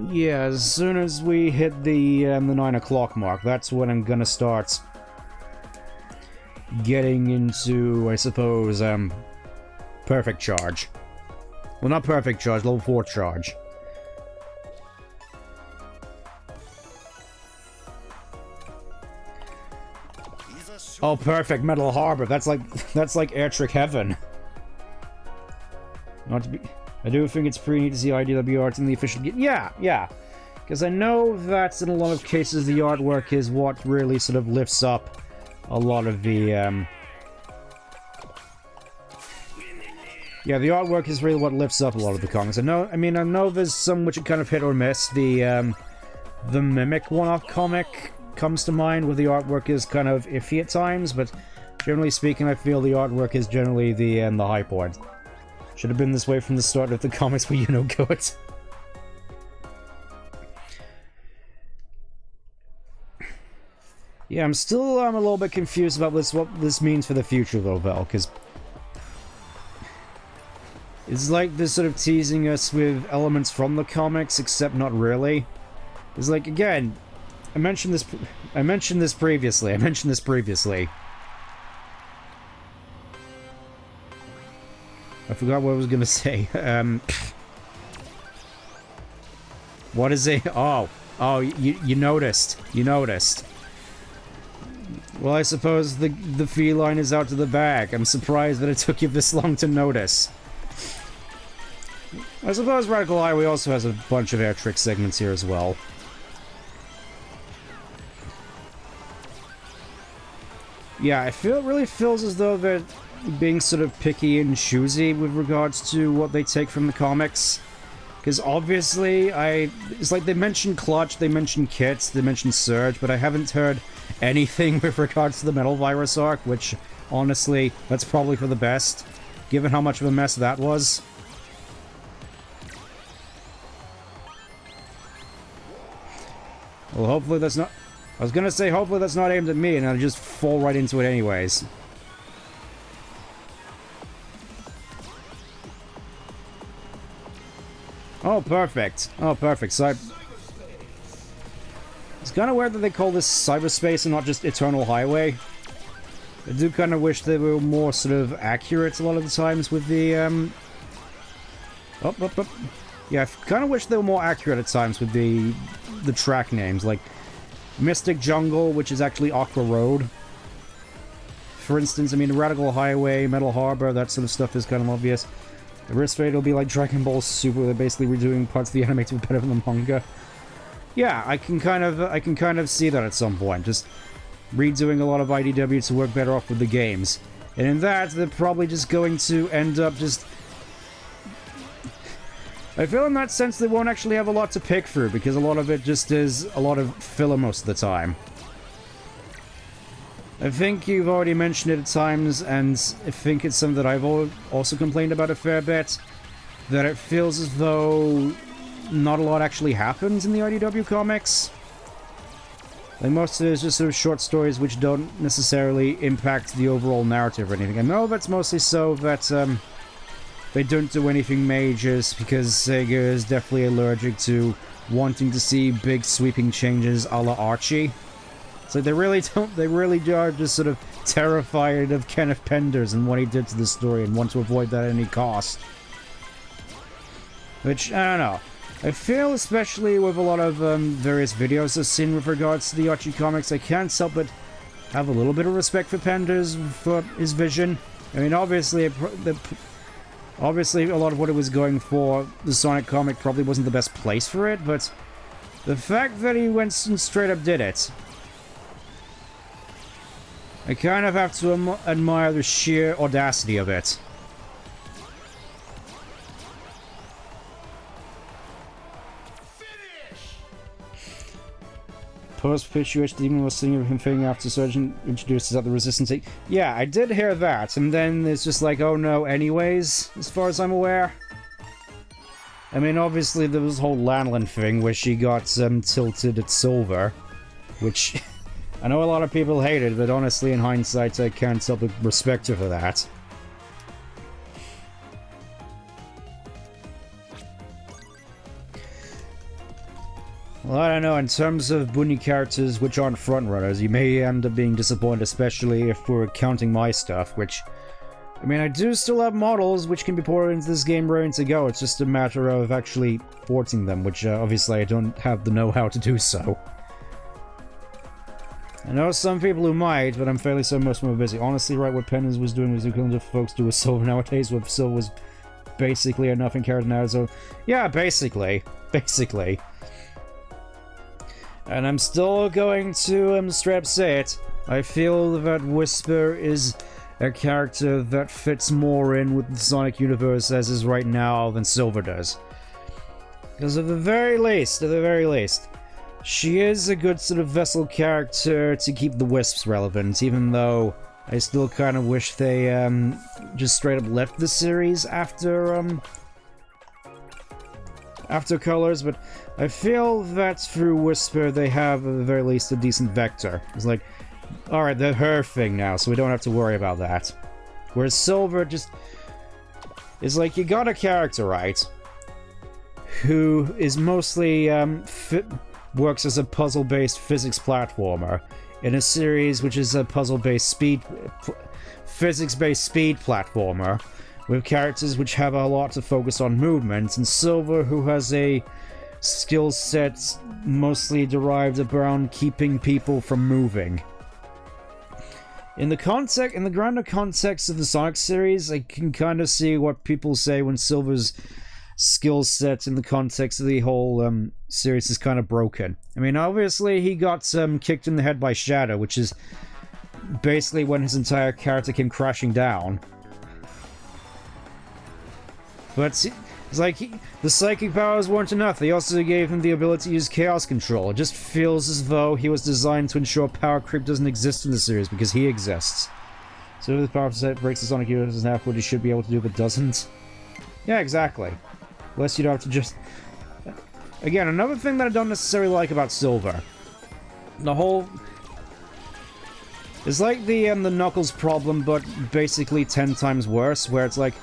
yeah, as soon as we hit the 9 o'clock mark, that's when I'm gonna start getting into, I suppose, perfect charge. Well, not perfect charge, level 4 charge. Oh, perfect, Metal Harbor. That's like Air Trick Heaven. Not to be... I do think it's pretty neat to see IDW art in the official game. Yeah. Because I know that in a lot of cases the artwork is what really sort of lifts up a lot of the, yeah, the artwork is really what lifts up a lot of the comics. I know there's some which are kind of hit or miss. The Mimic one-off comic comes to mind, where the artwork is kind of iffy at times, but generally speaking, I feel the artwork is generally the high point. Should have been this way from the start of the comics, but you know, good. Yeah, I'm still a little bit confused about what this means for the future, though, Vel, because it's like they're sort of teasing us with elements from the comics, except not really. It's like, again, I mentioned this previously. I forgot what I was gonna say. What is it? Oh, you noticed. You noticed. Well, I suppose the feline is out to the back. I'm surprised that it took you this long to notice. I suppose Radical Highway also has a bunch of air trick segments here as well. Yeah, it really feels as though they're being sort of picky and choosy with regards to what they take from the comics. Because obviously, it's like they mentioned Clutch, they mentioned Kits, they mentioned Surge, but I haven't heard anything with regards to the Metal Virus arc, which, honestly, that's probably for the best, given how much of a mess that was. Well, hopefully that's not... I was gonna say, hopefully that's not aimed at me, and I'll just fall right into it anyways. Oh, perfect. Oh, perfect. So it's kind of weird that they call this cyberspace and not just Eternal Highway. I do kind of wish they were more sort of accurate a lot of the times with the, Yeah, I kind of wish they were more accurate at times with the track names, like Mystic Jungle, which is actually Aqua Road. For instance, I mean, Radical Highway, Metal Harbor, that sort of stuff is kind of obvious. The wrist rate will be like Dragon Ball Super, they're basically redoing parts of the anime to be better than the manga. Yeah, I can kind of see that at some point, just redoing a lot of IDW to work better off with the games. And in that, they're probably just going to end up just... I feel in that sense they won't actually have a lot to pick through, because a lot of it just is a lot of filler most of the time. I think you've already mentioned it at times, and I think it's something that I've also complained about a fair bit, that it feels as though not a lot actually happens in the IDW comics. Like, most of it is just sort of short stories which don't necessarily impact the overall narrative or anything. I know that's mostly so that they don't do anything major, because SEGA is definitely allergic to wanting to see big sweeping changes a la Archie. So they really are just sort of terrified of Kenneth Penders and what he did to the story and want to avoid that at any cost. Which, I don't know. I feel, especially with a lot of various videos I've seen with regards to the Archie comics, I can't help but have a little bit of respect for Penders, for his vision. I mean, obviously a lot of what it was going for, the Sonic comic, probably wasn't the best place for it, but the fact that he went and straight up did it, I kind of have to admire the sheer audacity of it. Post-pitch UH Demon was singing him fading after Surgeon introduces at the Resistance. Yeah, I did hear that, and then it's just like, oh no, anyways, as far as I'm aware. I mean, obviously there was the whole Lanolin thing where she got tilted at silver, which I know a lot of people hated, but honestly, in hindsight, I can't help but respect her for that. Well, I don't know, in terms of Bunny characters which aren't frontrunners, you may end up being disappointed, especially if we're counting my stuff, which... I mean, I do still have models which can be ported into this game ready to go, it's just a matter of actually porting them, which obviously I don't have the know-how to do so. I know some people who might, but I'm fairly certain most of them are busy. Honestly, right, what Penders was doing was equivalent to folks do with Silver nowadays, where Silver was basically a nothing character now, so... Yeah, basically. Basically. And I'm still going to straight up say it. I feel that Whisper is a character that fits more in with the Sonic universe as is right now than Silver does. Because at the very least, she is a good sort of vessel character to keep the Wisps relevant, even though I still kind of wish they just straight up left the series after after colors, but I feel that through Whisper they have at the very least a decent vector. It's like, alright, they're her thing now, so we don't have to worry about that. Whereas Silver just... It's like, you got a character, right, who is mostly, works as a puzzle-based physics platformer in a series which is a puzzle-based physics-based speed platformer, with characters which have a lot to focus on movement, and Silver, who has a skill set mostly derived around keeping people from moving. In the grander context of the Sonic series, I can kind of see what people say when Silver's skill set in the context of the whole series is kind of broken. I mean, obviously he got kicked in the head by Shadow, which is basically when his entire character came crashing down. But it's like, the psychic powers weren't enough. They also gave him the ability to use chaos control. It just feels as though he was designed to ensure power creep doesn't exist in the series, because he exists. So if the power set breaks the Sonic universe in half, what he should be able to do but doesn't. Yeah, exactly. Unless you don't have to just... Again, another thing that I don't necessarily like about Silver. The whole... It's like the Knuckles problem, but basically 10 times worse, where it's like,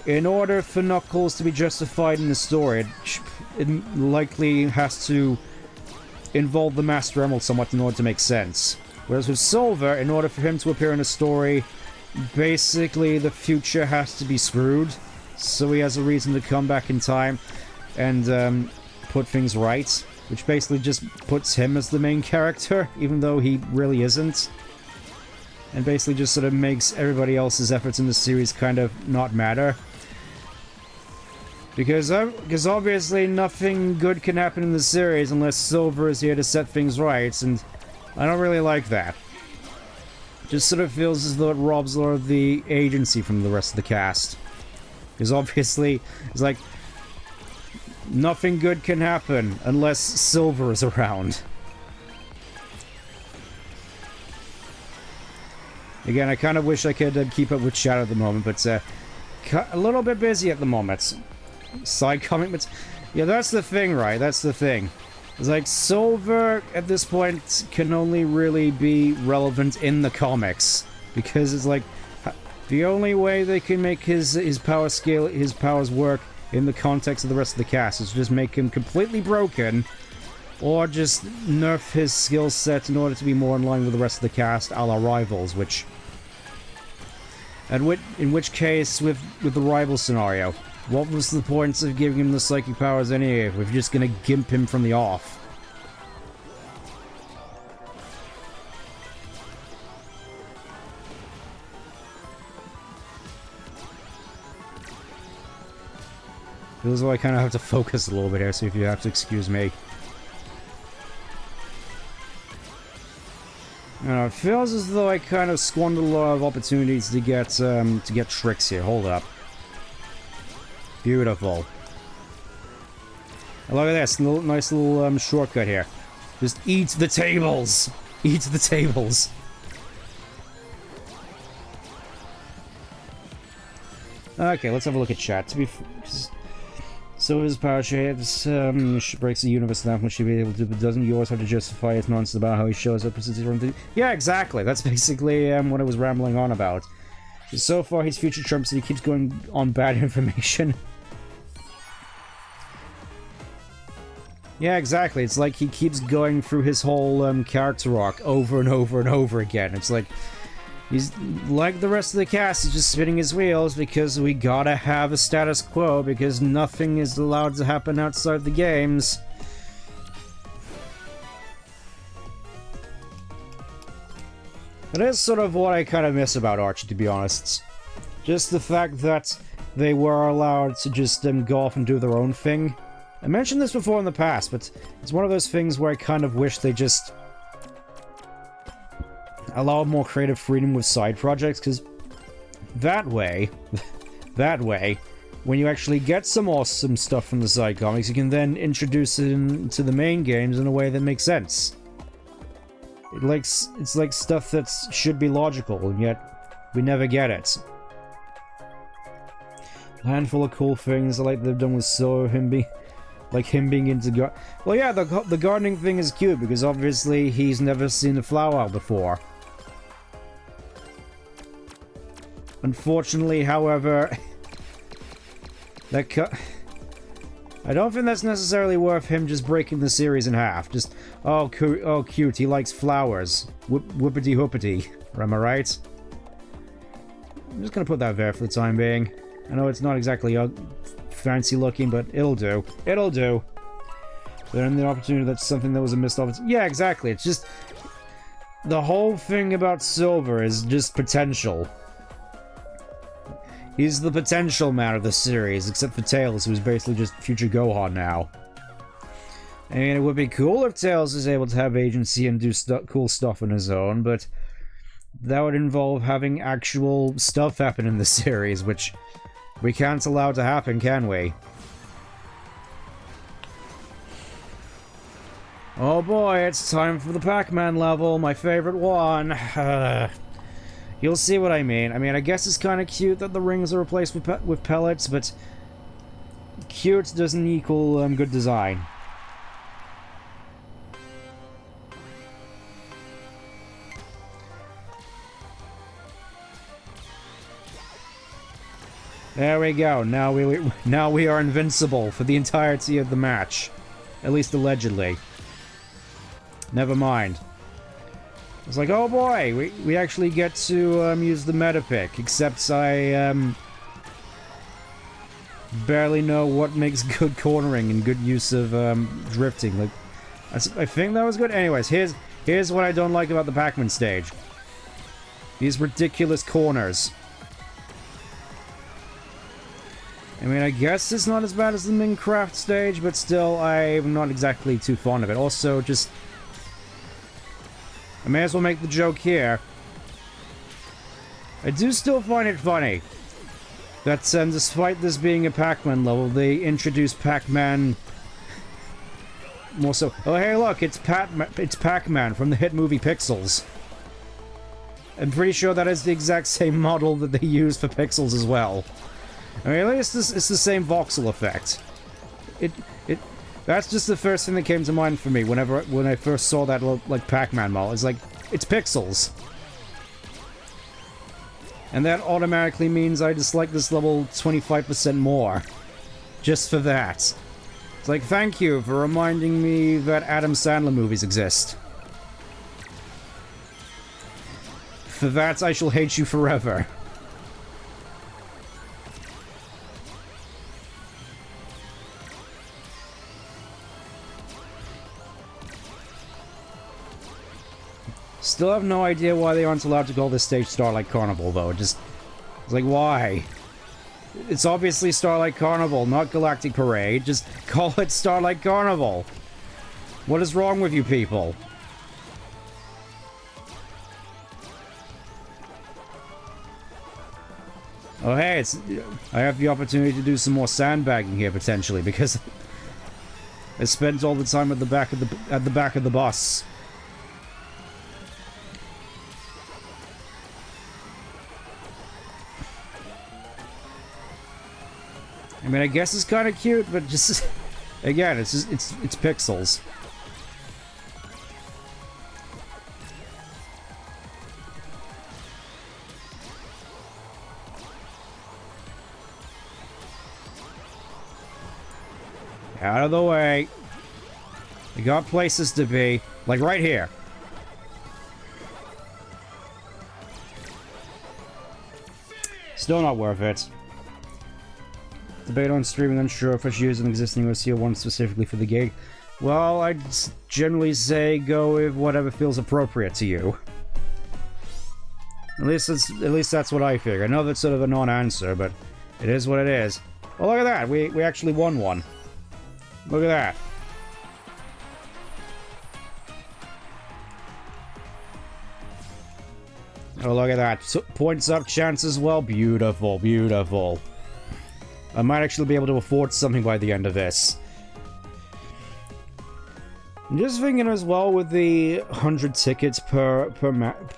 in order for Knuckles to be justified in the story, it likely has to involve the Master Emerald somewhat in order to make sense. Whereas with Silver, in order for him to appear in a story, basically the future has to be screwed, so he has a reason to come back in time and put things right, which basically just puts him as the main character, even though he really isn't. And basically just sort of makes everybody else's efforts in the series kind of not matter. Because obviously nothing good can happen in the series unless Silver is here to set things right, and I don't really like that. It just sort of feels as though it robs a lot of the agency from the rest of the cast. Because obviously, it's like, nothing good can happen unless Silver is around. Again, I kind of wish I could keep up with Shadow at the moment, but a little bit busy at the moment. Side comic, but yeah, that's the thing, right? That's the thing. It's like, Silver at this point can only really be relevant in the comics, because it's like the only way they can make his powers work in the context of the rest of the cast is just make him completely broken, or just nerf his skill set in order to be more in line with the rest of the cast, a la Rivals, which... And in which case, with the Rival scenario, what was the point of giving him the psychic powers anyway, if we're just gonna gimp him from the off? Feels like I kind of have to focus a little bit here, so if you have to excuse me. I don't know, it feels as though I kind of squandered a lot of opportunities to get tricks here. Hold up. Beautiful. And look at this, nice little shortcut here. Just eat the tables! Eat the tables! Okay, let's have a look at chat. So his power shapes breaks the universe that much should be able to, but doesn't yours have to justify his nonsense about how he shows up? Yeah, exactly. That's basically what I was rambling on about. So far, he's future trumps and he keeps going on bad information. Yeah, exactly. It's like he keeps going through his whole character arc over and over and over again. It's like, he's like the rest of the cast, he's just spinning his wheels because we gotta have a status quo because nothing is allowed to happen outside the games. It is sort of what I kind of miss about Archie, to be honest. Just the fact that they were allowed to just go off and do their own thing. I mentioned this before in the past, but it's one of those things where I kind of wish they just allow more creative freedom with side projects, because that way, when you actually get some awesome stuff from the side comics, you can then introduce it into the main games in a way that makes sense. It's like stuff that should be logical, and yet we never get it. A handful of cool things, I like they've done with Silver, him being... Like him being into well, yeah, the gardening thing is cute because obviously he's never seen a flower before. Unfortunately, however, I don't think that's necessarily worth him just breaking the series in half. Just, oh, cute, he likes flowers. Whoopity-whoopity. Am I right? I'm just gonna put that there for the time being. I know it's not exactly fancy looking, but it'll do. It'll do. Then the opportunity, that's something that was a missed opportunity. Yeah, exactly. It's just... the whole thing about Silver is just potential. He's the potential man of the series, except for Tails, who's basically just future Gohan now. I mean, it would be cool if Tails is able to have agency and do cool stuff on his own, but that would involve having actual stuff happen in the series, which we can't allow to happen, can we? Oh boy, it's time for the Pac-Man level, my favorite one. You'll see what I mean. I mean, I guess it's kind of cute that the rings are replaced with pellets, but cute doesn't equal good design. There we go. Now we are invincible for the entirety of the match, at least allegedly. Never mind. It's like, oh boy, we actually get to use the meta pick, except I barely know what makes good cornering and good use of drifting. Like, I think that was good. Anyways, here's what I don't like about the Pac-Man stage. These ridiculous corners. I mean, I guess it's not as bad as the Minecraft stage, but still, I'm not exactly too fond of it. Also, just... I may as well make the joke here. I do still find it funny that despite this being a Pac-Man level, they introduced Pac-Man more so... Oh, hey, look, it's Pac-Man from the hit movie Pixels. I'm pretty sure that is the exact same model that they use for Pixels as well. I mean, at least it's the same voxel effect. That's just the first thing that came to mind for me when I first saw that like Pac-Man model. It's like, it's pixels. And that automatically means I dislike this level 25% more. Just for that. It's like, thank you for reminding me that Adam Sandler movies exist. For that, I shall hate you forever. Still have no idea why they aren't allowed to call this stage Starlight Carnival, though. It's like, why? It's obviously Starlight Carnival, not Galactic Parade. Just call it Starlight Carnival. What is wrong with you people? Oh, hey, I have the opportunity to do some more sandbagging here, potentially, because I spent all the time at the back of the bus. I mean, I guess it's kind of cute, but just... Again, it's pixels. Out of the way. We got places to be. Like right here. Still not worth it. Debate on streaming, unsure if I should use an existing OCO one specifically for the gig. Well, I'd generally say go with whatever feels appropriate to you. At least that's what I figure. I know that's sort of a non-answer, but it is what it is. Oh, look at that! We actually won one. Look at that. Oh, look at that. Points up, chance as well. Beautiful, beautiful. I might actually be able to afford something by the end of this. I'm just thinking as well with the 100 tickets per map.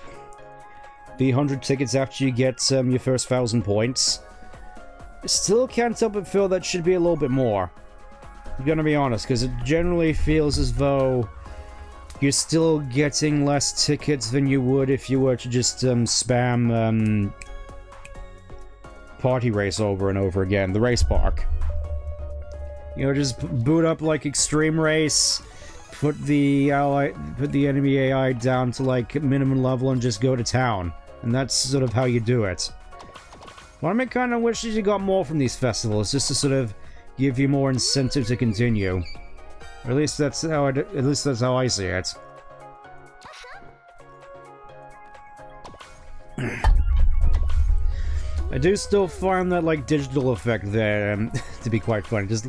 The 100 tickets after you get your first 1,000 points. Still can't help but feel that should be a little bit more. I'm gonna be honest, because it generally feels as though you're still getting less tickets than you would if you were to just spam Party Race over and over again, the race park. You know, just boot up like Extreme Race, put the enemy AI down to like minimum level and just go to town. And that's sort of how you do it. Well, I kind of wish that you got more from these festivals, just to sort of give you more incentive to continue. Or at least that's how I see it. I do still find that like digital effect there to be quite funny. Just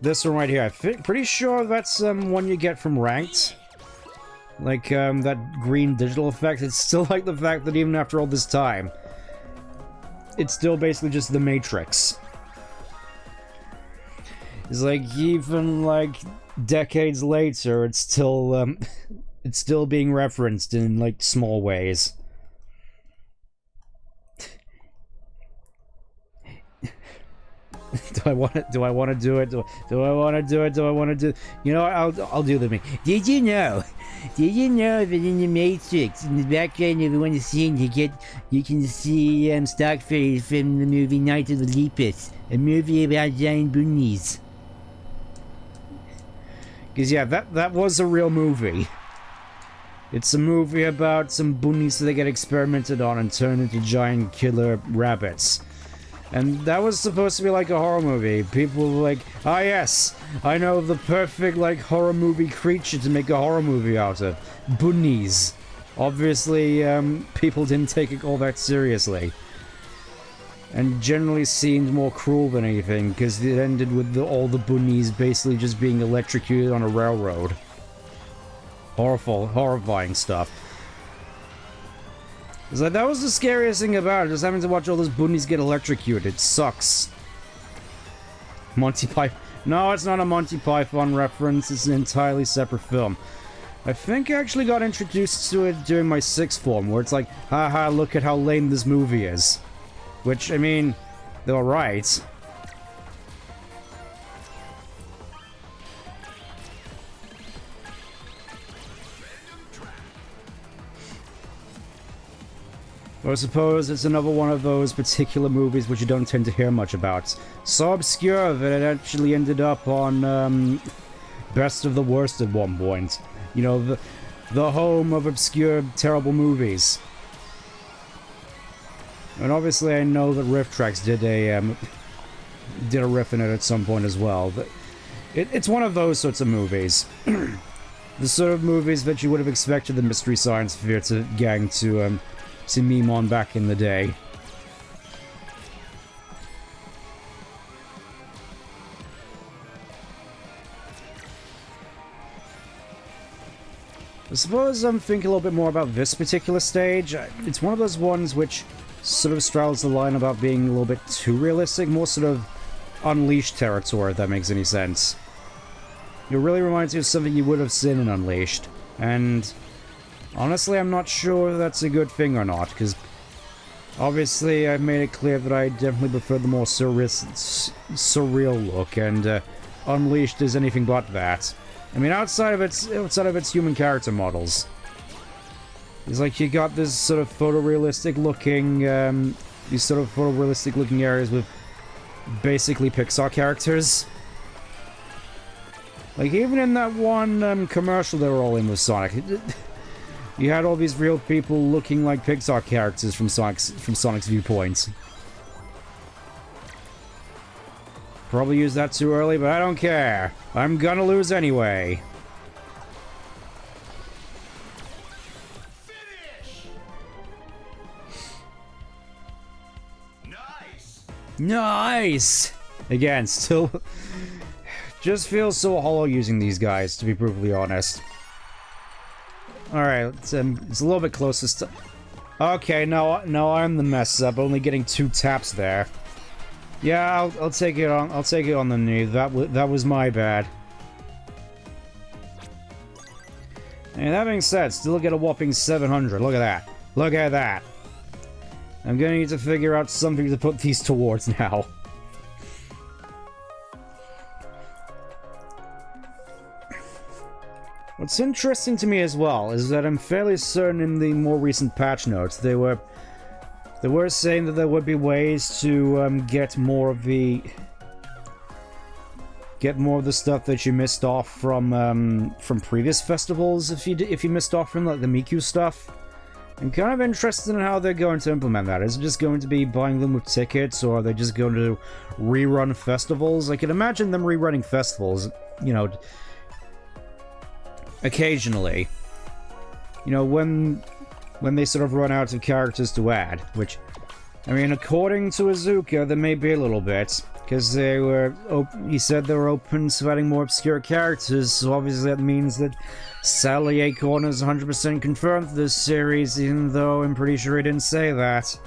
this one right here. Pretty sure that's one you get from ranked. Like that green digital effect. It's still like the fact that even after all this time, it's still basically just the Matrix. It's like even like decades later, it's still being referenced in like small ways. Do I want to do it? Do I want to do it? Do I want to do? You know, I'll do the me. Did you know that in the Matrix, in the background of one scene, you can see stock footage from the movie Night of the Lepus, a movie about giant bunnies. Because yeah, that was a real movie. It's a movie about some bunnies that get experimented on and turned into giant killer rabbits. And that was supposed to be like a horror movie. People were like, ah yes, I know the perfect like horror movie creature to make a horror movie out of. Bunnies. Obviously, people didn't take it all that seriously. And generally seemed more cruel than anything, because it ended with all the bunnies basically just being electrocuted on a railroad. Horrifying stuff. It's like, that was the scariest thing about it, just having to watch all those bunnies get electrocuted. It sucks. Monty Python. No, it's not a Monty Python reference, it's an entirely separate film. I think I actually got introduced to it during my sixth form, where it's like, haha, look at how lame this movie is. Which, I mean, they're right. Or I suppose it's another one of those particular movies which you don't tend to hear much about. So obscure that it actually ended up on Best of the Worst at one point. You know, the home of obscure, terrible movies. And obviously I know that Riff Tracks did a riff in it at some point as well. But it's one of those sorts of movies. The sort of movies that you would have expected the Mystery Science Theater gang to meme on back in the day. I suppose I'm thinking a little bit more about this particular stage. It's one of those ones which sort of straddles the line about being a little bit too realistic, more sort of Unleashed territory, if that makes any sense. It really reminds me of something you would have seen in Unleashed, and honestly I'm not sure if that's a good thing or not, because obviously I've made it clear that I definitely prefer the more surreal look, and Unleashed is anything but that. I mean, outside of its human character models. It's like you got this sort of photorealistic looking, areas with basically Pixar characters. Like, even in that one commercial they were all in with Sonic, you had all these real people looking like Pixar characters from Sonic's viewpoint. Probably used that too early, but I don't care. I'm gonna lose anyway. Nice! Again, still... just feels so hollow using these guys, to be brutally honest. Alright, it's a little bit closest to... Okay, no, I'm the mess up, only getting 2 taps there. Yeah, I'll take it on the knee. That was my bad. And that being said, still get a whopping 700. Look at that. Look at that. I'm gonna need to figure out something to put these towards now. What's interesting to me as well is that I'm fairly certain in the more recent patch notes they were saying that there would be ways to get more of the stuff that you missed off from previous festivals if you missed off from like the Miku stuff. I'm kind of interested in how they're going to implement that. Is it just going to be buying them with tickets, or are they just going to rerun festivals? I can imagine them rerunning festivals, you know, occasionally. You know, when they sort of run out of characters to add, which, I mean, according to Azuka, there may be a little bit, because he said they were open to adding more obscure characters, so obviously that means that Sally Acorn is 100% confirmed for this series, even though I'm pretty sure he didn't say that.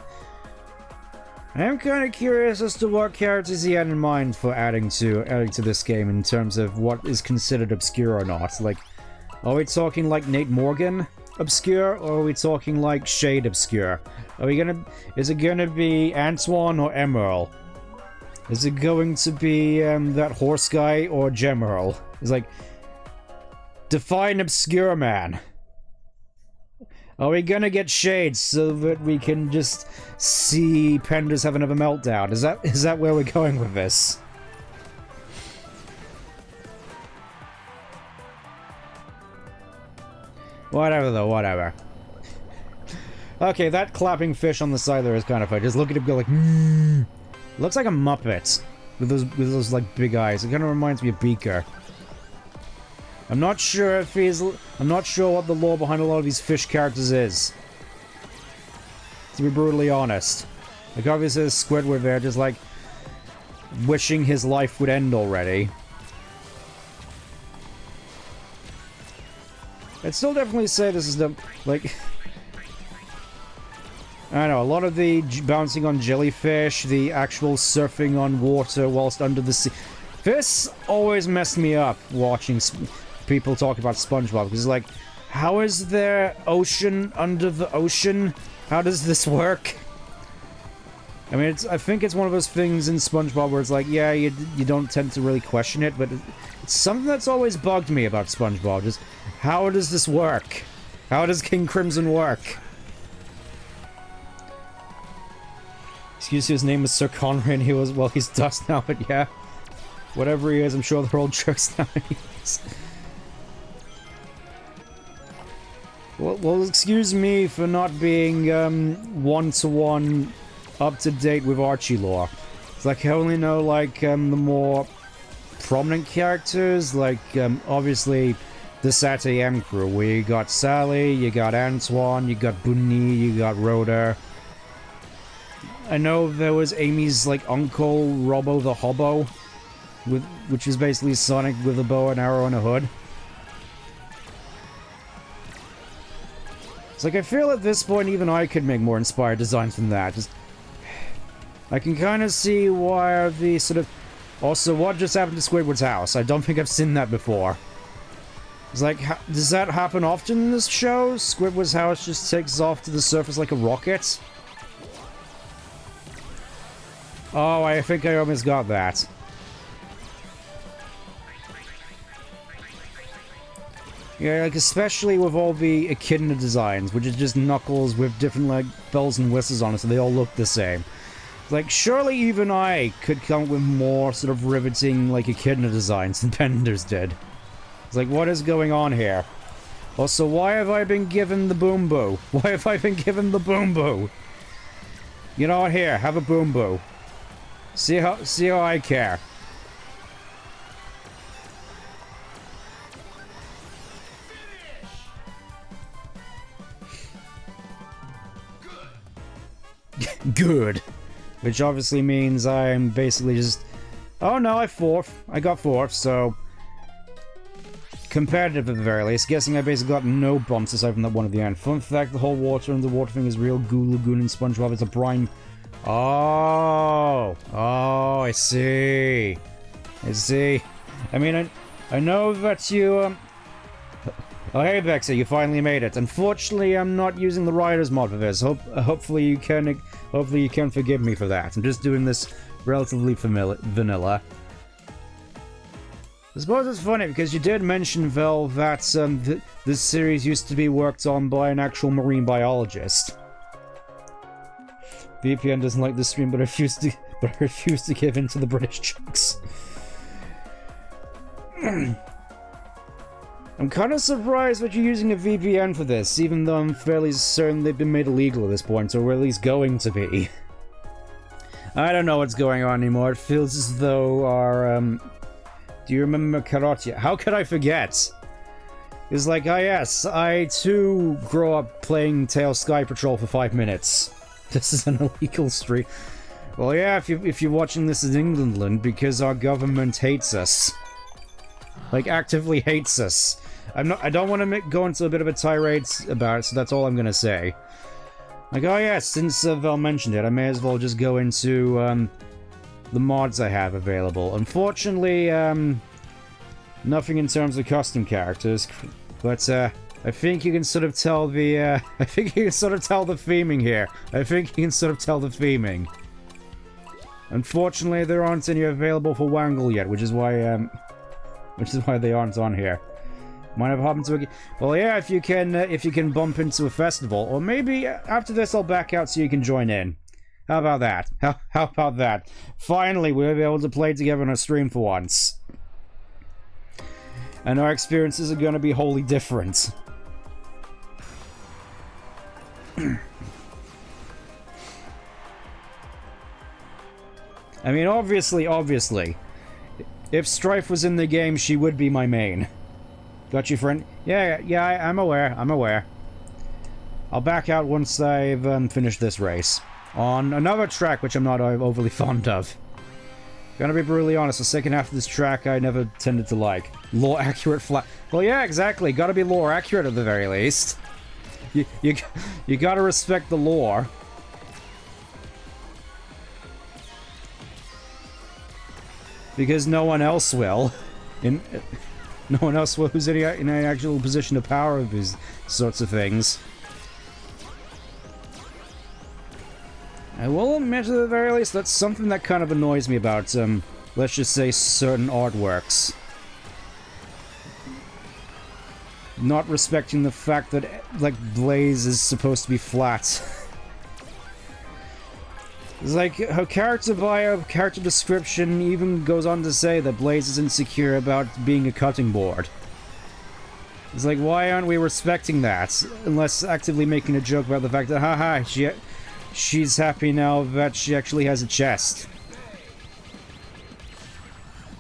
I am kind of curious as to what characters he had in mind for adding to this game in terms of what is considered obscure or not. Like, are we talking like Nate Morgan obscure, or are we talking like Shade obscure? Is it gonna be Antoine or Emerald? Is it going to be that horse guy or Gemerl? It's like, define obscure, man. Are we gonna get Shade so that we can just see Penders have another meltdown? Is that where we're going with this? Whatever though, whatever. Okay, that clapping fish on the side there is kind of funny. Just look at him go like, Looks like a Muppet with those like big eyes. It kind of reminds me of Beaker. I'm not sure what the lore behind a lot of these fish characters is, to be brutally honest. Like, obviously there's Squidward there just like wishing his life would end already. I'd still definitely say this is the, like, I don't know, a lot of the bouncing on jellyfish, the actual surfing on water whilst under the sea. This always messed me up watching people talk about SpongeBob, because like, how is there ocean under the ocean? How does this work? I mean, I think it's one of those things in SpongeBob where it's like, yeah, you don't tend to really question it, but it's something that's always bugged me about SpongeBob. Just, how does this work? How does King Crimson work? Excuse me, his name is Sir Conrad, and he's dust now, but yeah. Whatever he is, I'm sure they're all jerks nowadays. Well, excuse me for not being, one-to-one up-to-date with Archie lore. It's like, I only know, like, the more prominent characters, like, obviously, the Sat AM crew, where you got Sally, you got Antoine, you got Bunny, you got Rhoda. I know there was Amy's, like, uncle, Robbo the Hobbo, which is basically Sonic with a bow and arrow and a hood. It's like, I feel at this point even I could make more inspired designs than that. Just, I can kind of see why the sort of... Also, what just happened to Squidward's house? I don't think I've seen that before. It's like, does that happen often in this show? Squidward's house just takes off to the surface like a rocket? Oh, I think I almost got that. Yeah, like, especially with all the Echidna designs, which is just Knuckles with different, like, bells and whistles on it, so they all look the same. Like, surely even I could come up with more sort of riveting, like, Echidna designs than Penders did. It's like, what is going on here? Also, why have I been given the Boom Boo? Why have I been given the Boom Boo? You know what, here, have a Boom Boo. See how I care. Good. Which obviously means I'm basically just... Oh no, I got fourth, so... Competitive at the very least. Guessing I basically got no bumps aside from that one at the end. Fun fact, the whole water and the water thing is real. Goo Lagoon and SpongeBob is a brine... Oh! Oh, I see. I see. I mean, I know that you, Oh, hey, Vexer, you finally made it. Unfortunately, I'm not using the Riders mod for this. Hopefully you can forgive me for that. I'm just doing this relatively vanilla. I suppose it's funny because you did mention, Vel, that this series used to be worked on by an actual marine biologist. VPN doesn't like this stream, but refused to give in to the British jokes. I'm kind of surprised that you're using a VPN for this, even though I'm fairly certain they've been made illegal at this point, or at least going to be. I don't know what's going on anymore. It feels as though our, do you remember Karotia? How could I forget? It's like, ah yes, I too grew up playing Tail Sky Patrol for 5 minutes. This is an illegal stream. Well, yeah, if you're watching this in England, because our government hates us. Like, actively hates us. I don't want to go into a bit of a tirade about it, so that's all I'm gonna say. Like, oh yeah, since Vel mentioned it, I may as well just go into, the mods I have available. Unfortunately, nothing in terms of custom characters, but, I think you can sort of tell the, I think you can sort of tell the theming here. I think you can sort of tell the theming. Unfortunately, there aren't any available for Whangle yet, which is why they aren't on here. Might have happened to a... Well, yeah, if you can bump into a festival, or maybe after this I'll back out so you can join in. How about that? How about that? Finally, we'll be able to play together on a stream for once. And our experiences are going to be wholly different. I mean, obviously, if Strife was in the game, she would be my main. Got you, friend? Yeah, I'm aware. I'll back out once I've finished this race. On another track, which I'm not overly fond of. Gonna be brutally honest, the second half of this track I never tended to like. Lore accurate flat. Well, yeah, exactly. Gotta be lore accurate at the very least. You gotta respect the lore. Because no one else will. No one else will who's in an actual position of power of these sorts of things. I will admit, at the very least, that's something that kind of annoys me about, let's just say, certain artworks. Not respecting the fact that, like, Blaze is supposed to be flat. It's like, her character bio, character description even goes on to say that Blaze is insecure about being a cutting board. It's like, why aren't we respecting that? Unless actively making a joke about the fact that, haha, she's happy now that she actually has a chest.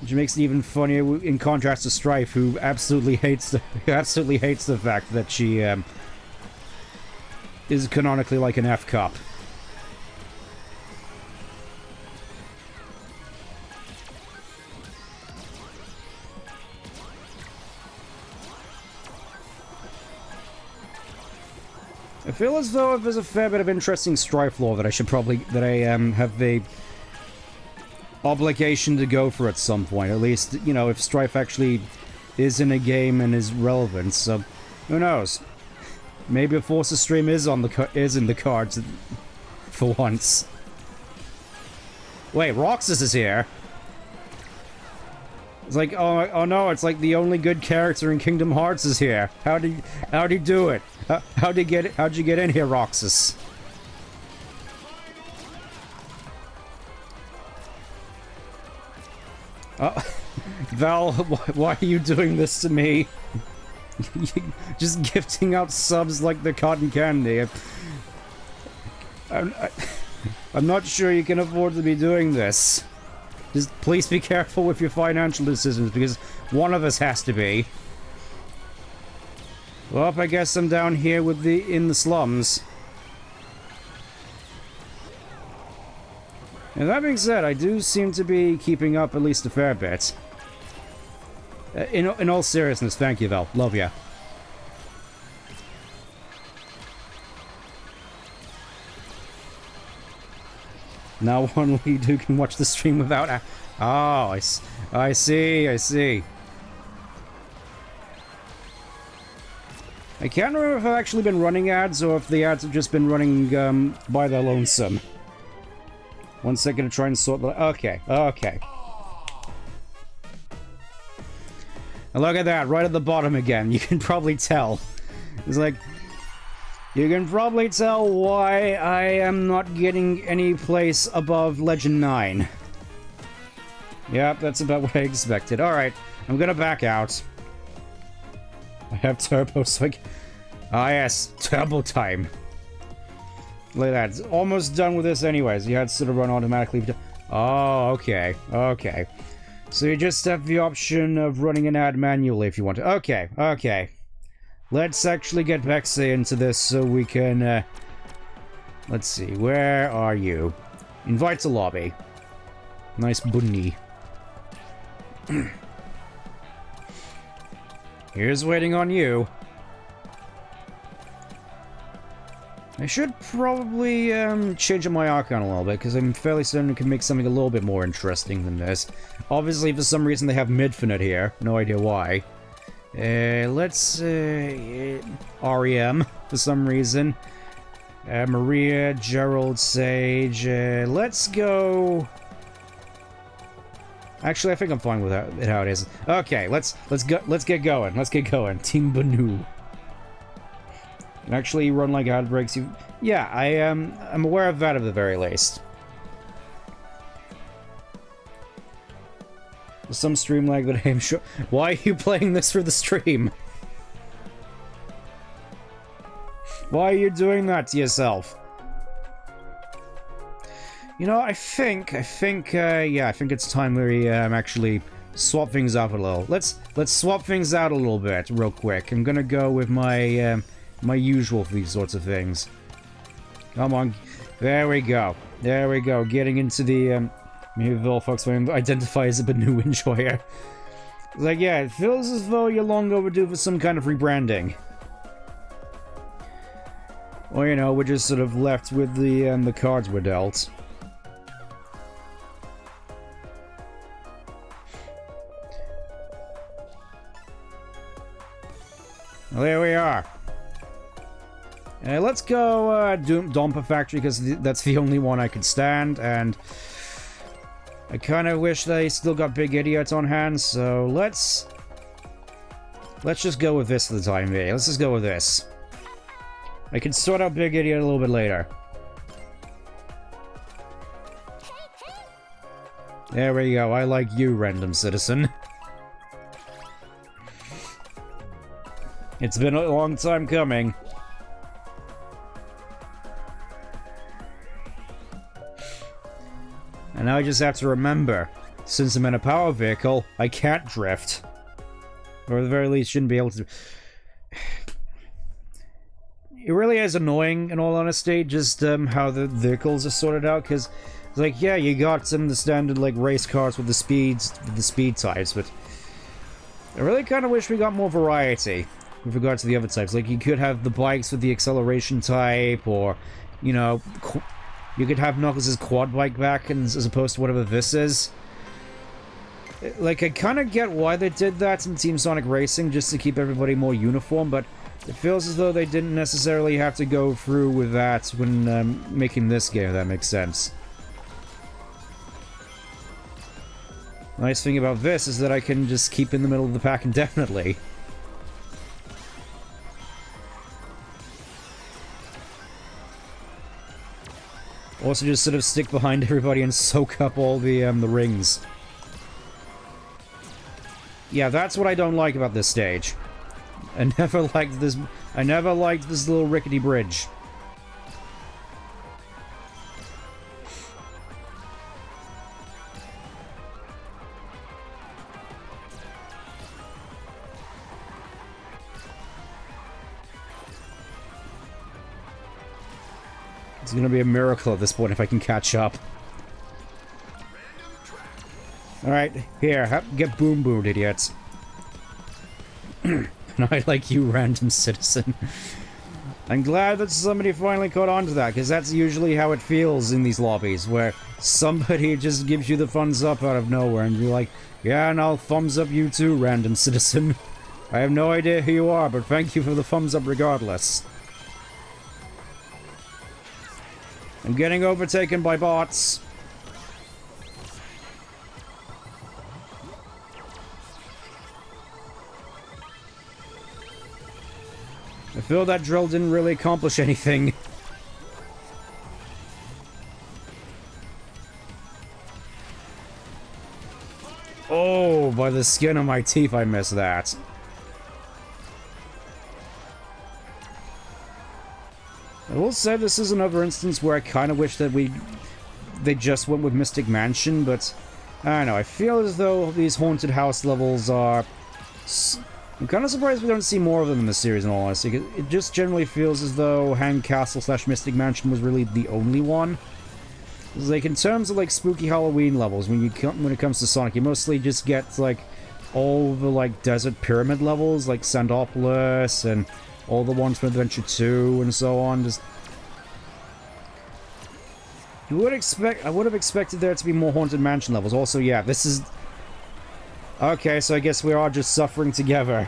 Which makes it even funnier in contrast to Strife, who absolutely hates the fact that she, is canonically like an F-cup. I feel as though there's a fair bit of interesting Strife lore that I should probably... that I, have the obligation to go for at some point. At least, you know, if Strife actually is in a game and is relevant, so... who knows? Maybe a Forces stream is in the cards for once. Wait, Roxas is here! It's like, oh no, it's like the only good character in Kingdom Hearts is here. How'd he do it? How'd you get in here, Roxas? Val, why are you doing this to me? Just gifting out subs like the cotton candy. I'm not sure you can afford to be doing this. Just please be careful with your financial decisions, because one of us has to be. Well, I guess I'm down here with in the slums. And that being said, I do seem to be keeping up at least a fair bit. In all seriousness, thank you, Val. Love ya. Now only you can watch the stream without... Oh, I see. I can't remember if I've actually been running ads or if the ads have just been running by their lonesome. 1 second to try and sort the... Okay. And look at that, right at the bottom again. You can probably tell. It's like... You can probably tell why I am not getting any place above Legend 9. Yep, that's about what I expected. Alright, I'm gonna back out. I have turbo, so I... Ah, yes, turbo time. Look at that, it's almost done with this anyways. You had to sort of run automatically. Oh, okay, okay. So you just have the option of running an ad manually if you want to. Okay, okay. Let's actually get Vexy into this so we can, let's see, where are you? Invite to lobby. Nice bunny. Here's waiting on you. I should probably change up my Archon a little bit, because I'm fairly certain I can make something a little bit more interesting than this. Obviously, for some reason, they have Midfinite here. No idea why. Let's... REM, for some reason. Maria, Gerald, Sage... let's go... Actually, I think I'm fine with how it is. Okay, let's get going. Let's get going. Team Banu. Actually run like ad breaks. Yeah, I'm aware of that at the very least. Some stream lag, but I'm sure. Why are you playing this for the stream? Why are you doing that to yourself? You know, I think it's time we actually swap things up a little. Let's swap things out a little bit, real quick. I'm gonna go with my my usual for these sorts of things. Come on, there we go. There we go. Getting into the maybe the folks will identify as a Banu enjoyer. Like, yeah, it feels as though you're long overdue for some kind of rebranding. Or, you know, we're just sort of left with the cards we're dealt. Well, there we are. Let's go Dompa Factory, because that's the only one I could stand, and I kind of wish they still got Big Idiots on hand, so let's just go with this for the time being. Let's just go with this. I can sort out Big Idiot a little bit later. There we go. I like you, random citizen. It's been a long time coming. And now I just have to remember, since I'm in a power vehicle, I can't drift. Or at the very least, shouldn't be able to. It really is annoying, in all honesty, just how the vehicles are sorted out, because, like, yeah, you got some of the standard, like, race cars with the speed types, but I really kind of wish we got more variety with regard to the other types. Like, you could have the bikes with the acceleration type, or, you know, you could have Knuckles' quad bike back as opposed to whatever this is. Like, I kind of get why they did that in Team Sonic Racing, just to keep everybody more uniform, but it feels as though they didn't necessarily have to go through with that when making this game, if that makes sense. Nice thing about this is that I can just keep in the middle of the pack indefinitely. Also just sort of stick behind everybody and soak up all the rings. Yeah, that's what I don't like about this stage. I never liked this little rickety bridge. It's gonna be a miracle at this point if I can catch up. Alright, here, get boom boomed, idiots. And I like you, random citizen. I'm glad that somebody finally caught on to that, because that's usually how it feels in these lobbies, where somebody just gives you the thumbs up out of nowhere, and you're like, yeah, and I'll thumbs up you too, random citizen. I have no idea who you are, but thank you for the thumbs up regardless. I'm getting overtaken by bots. feel that drill didn't really accomplish anything. Oh, by the skin of my teeth, I missed that. I will say this is another instance where I kind of wish that they just went with Mystic Mansion, but I don't know, I feel as though these haunted house levels are... I'm kind of surprised we don't see more of them in the series, in all honesty. It just generally feels as though Hang Castle / Mystic Mansion was really the only one. It's like, in terms of, like, spooky Halloween levels, when it comes to Sonic, you mostly just get, like, all the, like, desert pyramid levels, like Sandopolis, and all the ones from Adventure 2, and so on. Just... I would have expected there to be more Haunted Mansion levels. Also, yeah, this is... Okay, so I guess we are just suffering together.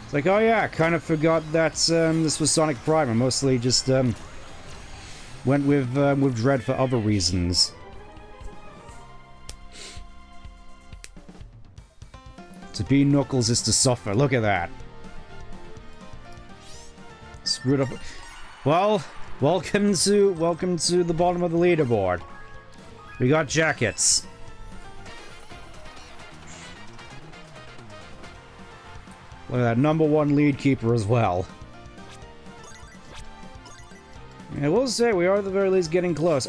It's like, oh yeah, I kind of forgot that this was Sonic Prime. I mostly just went with Dread for other reasons. To be Knuckles is to suffer. Look at that. Screwed up. Well, welcome to the bottom of the leaderboard. We got jackets. Look at that, #1 lead keeper as well. I will say, we are at the very least getting close.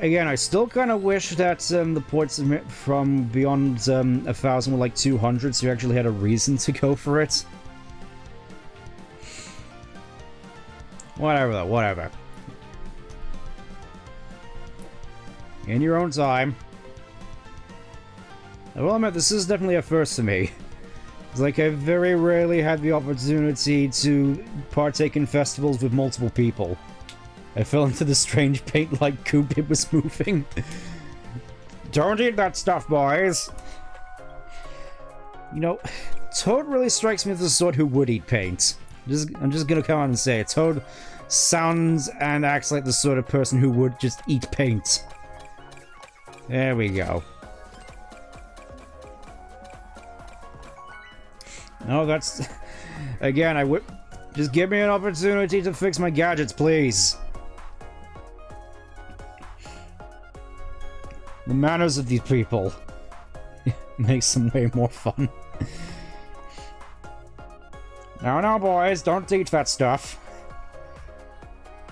Again, I still kind of wish that the points from beyond 1,000 were like 200, so you actually had a reason to go for it. Whatever, though, whatever. In your own time. I will admit, this is definitely a first for me. It's like I very rarely had the opportunity to partake in festivals with multiple people. I fell into the strange paint-like coop it was moving. Don't eat that stuff, boys! You know, Toad really strikes me as the sort who would eat paint. I'm just gonna come out and say it. Toad sounds and acts like the sort of person who would just eat paint. There we go. No, that's... Again, I would... Just give me an opportunity to fix my gadgets, please. The manners of these people makes them way more fun. Now, boys, don't eat that stuff.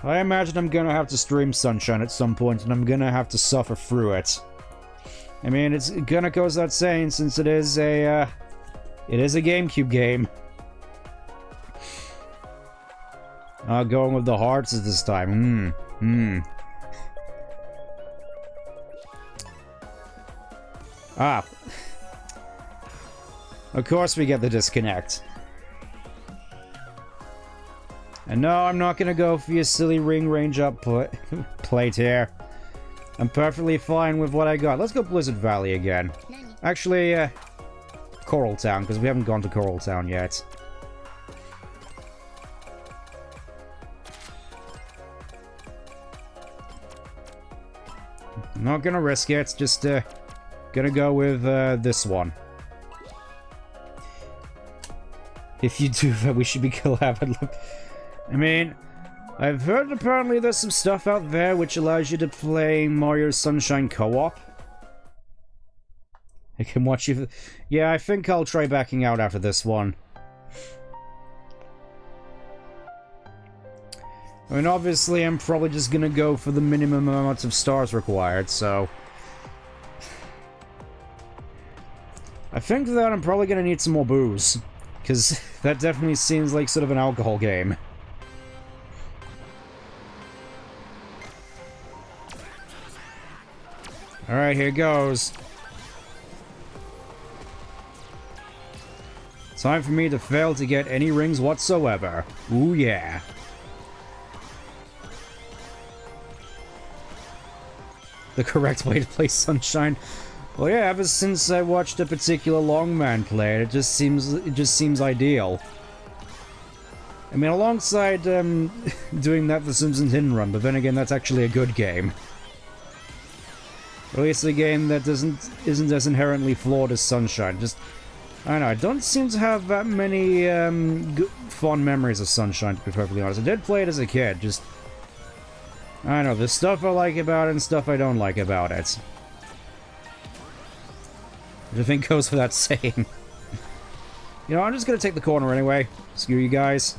I imagine I'm gonna have to stream Sunshine at some point, and I'm gonna have to suffer through it. I mean, it's gonna go without saying, since it is a GameCube game. Going with the hearts this time. Ah. Of course we get the disconnect. And no, I'm not gonna go for your silly ring range up plate here. I'm perfectly fine with what I got. Let's go Blizzard Valley again. Actually, Coral Town, because we haven't gone to Coral Town yet. I'm not gonna risk it, just gonna go with this one. If you do that, we should be collabing. I mean, I've heard apparently there's some stuff out there which allows you to play Mario Sunshine co-op. I can watch you... Yeah, I think I'll try backing out after this one. I mean, obviously, I'm probably just gonna go for the minimum amount of stars required, so... I think that I'm probably gonna need some more booze. Because that definitely seems like sort of an alcohol game. Alright, here goes. Time for me to fail to get any rings whatsoever. Ooh, yeah. The correct way to play Sunshine. Well, yeah, ever since I watched a particular Longman play it, it just seems ideal. I mean, alongside doing that The Simpsons Hidden Run, but then again, that's actually a good game. Or at least a game that isn't as inherently flawed as Sunshine. Just I don't know, I don't seem to have that many fond memories of Sunshine, to be perfectly honest. I did play it as a kid, just... I don't know, there's stuff I like about it and stuff I don't like about it. Which I think goes without saying. You know, I'm just gonna take the corner anyway. Screw you guys.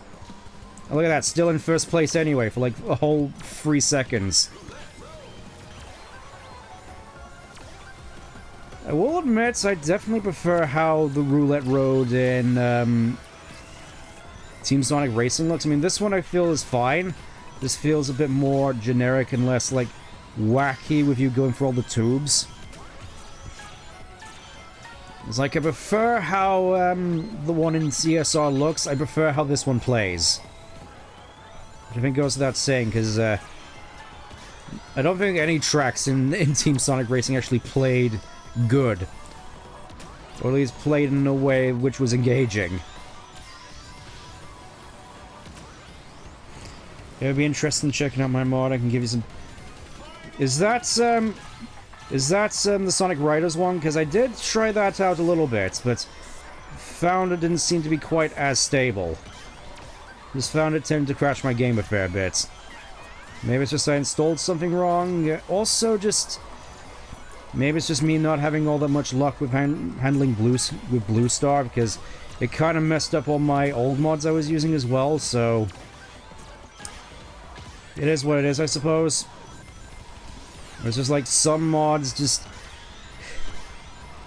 Oh, look at that, still in first place anyway for like a whole 3 seconds. I will admit, I definitely prefer how the Roulette Road in Team Sonic Racing looks. I mean, this one I feel is fine. This feels a bit more generic and less, like, wacky with you going for all the tubes. It's like, I prefer how the one in CSR looks. I prefer how this one plays. Which I think goes without saying, because I don't think any tracks in Team Sonic Racing actually played good. Or at least played in a way which was engaging. It would be interesting checking out my mod. I can give you some... Is that the Sonic Riders one? Because I did try that out a little bit, but found it didn't seem to be quite as stable. Just found it tended to crash my game a fair bit. Maybe it's just I installed something wrong. Also, just... Maybe it's just me not having all that much luck with handling Blue Star, because it kind of messed up all my old mods I was using as well, so... It is what it is, I suppose. It's just like some mods just...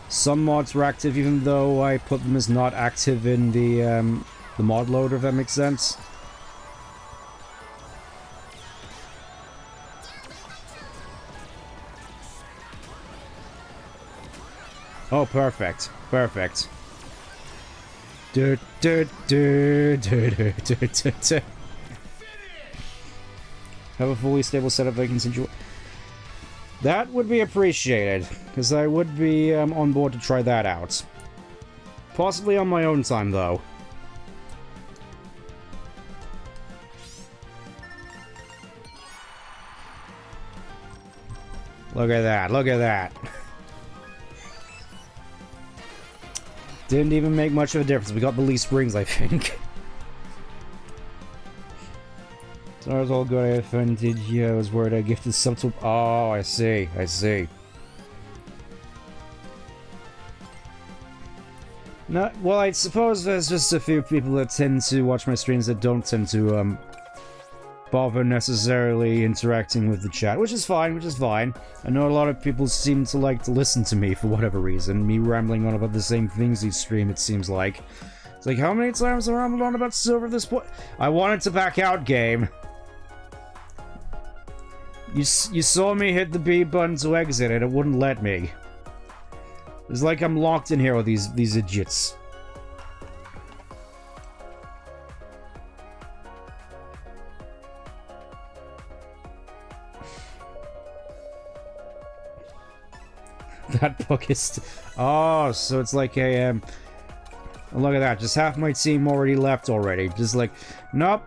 Some mods were active even though I put them as not active in the mod loader, if that makes sense. Oh, perfect. Perfect. Have a fully stable setup I can enjoy. That would be appreciated, because I would be on board to try that out. Possibly on my own time, though. Look at that, look at that. Didn't even make much of a difference. We got the least rings, I think. So I was all good. I offended you. I was worried I gifted some to... Oh, I see. I see. No, well, I suppose there's just a few people that tend to watch my streams that don't tend to, bother necessarily interacting with the chat, which is fine, which is fine. I know a lot of people seem to like to listen to me for whatever reason. Me rambling on about the same things each stream, it seems like. It's like, how many times have I rambled on about Silver at this point? I wanted to back out, game. You saw me hit the B button to exit and it wouldn't let me. It's like I'm locked in here with these idiots. That book is... Oh, so it's like a... Look at that, just half my team already left already. Just like, nope.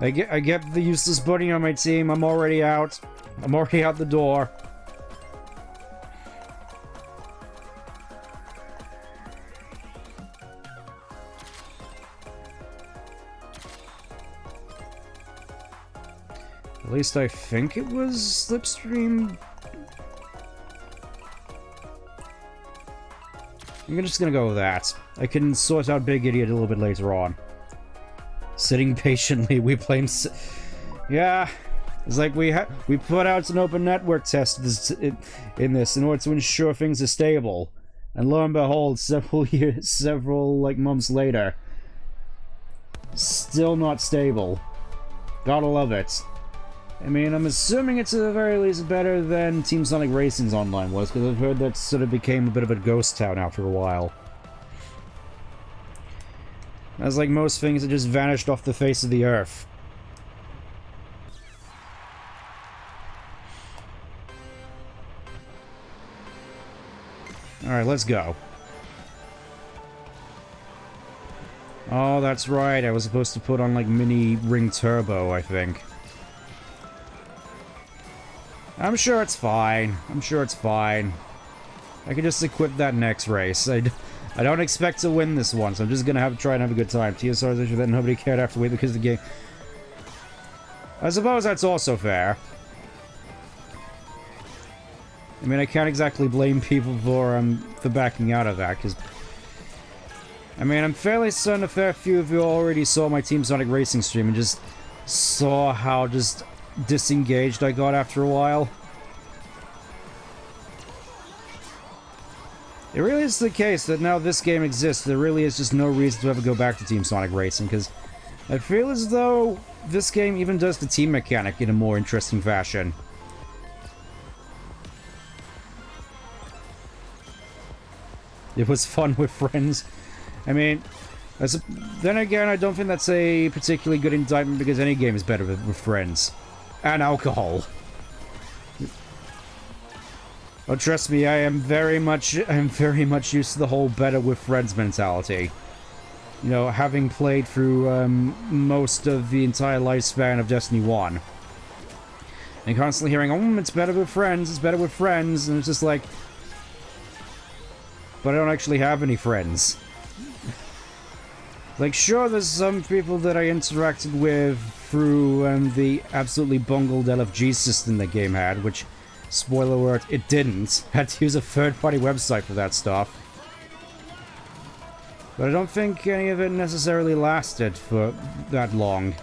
I get the useless bunny on my team. I'm already out. I'm already out the door. At least I think it was Slipstream. I'm just gonna go with that. I can sort out Big Idiot a little bit later on. Sitting patiently, we blame... Yeah, it's like we put out an open network test in this in order to ensure things are stable. And lo and behold, several like months later, still not stable. Gotta love it. I mean, I'm assuming it's at the very least better than Team Sonic Racing's online was, because I've heard that sort of became a bit of a ghost town after a while. As like most things, it just vanished off the face of the earth. Alright, let's go. Oh, that's right, I was supposed to put on like mini ring turbo, I think. I'm sure it's fine. I'm sure it's fine. I can just equip that next race. I I don't expect to win this one, so I'm just gonna try and have a good time. TSR's issue that nobody cared afterward because the game... I suppose that's also fair. I mean, I can't exactly blame people for backing out of that, because... I mean, I'm fairly certain a fair few of you already saw my Team Sonic Racing stream and just saw how just disengaged I got after a while. It really is the case that now this game exists, there really is just no reason to ever go back to Team Sonic Racing, because I feel as though this game even does the team mechanic in a more interesting fashion. It was fun with friends. I mean, then again, I don't think that's a particularly good indictment because any game is better with friends. And alcohol. Oh, trust me, I'm very much used to the whole better with friends mentality. You know, having played through most of the entire lifespan of Destiny 1. And constantly hearing, oh, it's better with friends, it's better with friends, and it's just like... But I don't actually have any friends. Like, sure, there's some people that I interacted with through the absolutely bungled LFG system the game had, which... Spoiler alert, it didn't. Had to use a third-party website for that stuff. But I don't think any of it necessarily lasted for that long.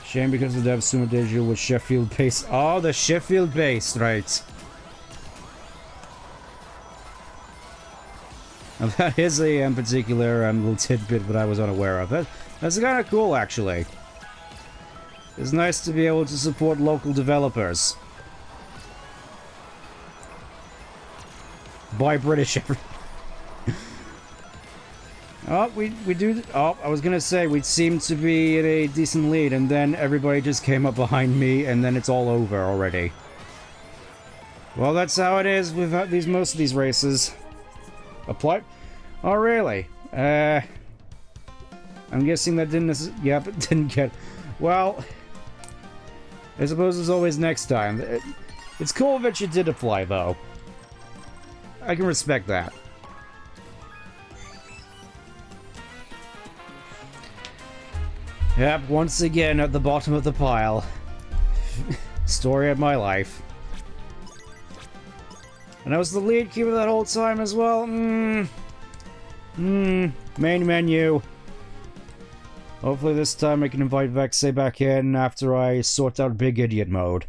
Shame because the dev Sumo Deju was Sheffield-based. Oh, the Sheffield-based, right. Now that is a particular little tidbit that I was unaware of. That's kind of cool, actually. It's nice to be able to support local developers. By British. Oh, we do... Oh, I was gonna say, we seem to be at a decent lead, and then everybody just came up behind me, and then it's all over already. Well, that's how it is with most of these races. Apply... Oh, really? I'm guessing that didn't... Yep, it didn't get... Well... I suppose there's always next time. It's cool that you did apply, though. I can respect that. Yep, once again at the bottom of the pile. Story of my life. And I was the lead keeper that whole time as well. Main menu. Hopefully this time I can invite Vexay back in after I sort out Big Idiot mode.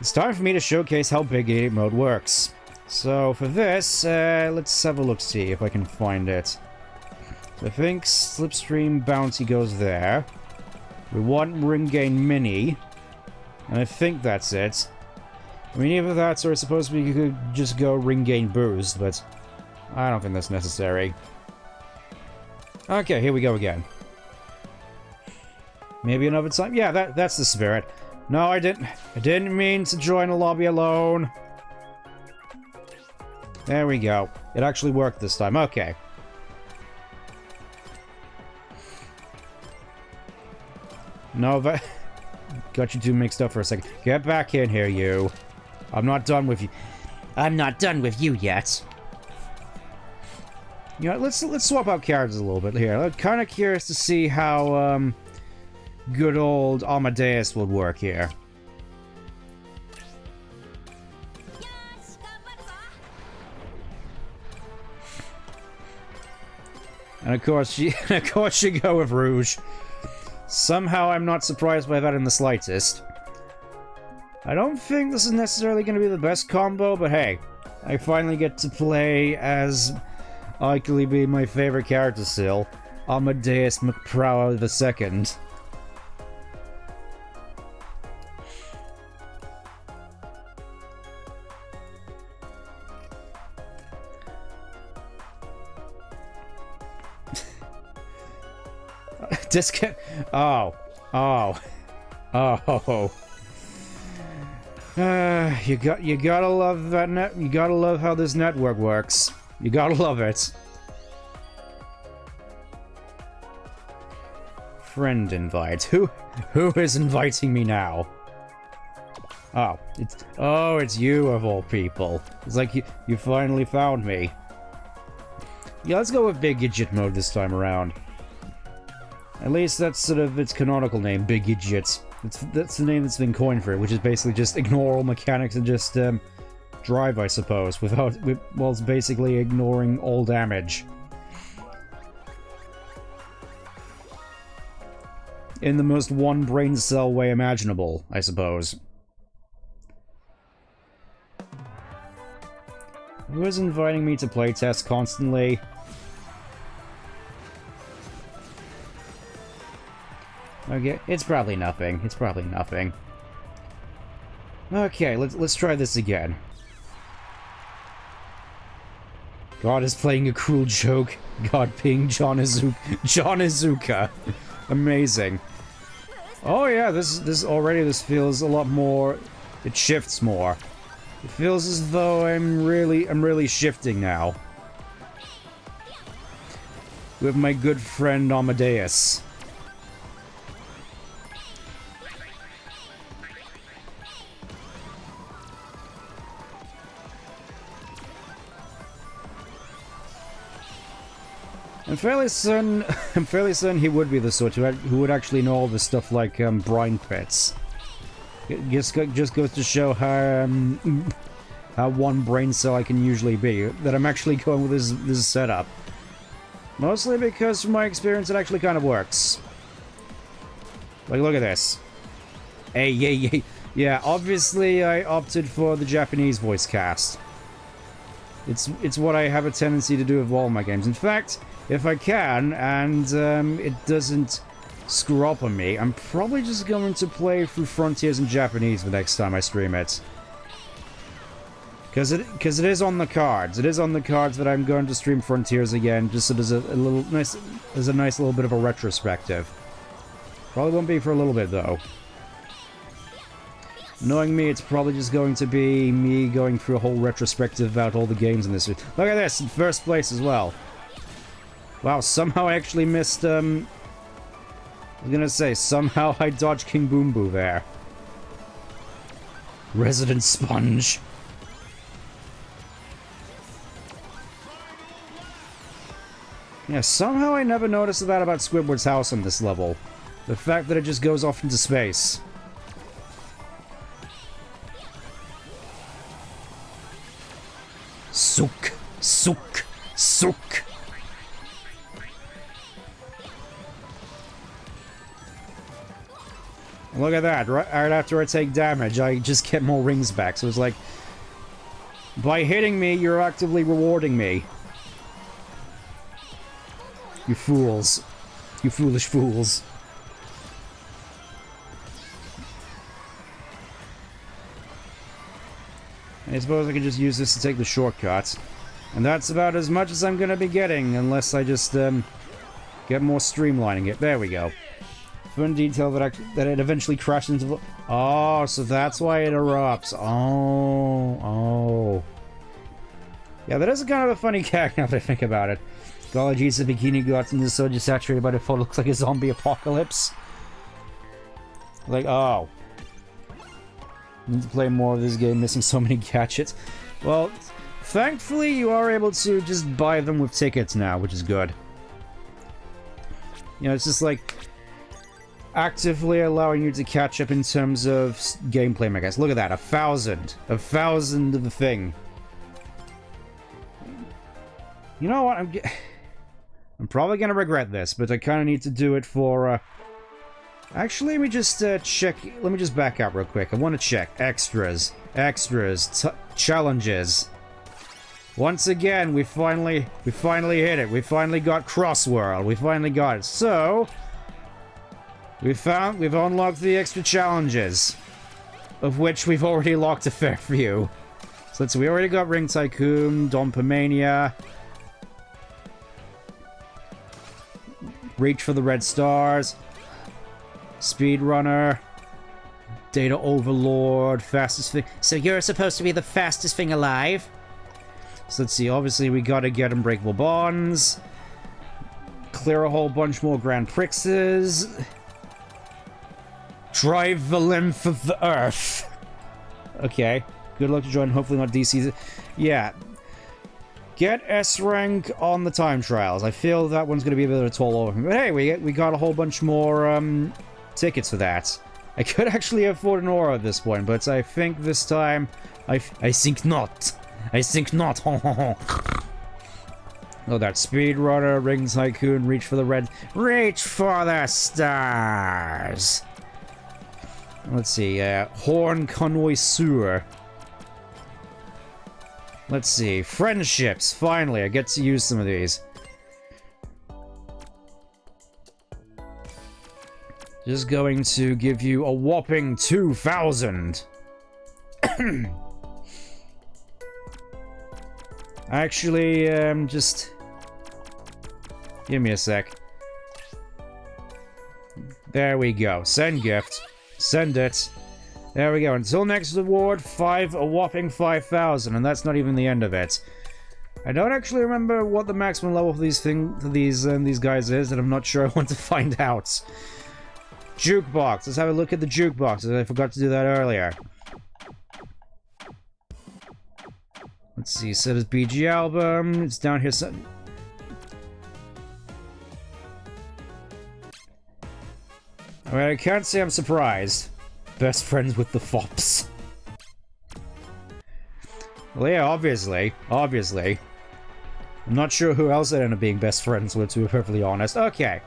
It's time for me to showcase how Big Idiot mode works. So for this, let's have a look-see if I can find it. So I think Slipstream Bounty goes there. We want Ring Gain Mini. And I think that's it. I mean, either that or it's supposed to be you could just go Ring Gain Boost, but I don't think that's necessary. Okay, here we go again. Maybe another time? Yeah, that's the spirit. No, I didn't mean to join a lobby alone. There we go. It actually worked this time. Okay. No, that... Got you two mixed up for a second. Get back in here, you. I'm not done with you. I'm not done with you yet. You know, let's swap out characters a little bit here. I'm kind of curious to see how, good old Amadeus would work here. And of course, she go with Rouge. Somehow, I'm not surprised by that in the slightest. I don't think this is necessarily going to be the best combo, but hey, I finally get to play as arguably my favorite character still, Amadeus McProw II. Discount. Oh. You gotta love that net. You gotta love how this network works. You gotta love it. Friend invite. Who is inviting me now? Oh, it's you of all people. It's like you finally found me. Yeah, let's go with Big Idiot mode this time around. At least that's sort of its canonical name, Big Idiot. That's the name that's been coined for it, which is basically just ignore all mechanics and just drive, I suppose, whilst basically ignoring all damage. In the most one brain cell way imaginable, I suppose. Who is inviting me to playtest constantly? Okay, it's probably nothing. It's probably nothing. Okay, let's try this again. God is playing a cruel joke. God being John Izuka. Amazing. Oh yeah, this feels a lot more. It shifts more. It feels as though I'm really shifting now. With my good friend Amadeus. I'm fairly certain he would be the sort who would actually know all this stuff like brine pits. It just goes to show how one brain cell I can usually be. That I'm actually going with this setup. Mostly because from my experience it actually kind of works. Like, look at this. Hey, yeah, obviously I opted for the Japanese voice cast. It's what I have a tendency to do with all my games. In fact, if I can, and it doesn't screw up on me, I'm probably just going to play through Frontiers in Japanese the next time I stream it. Because it is on the cards. It is on the cards that I'm going to stream Frontiers again, just so there's a nice little bit of a retrospective. Probably won't be for a little bit though. Knowing me, it's probably just going to be me going through a whole retrospective about all the games in this. Look at this, in first place as well. Wow, somehow I actually missed, I was gonna say, somehow I dodged King Boom Boo there. Resident Sponge. Yeah, somehow I never noticed that about Squidward's house on this level. The fact that it just goes off into space. Sook, sook, sook. Look at that, right after I take damage, I just get more rings back, so it's like... By hitting me, you're actively rewarding me. You fools. You foolish fools. I suppose I can just use this to take the shortcut. And that's about as much as I'm gonna be getting, unless I just, get more streamlining it. There we go. Fun detail that it eventually crashed into... Oh, so that's why it erupts. Oh. Yeah, that is kind of a funny gag now that I think about it. Golly geez, the bikini guts and is so just saturated by the photo looks like a zombie apocalypse. Like, oh. Need to play more of this game, missing so many gadgets. Well, thankfully you are able to just buy them with tickets now, which is good. You know, it's just like... actively allowing you to catch up in terms of gameplay mechanics. Look at that, 1,000. 1,000 of the thing. You know what, I'm probably gonna regret this, but I kinda need to do it for, Actually, let me just, check... Let me just back up real quick. I want to check. Extras. Challenges. Once again, we finally hit it. We finally got Crossworld. We finally got it. So... We've unlocked the extra challenges, of which we've already locked a fair few. So let's see, we already got Ring Tycoon, Dompomania, Reach for the Red Stars, Speedrunner, Data Overlord, Fastest Thing. So you're supposed to be the fastest thing alive? So let's see, obviously we gotta get Unbreakable Bonds, clear a whole bunch more Grand Prixes, drive the length of the earth. Okay. Good luck to join, hopefully not DC. Yeah. Get S rank on the time trials. I feel that one's going to be a bit of a tall order. But hey, we got a whole bunch more tickets for that. I could actually afford an aura at this point, but I think this time... I think not. I think not. Oh, that speedrunner, Ring Tycoon, reach for the red... Reach for the stars! Let's see, Horn Connoisseur. Let's see, friendships, finally, I get to use some of these. Just going to give you a whopping 2,000. Actually, just... Give me a sec. There we go, send gift. Send it. There we go. Until next award, a whopping 5,000, and that's not even the end of it. I don't actually remember what the maximum level for these guys is, and I'm not sure I want to find out. Jukebox. Let's have a look at the jukebox. I forgot to do that earlier. Let's see. So there's BG album. It's down here. Alright, I can't say I'm surprised. Best friends with the fops. Well, yeah, obviously. Obviously. I'm not sure who else I'd end up being best friends with, to be perfectly honest. Okay.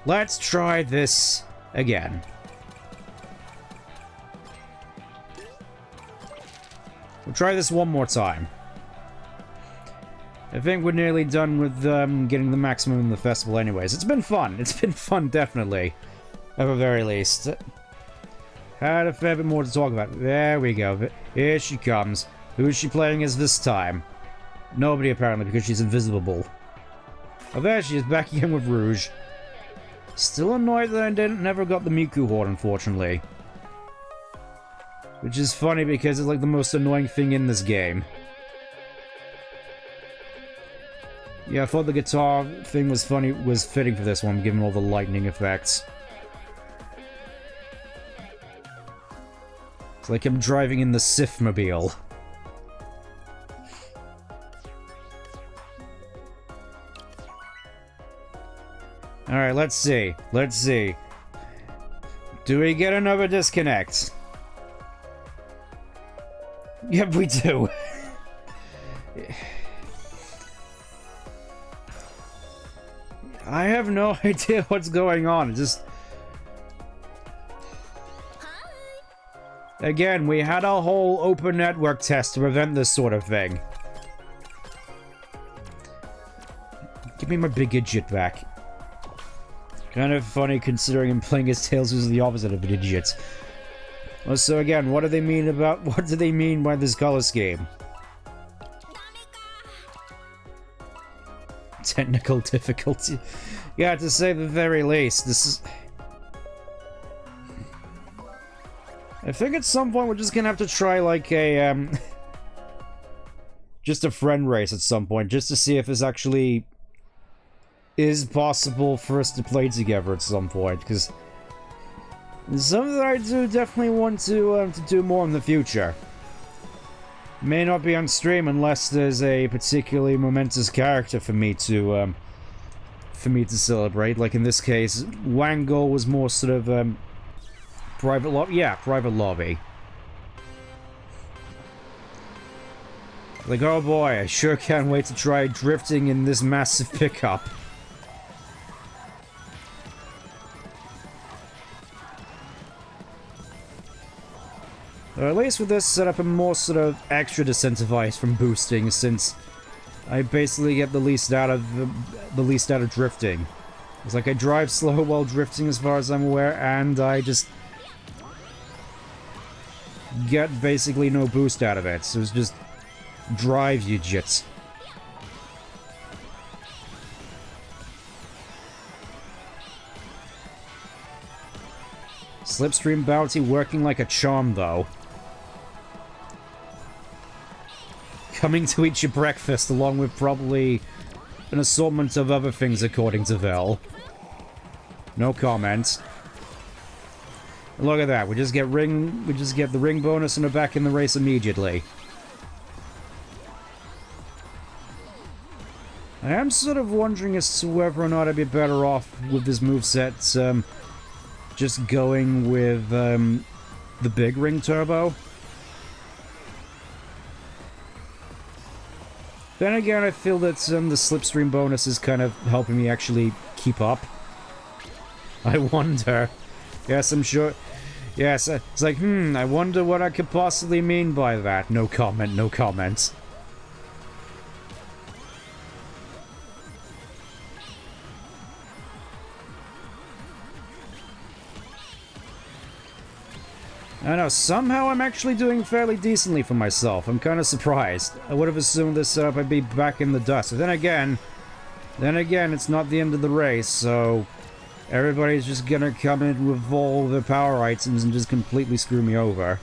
Let's try this again. We'll try this one more time. I think we're nearly done with getting the maximum in the festival anyways. It's been fun. It's been fun, definitely. At the very least. Had a fair bit more to talk about. There we go. Here she comes. Who's she playing as this time? Nobody, apparently, because she's invisible. Oh, there she is, back again with Rouge. Still annoyed that I never got the Miku Horde, unfortunately. Which is funny because it's like the most annoying thing in this game. Yeah, I thought the guitar thing was fitting for this one, given all the lightning effects. It's like I'm driving in the Sith-mobile. Alright, let's see. Let's see. Do we get another disconnect? Yep, we do. I have no idea what's going on. It just... Again, we had a whole open network test to prevent this sort of thing. Give me my big idiot back. Kind of funny considering I'm playing as Tails, who's the opposite of an idiot. So again, what do they mean by this color scheme? Technical difficulty. Yeah, to say the very least, this is... I think at some point we're just gonna have to try, like, a, just a friend race at some point, just to see if this actually is possible for us to play together at some point, because something that I do definitely want to do more in the future. May not be on stream unless there's a particularly momentous character for me to celebrate. Like in this case, Whangle was more sort of, private lobby? Yeah, private lobby. Like, oh boy, I sure can't wait to try drifting in this massive pickup. Or at least with this setup, I'm more sort of extra disincentivized from boosting, since I basically get the least out of drifting. It's like I drive slow while drifting as far as I'm aware, and I just get basically no boost out of it, so it's just drive, you jits. Slipstream bounty working like a charm, though. Coming to eat your breakfast along with probably an assortment of other things, according to Vel. No comment. Look at that. We just get the ring bonus and are back in the race immediately. I am sort of wondering as to whether or not I'd be better off with this moveset, just going with the big ring turbo. Then again, I feel that the slipstream bonus is kind of helping me actually keep up. I wonder. Yes, I'm sure. Yes, it's like, I wonder what I could possibly mean by that. No comment, no comment. I know, somehow I'm actually doing fairly decently for myself. I'm kind of surprised. I would have assumed this setup I'd be back in the dust. But then again, it's not the end of the race, so everybody's just gonna come in with all their power items and just completely screw me over.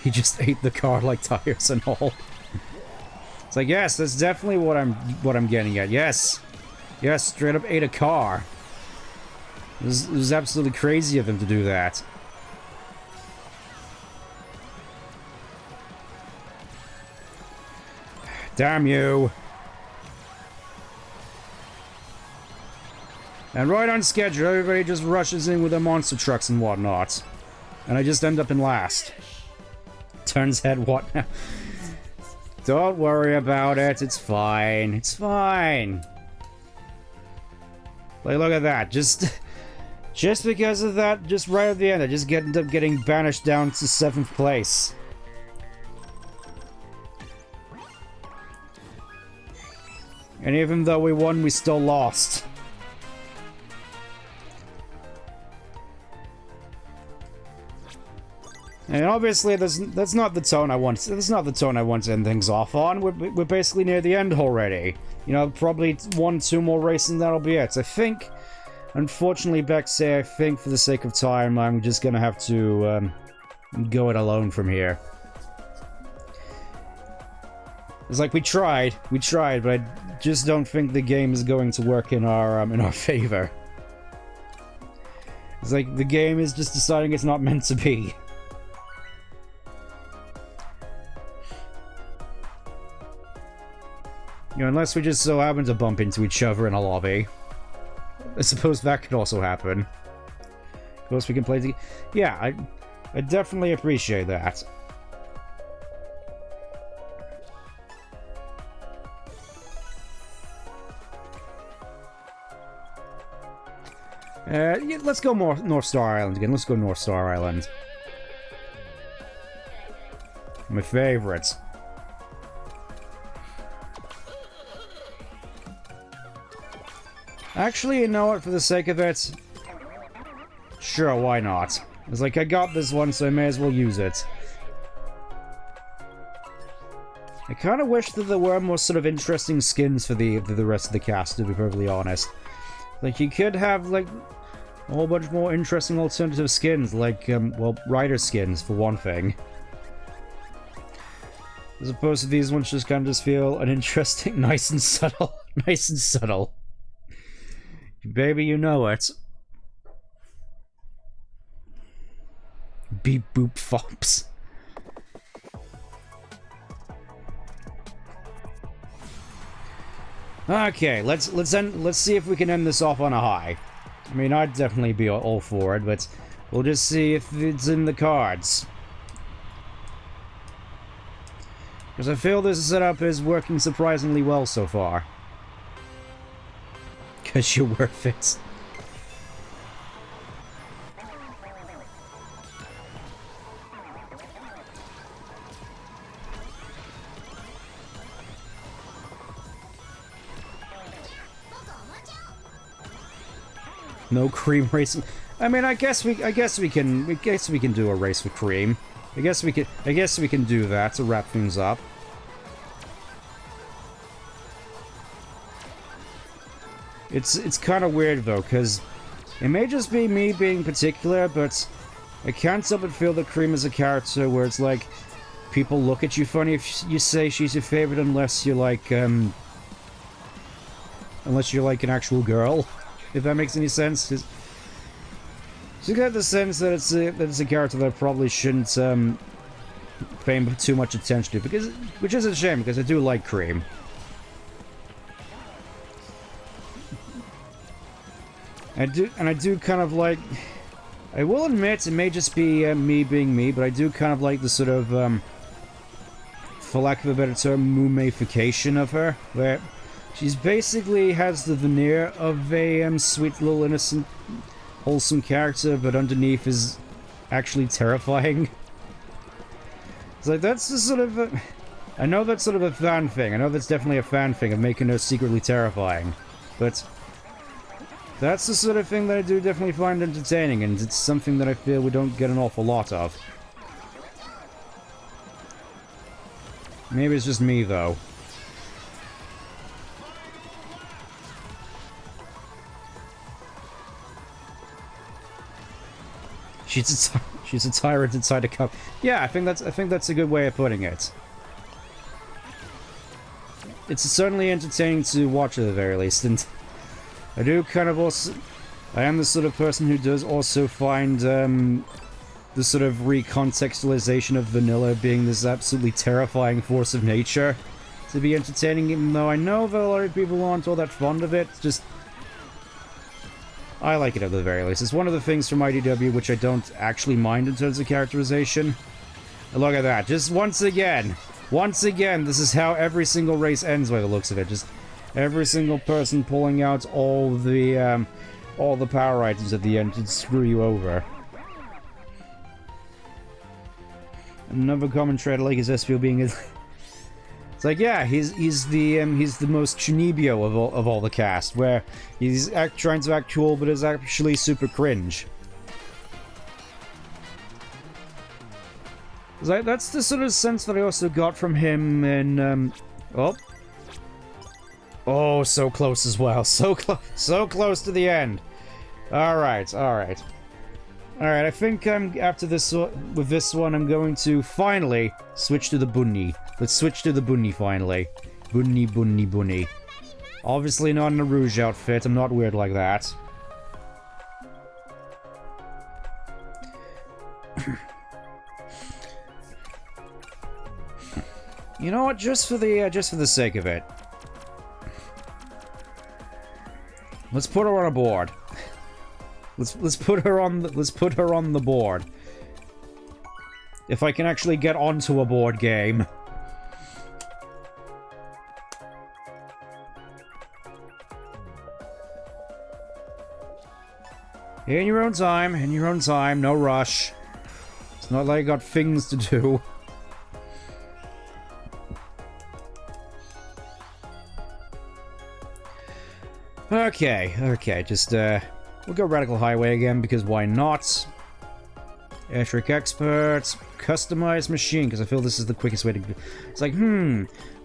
He just ate the car like tires and all. It's like, yes, that's definitely what I'm getting at. Yes, yes, straight up ate a car. It was absolutely crazy of him to do that. Damn you. And right on schedule, everybody just rushes in with their monster trucks and whatnot. And I just end up in last. Turns head what now? Don't worry about it, it's fine. It's fine. Like, look at that, just because of that, just right at the end, I just end up getting banished down to 7th place. And even though we won, we still lost. And obviously, that's not the tone I want. That's not the tone I want to end things off on. We're basically near the end already. You know, probably 1-2 more races and that'll be it. I think, unfortunately, Bexay, I think for the sake of time, I'm just gonna have to go it alone from here. It's like we tried, but I just don't think the game is going to work in our favor. It's like the game is just deciding it's not meant to be. You know, unless we just so happen to bump into each other in a lobby. I suppose that could also happen. Of course, we can play the... Yeah, I definitely appreciate that. Yeah, let's go more North Star Island again. Let's go North Star Island. My favorites. Actually, you know what, for the sake of it... Sure, why not? It's like, I got this one, so I may as well use it. I kind of wish that there were more sort of interesting skins for the rest of the cast, to be perfectly honest. Like, you could have, like, a whole bunch more interesting alternative skins, like, well, rider skins, for one thing. As opposed to these ones just kind of just feel uninteresting, nice and subtle. Nice and subtle. Baby, you know it. Beep boop fops. Okay, let's see if we can end this off on a high. I mean, I'd definitely be all for it, but we'll just see if it's in the cards. Because I feel this setup is working surprisingly well so far. Because you're worth it. No cream racing. I mean, I guess we can do a race with cream. I guess we can do that to wrap things up. It's kind of weird though, because it may just be me being particular, but I can't help but feel that Cream is a character where it's like people look at you funny if you say she's your favorite, unless you're like unless you're like an actual girl, if that makes any sense. So you get the sense that it's a character that I probably shouldn't pay too much attention to, because which is a shame because I do like Cream. I do kind of like. I will admit, it may just be me being me, but I do kind of like the sort of, for lack of a better term, mumification of her, where she's basically has the veneer of a sweet little innocent, wholesome character, but underneath is actually terrifying. It's like, that's the sort of I know that's sort of a fan thing. I know that's definitely a fan thing of making her secretly terrifying, but that's the sort of thing that I do definitely find entertaining, and it's something that I feel we don't get an awful lot of. Maybe it's just me, though. She's a tyrant inside a cup. Yeah, I think that's a good way of putting it. It's certainly entertaining to watch at the very least, and I do kind of also... I am the sort of person who does also find the sort of recontextualization of vanilla being this absolutely terrifying force of nature to be entertaining, even though I know that a lot of people aren't all that fond of it. Just... I like it at the very least. It's one of the things from IDW which I don't actually mind in terms of characterization. And look at that. Just once again, this is how every single race ends by the looks of it. Just every single person pulling out all the power items at the end to screw you over. Another common trait I like is Espio being it's like, yeah, he's the most Chunibyo of all the cast, where he's trying to act cool but is actually super cringe. It's like, that's the sort of sense that I also got from him in oh, so close as well. So close to the end. Alright. Alright, I think after this, with this one, I'm going to finally switch to the bunny. Let's switch to the bunny finally. Bunny. Obviously not in a rouge outfit, I'm not weird like that. You know what, just for the sake of it. Let's put her on a board. Let's put her on the board. If I can actually get onto a board game. In your own time, no rush. It's not like I got things to do. Okay, just, we'll go Radical Highway again, because why not? Airtrick Expert, Customized Machine, because I feel this is the quickest way to... It's like,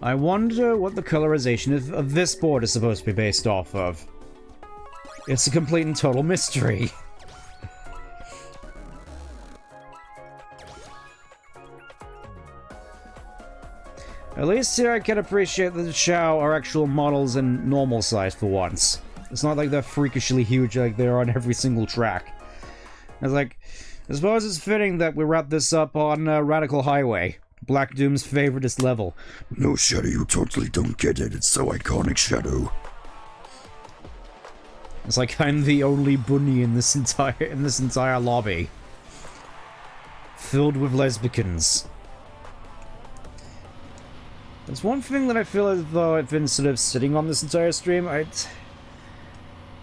I wonder what the colorization of this board is supposed to be based off of. It's a complete and total mystery. At least here I can appreciate that the Shao are actual models and normal size for once. It's not like they're freakishly huge like they are on every single track. It's like, I suppose it's fitting that we wrap this up on Radical Highway, Black Doom's favoriteest level. No, Shadow, you totally don't get it. It's so iconic, Shadow. It's like I'm the only bunny in this entire lobby, filled with lesbicans. There's one thing that I feel as though I've been sort of sitting on this entire stream.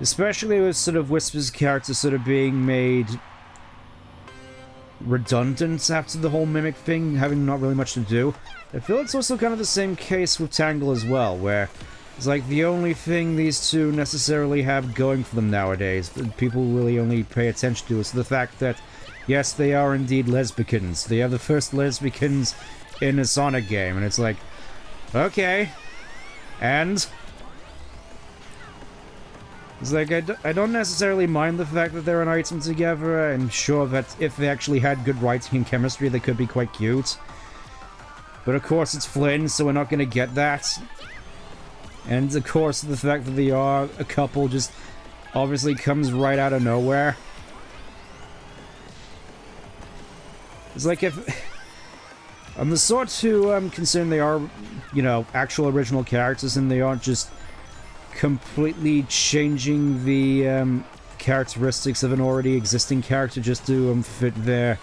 Especially with sort of Whisper's character sort of being made redundant after the whole Mimic thing, having not really much to do. I feel it's also kind of the same case with Tangle as well, where it's like the only thing these two necessarily have going for them nowadays, that people really only pay attention to, is the fact that, yes, they are indeed lesbicans. They are the first lesbicans in a Sonic game, and it's like, okay, and... It's like, I don't necessarily mind the fact that they're an item together. I'm sure that if they actually had good writing and chemistry, they could be quite cute. But of course it's Flynn, so we're not gonna get that. And of course, the fact that they are a couple just obviously comes right out of nowhere. It's like if... I'm the sort to concerned they are, you know, actual original characters and they aren't just completely changing the characteristics of an already existing character just to fit their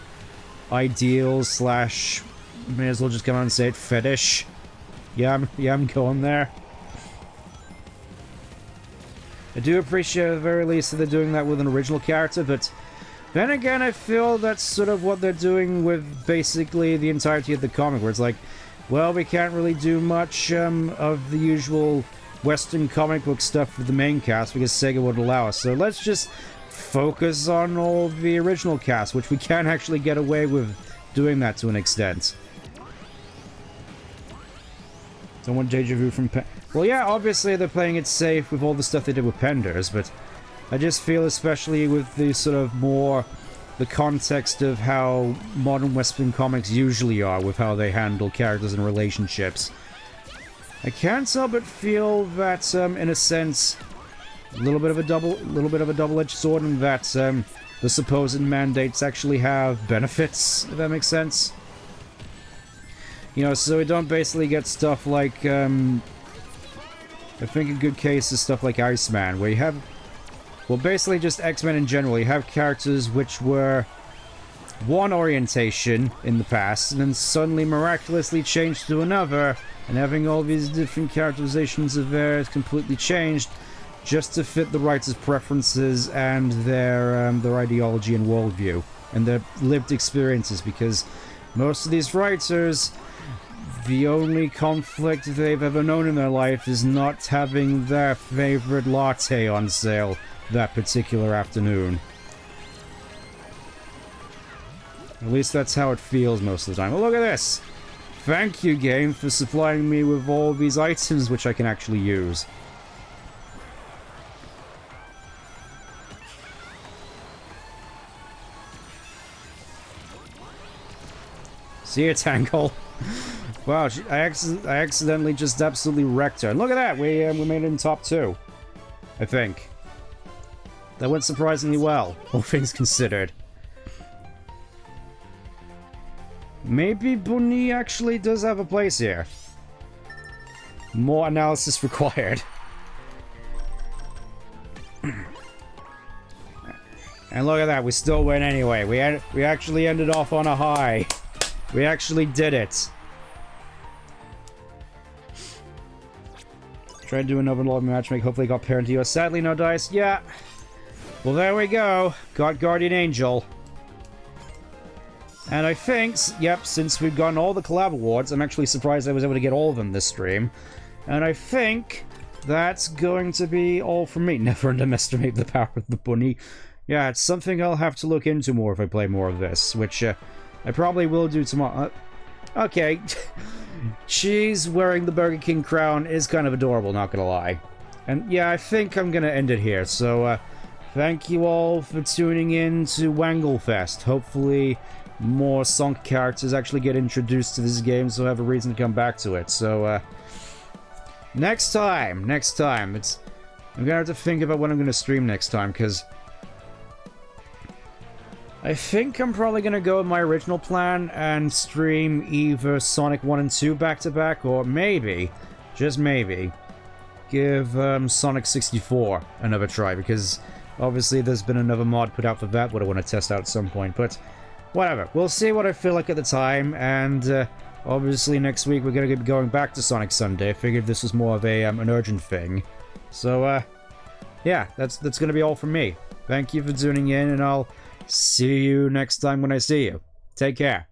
ideals slash, may as well just come out and say it, fetish. Yeah, I'm going there. I do appreciate at the very least that they're doing that with an original character, but then again, I feel that's sort of what they're doing with basically the entirety of the comic, where it's like, well, we can't really do much of the usual Western comic book stuff with the main cast because SEGA wouldn't allow us. So let's just focus on all the original cast, which we can actually get away with doing that to an extent. Someone deja vu from well, yeah, obviously they're playing it safe with all the stuff they did with Penders, but I just feel especially with the sort of more the context of how modern Western comics usually are with how they handle characters and relationships. I can't help but feel that, in a sense, a little bit of a double-edged sword, in that the supposed mandates actually have benefits, if that makes sense. You know, so we don't basically get stuff like, I think a good case is stuff like Iceman, where you have, well, basically just X-Men in general. You have characters which were one orientation in the past, and then suddenly miraculously changed to another, and having all these different characterizations of theirs completely changed just to fit the writers' preferences and their ideology and worldview, and their lived experiences, because most of these writers, the only conflict they've ever known in their life is not having their favorite latte on sale that particular afternoon. At least that's how it feels most of the time. Oh, look at this! Thank you, game, for supplying me with all these items which I can actually use. See ya, Tangle. Wow, I accidentally just absolutely wrecked her. And look at that, we made it in top 2. I think. That went surprisingly well, all things considered. Maybe Bunny actually does have a place here. More analysis required. And look at that, we still win anyway. We actually ended off on a high. We actually did it. Tried to do another lobby matchmaking, hopefully got parent to you. Sadly, no dice. Yeah. Well, there we go. Got Guardian Angel. And I think, yep, since we've gotten all the collab awards, I'm actually surprised I was able to get all of them this stream. And I think that's going to be all from me. Never underestimate the power of the bunny. Yeah, it's something I'll have to look into more if I play more of this, which I probably will do tomorrow. Okay. She's wearing the Burger King crown is kind of adorable, not gonna lie. And yeah, I think I'm gonna end it here, so thank you all for tuning in to Whangle Fest. Hopefully more Sonic characters actually get introduced to this game, so I have a reason to come back to it. So next time, I'm gonna have to think about when I'm gonna stream next time, because I think I'm probably gonna go with my original plan and stream either Sonic 1 and 2 back-to-back, or maybe, just maybe, give Sonic 64 another try, because obviously there's been another mod put out for that what I want to test out at some point, but whatever. We'll see what I feel like at the time, and obviously next week we're gonna be going back to Sonic Sunday. I figured this was more of a an urgent thing. So yeah, that's gonna be all from me. Thank you for tuning in, and I'll see you next time when I see you. Take care.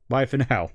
Bye for now.